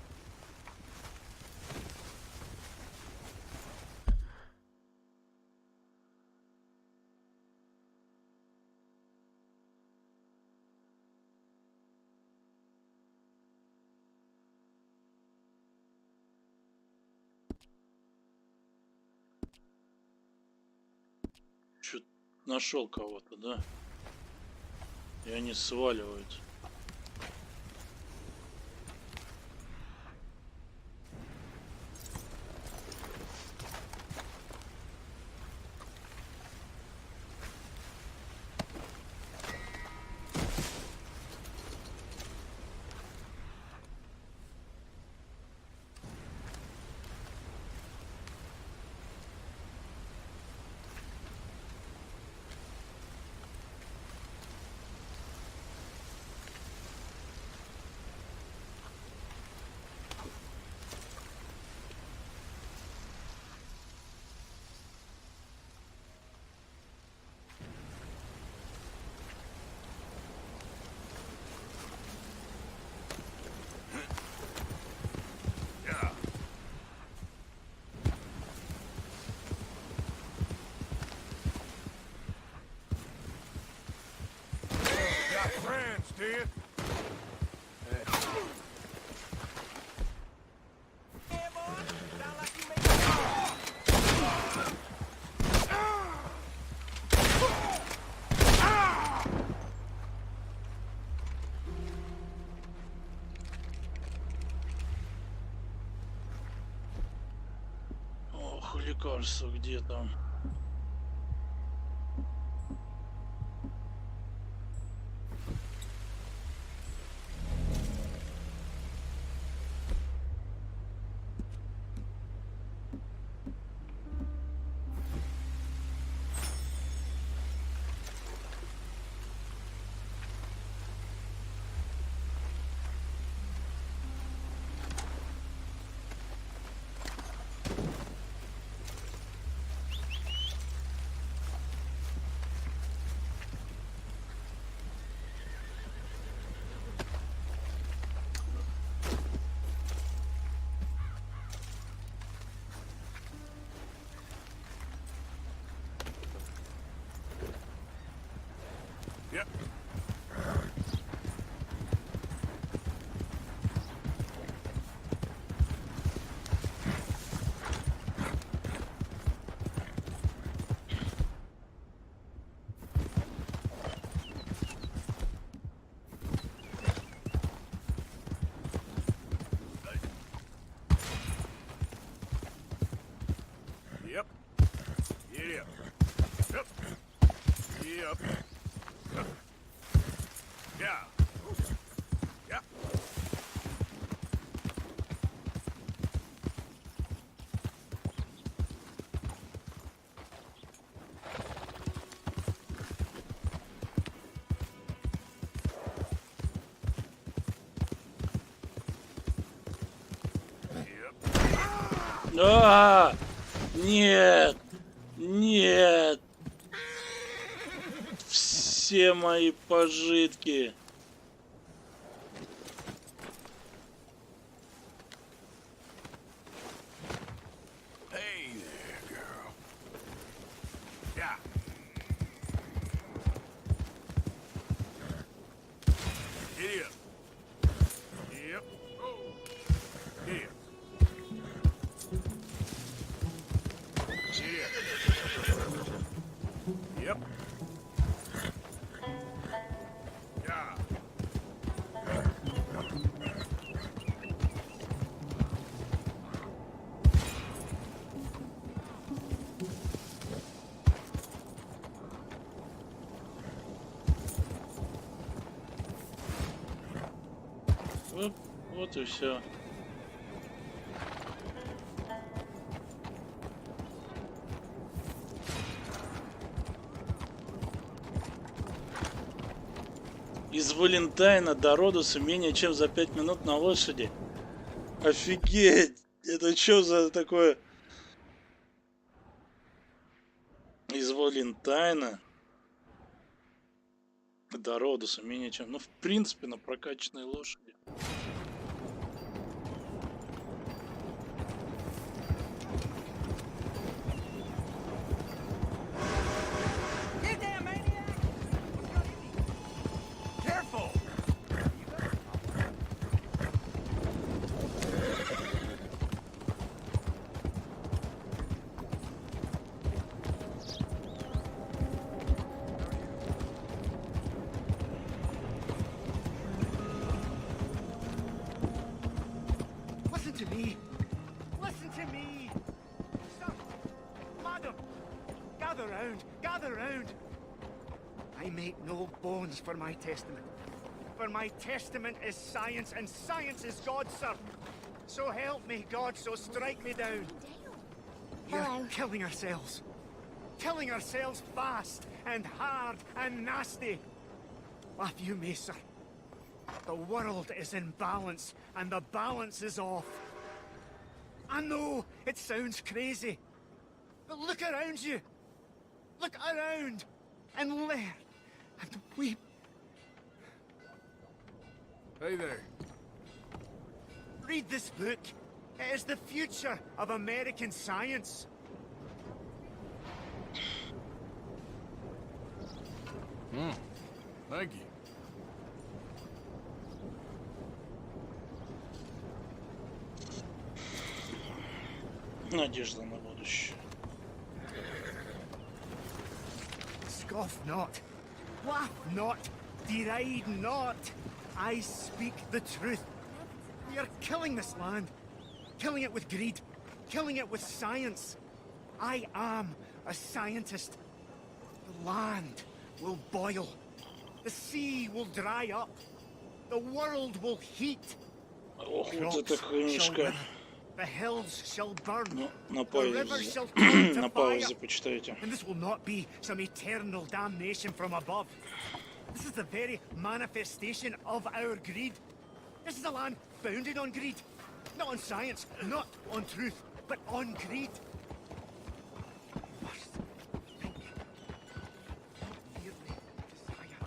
Чё, нашел кого-то, да? И они сваливают. Got friends, do you? Ох, лекарство где там? Yep. Yep. Yep. Yep. Yep. Yeah. Yeah. Нет! Нет! Все мои пожитки! Hey there, girl. Yeah. Giddy up. Yep. Oh. Giddy up. Giddy up. Yep. Yeah. Вот и все. Из Валентайна до Родоса менее чем за 5 минут на лошади. Офигеть! Это что за такое? Из Валентайна до Родоса менее чем... Ну, в принципе, на прокачанной лошади. Listen to me. Listen to me. Sir, madam, gather round, gather round. I make no bones for my testament. For my testament is science, and science is God, sir. So help me, God, so strike me down. We're killing ourselves. Killing ourselves fast and hard and nasty. Laugh you may, sir. The world is in balance, and the balance is off. I know it sounds crazy, but look around you. Look around and learn and weep. Hey there. Read this book. It is the future of American science. Thank you. Надежда на будущее. Scoff not. Laugh not. Deride not. I speak the truth. We are killing this land. Killing it with greed. Killing it with science. I am a scientist. The land will boil. The sea will dry up. The world will heat. Ох, вот эта книжка. The hills shall burn. Ну, на The rivers паузе. shall turn to На fire. паузе почитайте. And this will not be some eternal damnation from above. This is the very manifestation of our greed. This is a land founded on greed. Not on science, not on truth, but on greed. First, think. Merely desire.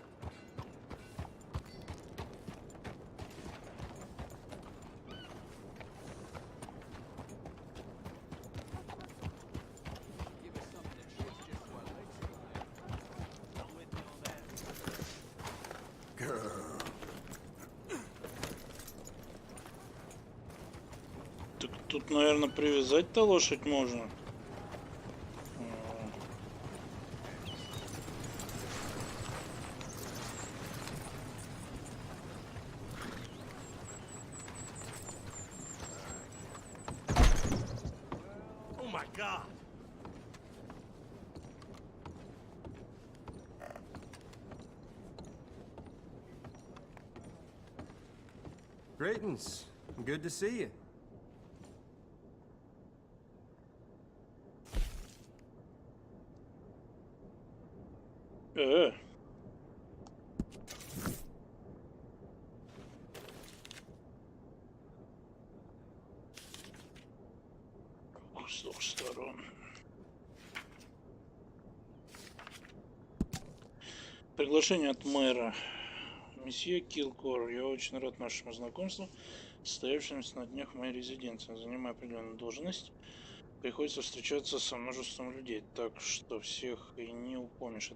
Так тут, наверное, привязать-то лошадь можно. Oh my God! Greetings. Good to see you. двух сторон. Приглашение от мэра. Месье Килкор, я очень рад нашему знакомству, состоявшемуся на днях в моей резиденции. Занимая определенную должность, приходится встречаться со множеством людей, так что всех и не упомнишь.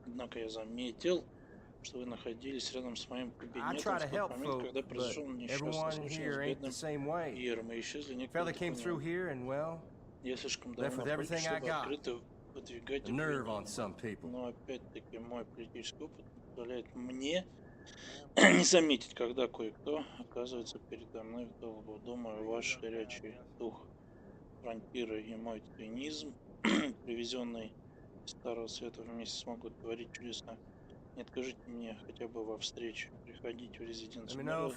Однако я заметил, что вы находились рядом с моим кабинетом в тот момент, когда произошел несчастный случай с бедным Пьером, и исчезли некоторые документы. Я слишком давно в политике, чтобы открыто выдвигать обвинения. Но опять-таки мой политический опыт позволяет мне не заметить, когда кое-кто оказывается передо мной в долгу. Думаю, ваш горячий дух вампира и мой цинизм, привезенный из Старого Света, вместе смогут творить чудеса. Не откажите мне хотя бы во встрече. Приходите в резиденцию мэра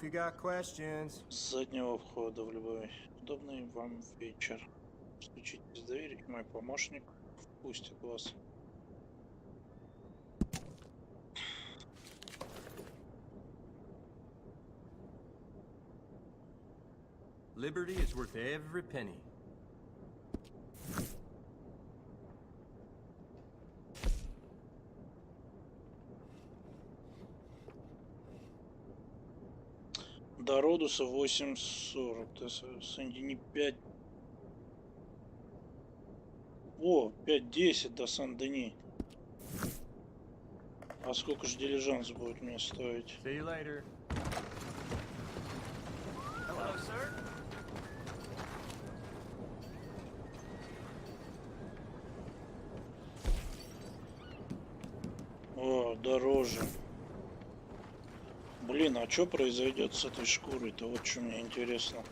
с заднего входа в любой удобный вам вечер. Стучитесь в дверь, и мой помощник впустит вас. Liberty is worth every penny. До Родуса 8:40. Сен-Дени 5. О, 5:10 до Сан-Дени. А сколько же дилижанс будет мне стоить? See you later. Hello, sir. О, дороже. Блин, а что произойдет с этой шкурой-то? Вот что мне интересно.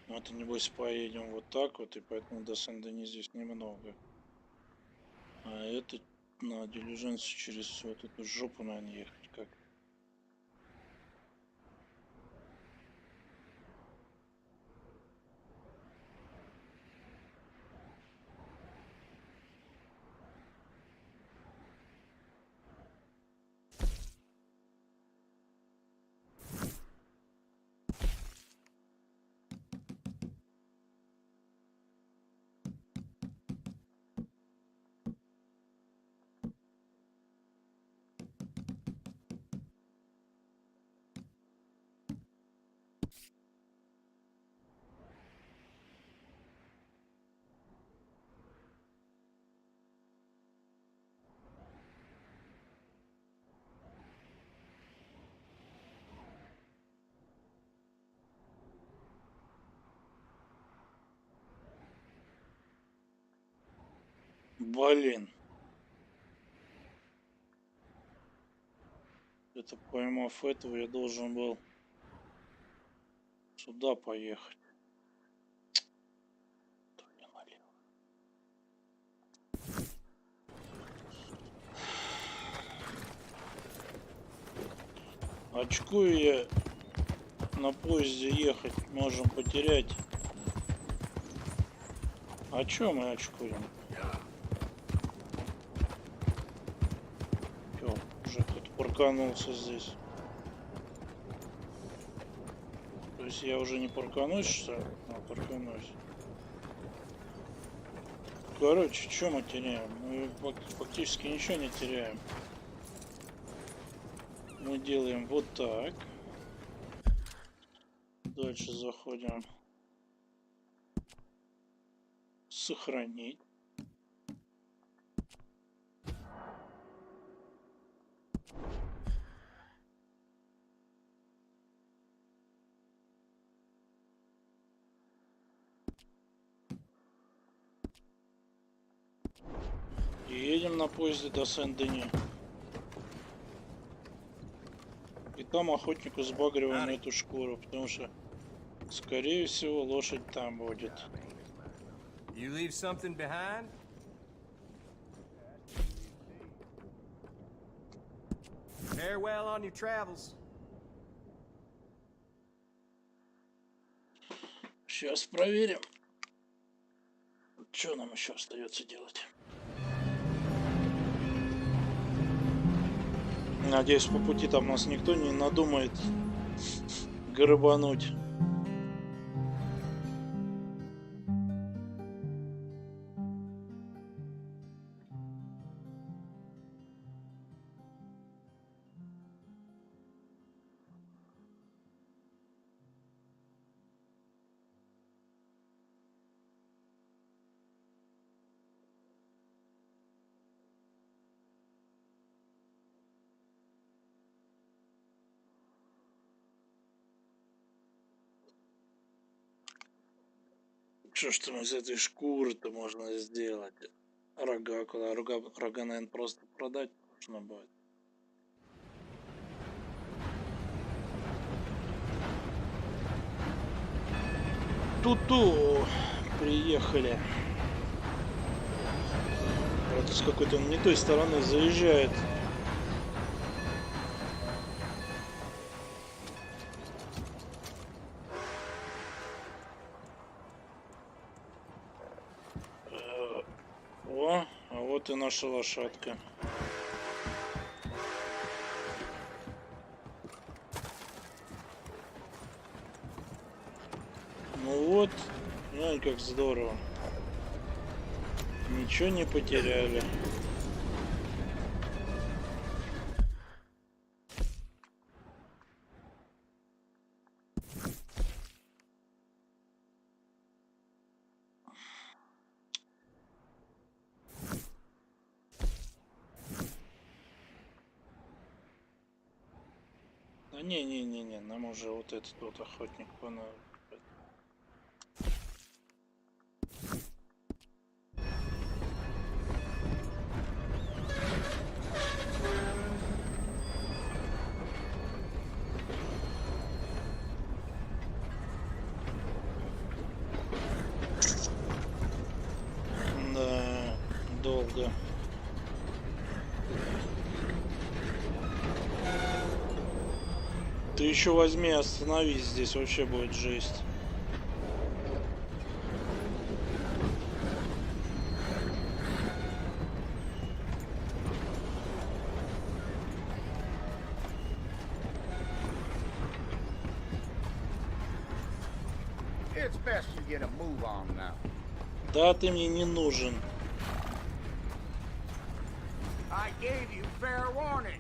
Мы-то, небось, поедем вот так вот, и поэтому до Сен-Дени здесь немного. А это на дилижансе через всю вот эту жопу, наверное, ехать как. Блин. Это поймав этого, я должен был сюда поехать. Очкую я на поезде ехать, можем потерять. А чё мы очкуем? Чё, уже кто-то парканулся здесь. То есть я уже не парканусь, что ли? А, парканусь. Короче, что мы теряем? Мы фактически ничего не теряем. Мы делаем вот так. Дальше заходим. Сохранить. И едем на поезде до Сен-Дени. И там охотнику сбагриваем эту шкуру, потому что, скорее всего, лошадь там будет. You leave something behind? Farewell on your travels. Сейчас проверим, что нам еще остается делать. Надеюсь, по пути там нас никто не надумает грабануть. Что ж там из этой шкуры-то можно сделать? Рога, куда рога, наверное, просто продать можно будет. Ту-ту, приехали. Правда, с какой-то он не той стороны заезжает. О, а вот и наша лошадка. Ну вот, ну как здорово. Ничего не потеряли. Да не, нам уже вот этот вот охотник понравился. Да, долго. Ты еще возьми, остановись, здесь вообще будет жесть. It's best you get a move on now. Да, ты мне не нужен. I gave you fair warning.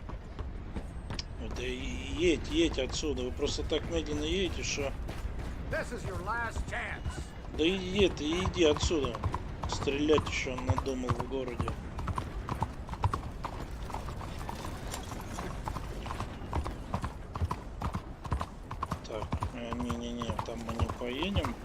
Да едь отсюда. Вы просто так медленно едете, что... This is your last chance. Да иди отсюда. Стрелять еще он надумал в городе. Так, не, там мы не поедем.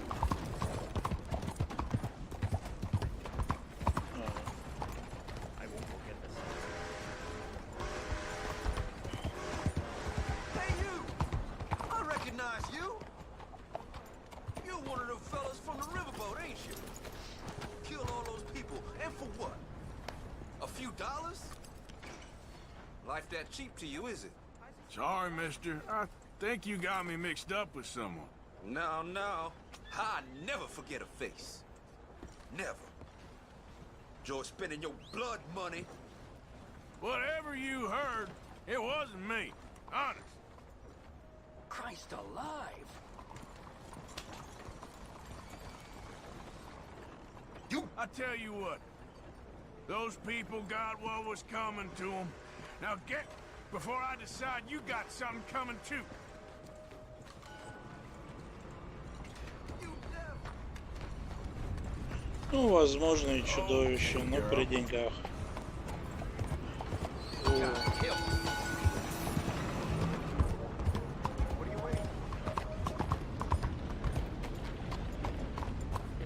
Life that cheap to you, is it? Sorry, mister. I think you got me mixed up with someone. No. I never forget a face. Never. Enjoy spending your blood money. Whatever you heard, it wasn't me. Honest. Christ alive! I tell you what. Those people got what was coming to them. Now get, before I decide you got something coming too. Ну, возможно, и чудовище, но при деньгах.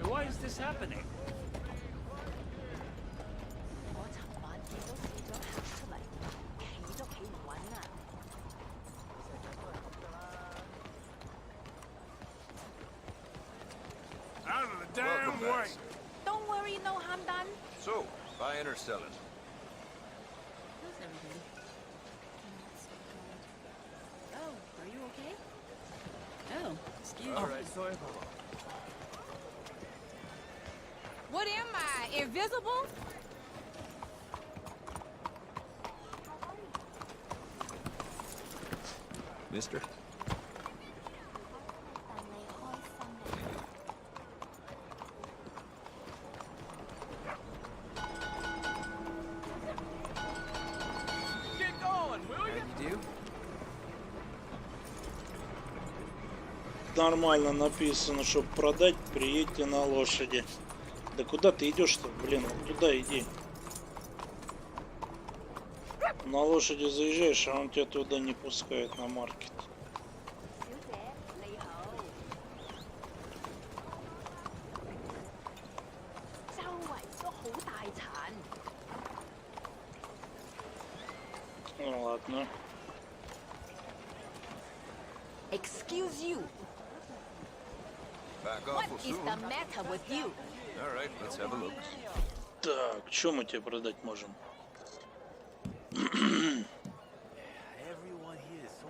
Why is this happening? Out of the damn way. Don't worry, no harm done. So, buying or selling? How's everything? Oh, are you okay? Oh, excuse me. All right. Sorry about that. What am I, invisible? Mister? Нормально написано, чтобы продать, приедьте на лошади. Да куда ты идешь-то, блин, вот туда иди. На лошади заезжаешь, а он тебя туда не пускает, на маркет. Ну ладно. Excuse you. Back What off is soon. the matter with you? All right, let's have a look. Так, что мы тебе продать можем? Everyone here is so...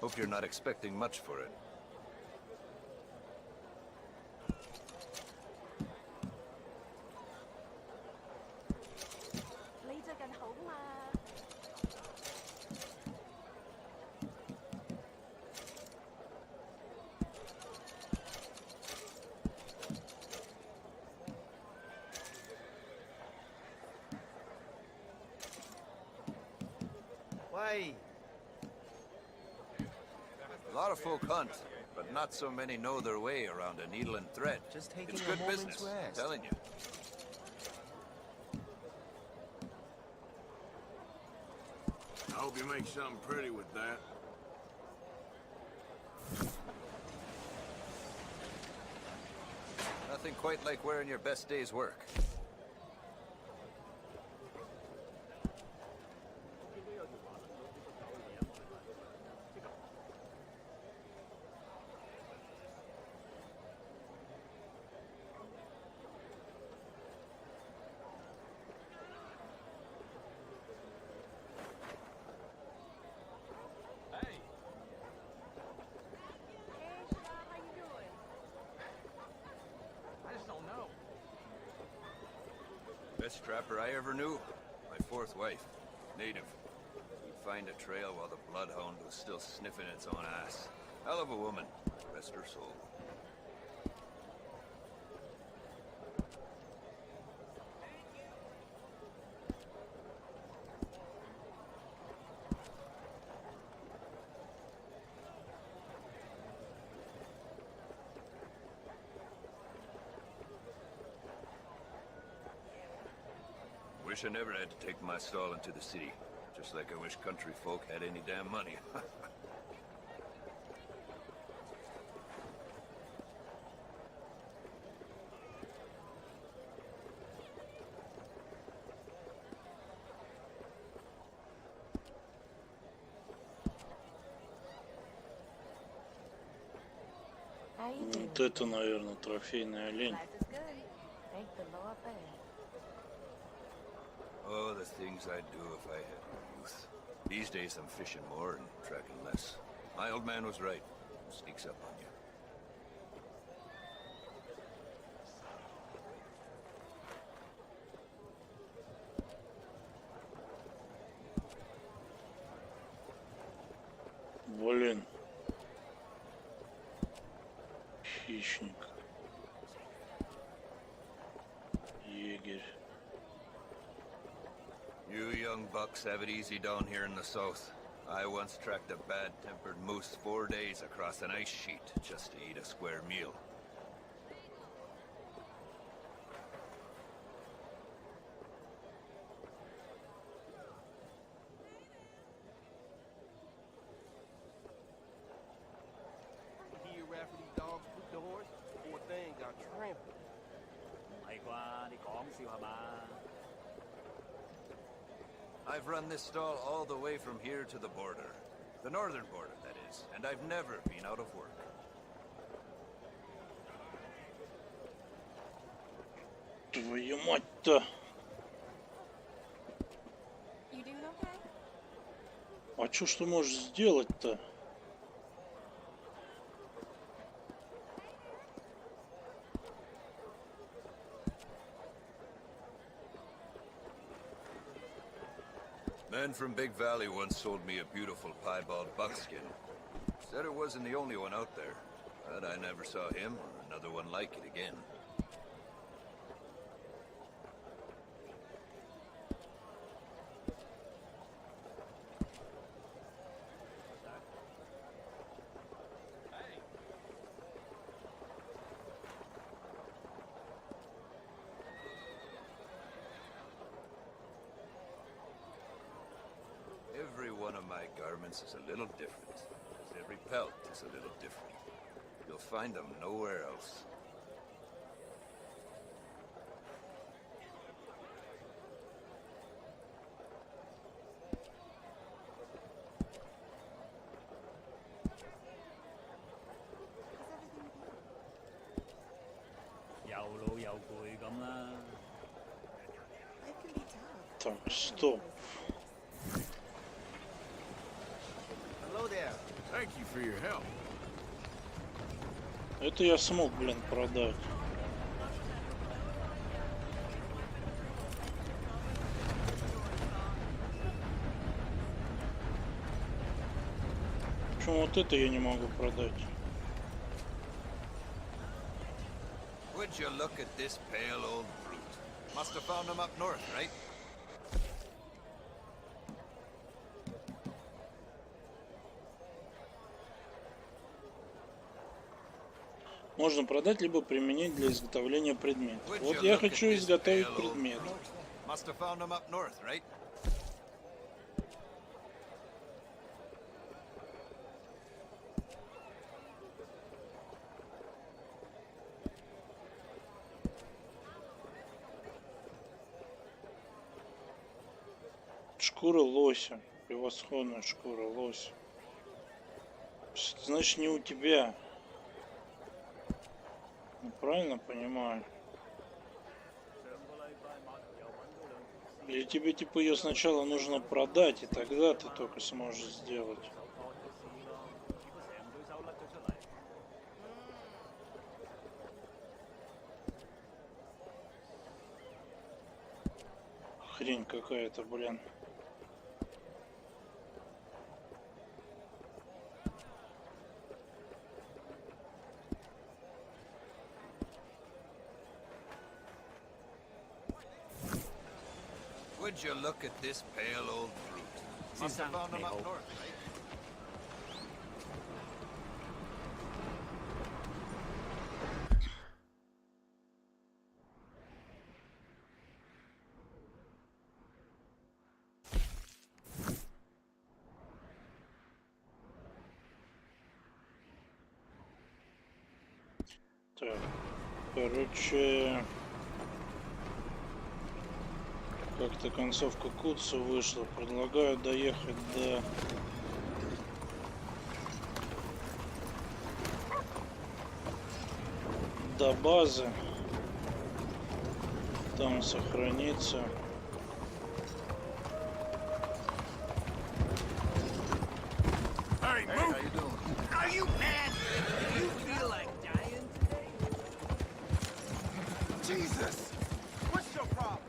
Hope you're not expecting much for it. Why? A lot of folk hunt, but not so many know their way around a needle and thread. Just taking It's a good moment's business, rest. I'm telling you. I hope you make something pretty with that. Nothing quite like wearing your best day's work. Best trapper I ever knew. My fourth wife. Native. We'd find a trail while the bloodhound was still sniffing its own ass. Hell of a woman. Rest her soul. Wish I never had to take my stall into the city. Just like I wish country folk had any damn money. Вот это, наверное, трофейный олень. Oh, the things I'd do if I had youth. These days I'm fishing more and tracking less. My old man was right. Sneaks up on you. Блин. Хищник. Егерь. You young bucks have it easy down here in the south. I once tracked a bad-tempered moose 4 days across an ice sheet just to eat a square meal. Here after these dogs poop the horse, poor thing got trampled. I've run this stall all the way from here to the border. The northern border, that is, and I've never been out of work. Твою мать-то! А чё ж ты можешь сделать-то? Man from Big Valley once sold me a beautiful piebald buckskin. Said it wasn't the only one out there, but I never saw him or another one like it again. Every one of my garments is a little different. As every pelt is a little different. You'll find them nowhere else. Так, стоп. Hello there. Thank you for your help. Это я смог, блин, продать. Почему вот это я не могу продать? Would you look at this pale old brute? Must have found him up north, right? Можно продать, либо применить для изготовления предметов. Вот я хочу изготовить предмет. Must have found him up north, right? Шкура лося. Превосходная шкура лося. Значит, не у тебя. Ну, правильно понимаю? Или тебе типа ее сначала нужно продать, и тогда ты только сможешь сделать. Хрень какая-то, блин. Would you look at this pale old brute? Must have found him up north, right? Так, короче, как-то концовка куца вышла. Предлагаю доехать до базы, там сохраниться. Hey, move! How you doing? Are you mad? Do you feel like dying today? Jesus! What's your problem?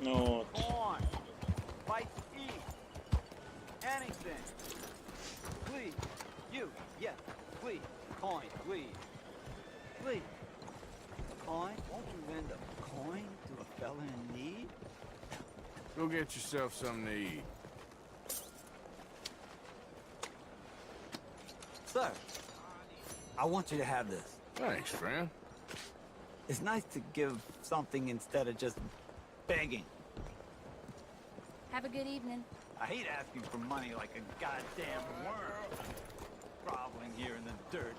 Ну вот. Corn. Fight to eat. Anything. Please. You. Yes. Please. Coin. Please. Please. Coin? Won't you lend a coin to a fella in need? Go get yourself something to eat. Sir, I want you to have this. Thanks, friend. It's nice to give something instead of just begging. Have a good evening. I hate asking for money like a goddamn worm. Groveling here in the dirt.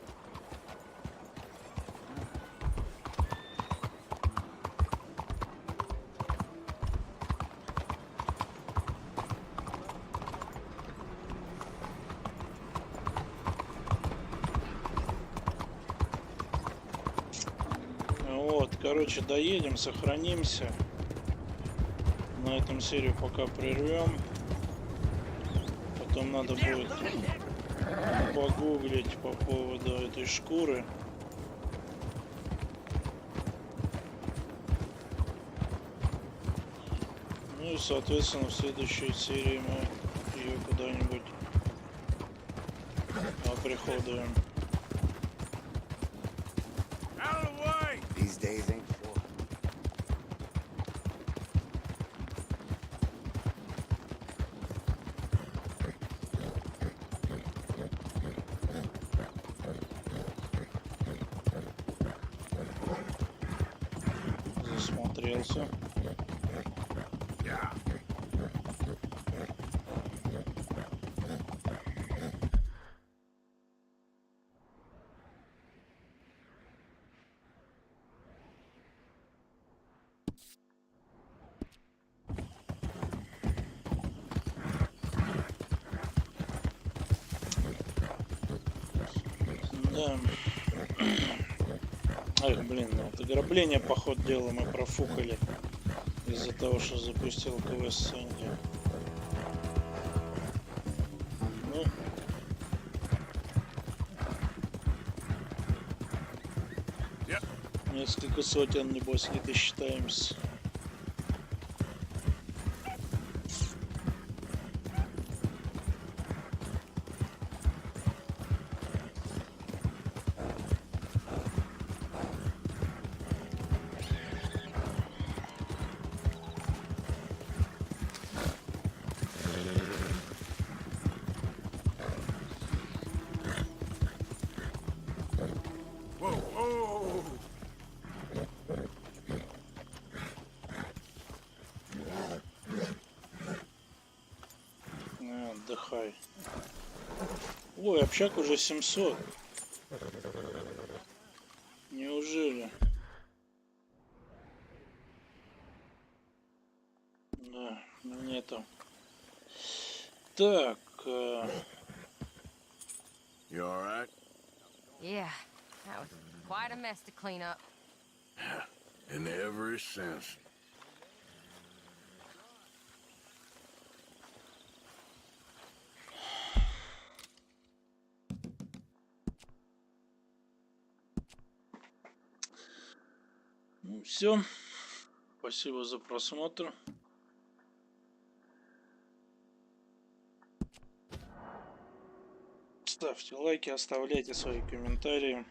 Вот, короче, доедем, сохранимся. На этом серию пока прервем. Потом надо будет погуглить по поводу этой шкуры. Ну и, соответственно, в следующей серии мы ее куда-нибудь оприходуем. These days ain't short. Засмотрелся. Да. Эх, блин, вот ограбление, по ходу дела, мы профукали из-за того, что запустил квест Сэнди. Ну, несколько сотен, небось, не досчитаемся. Отдыхай. Ой, общак уже 700. Неужели? Да, нету. Так. You all right? Yeah, that was quite a mess to clean up. In every sense. Ну, все. Спасибо за просмотр. Ставьте лайки, оставляйте свои комментарии.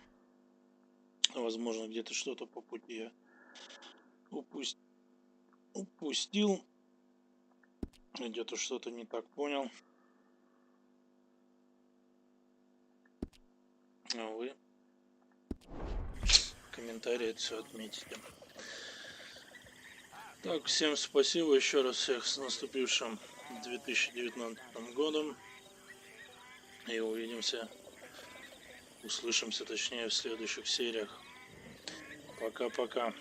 Возможно, где-то что-то по пути я упустил. Где-то что-то не так понял. А вы в комментарии это все отметите. Так, всем спасибо еще раз, всех с наступившим 2019 годом. И увидимся, услышимся точнее в следующих сериях. Пока-пока.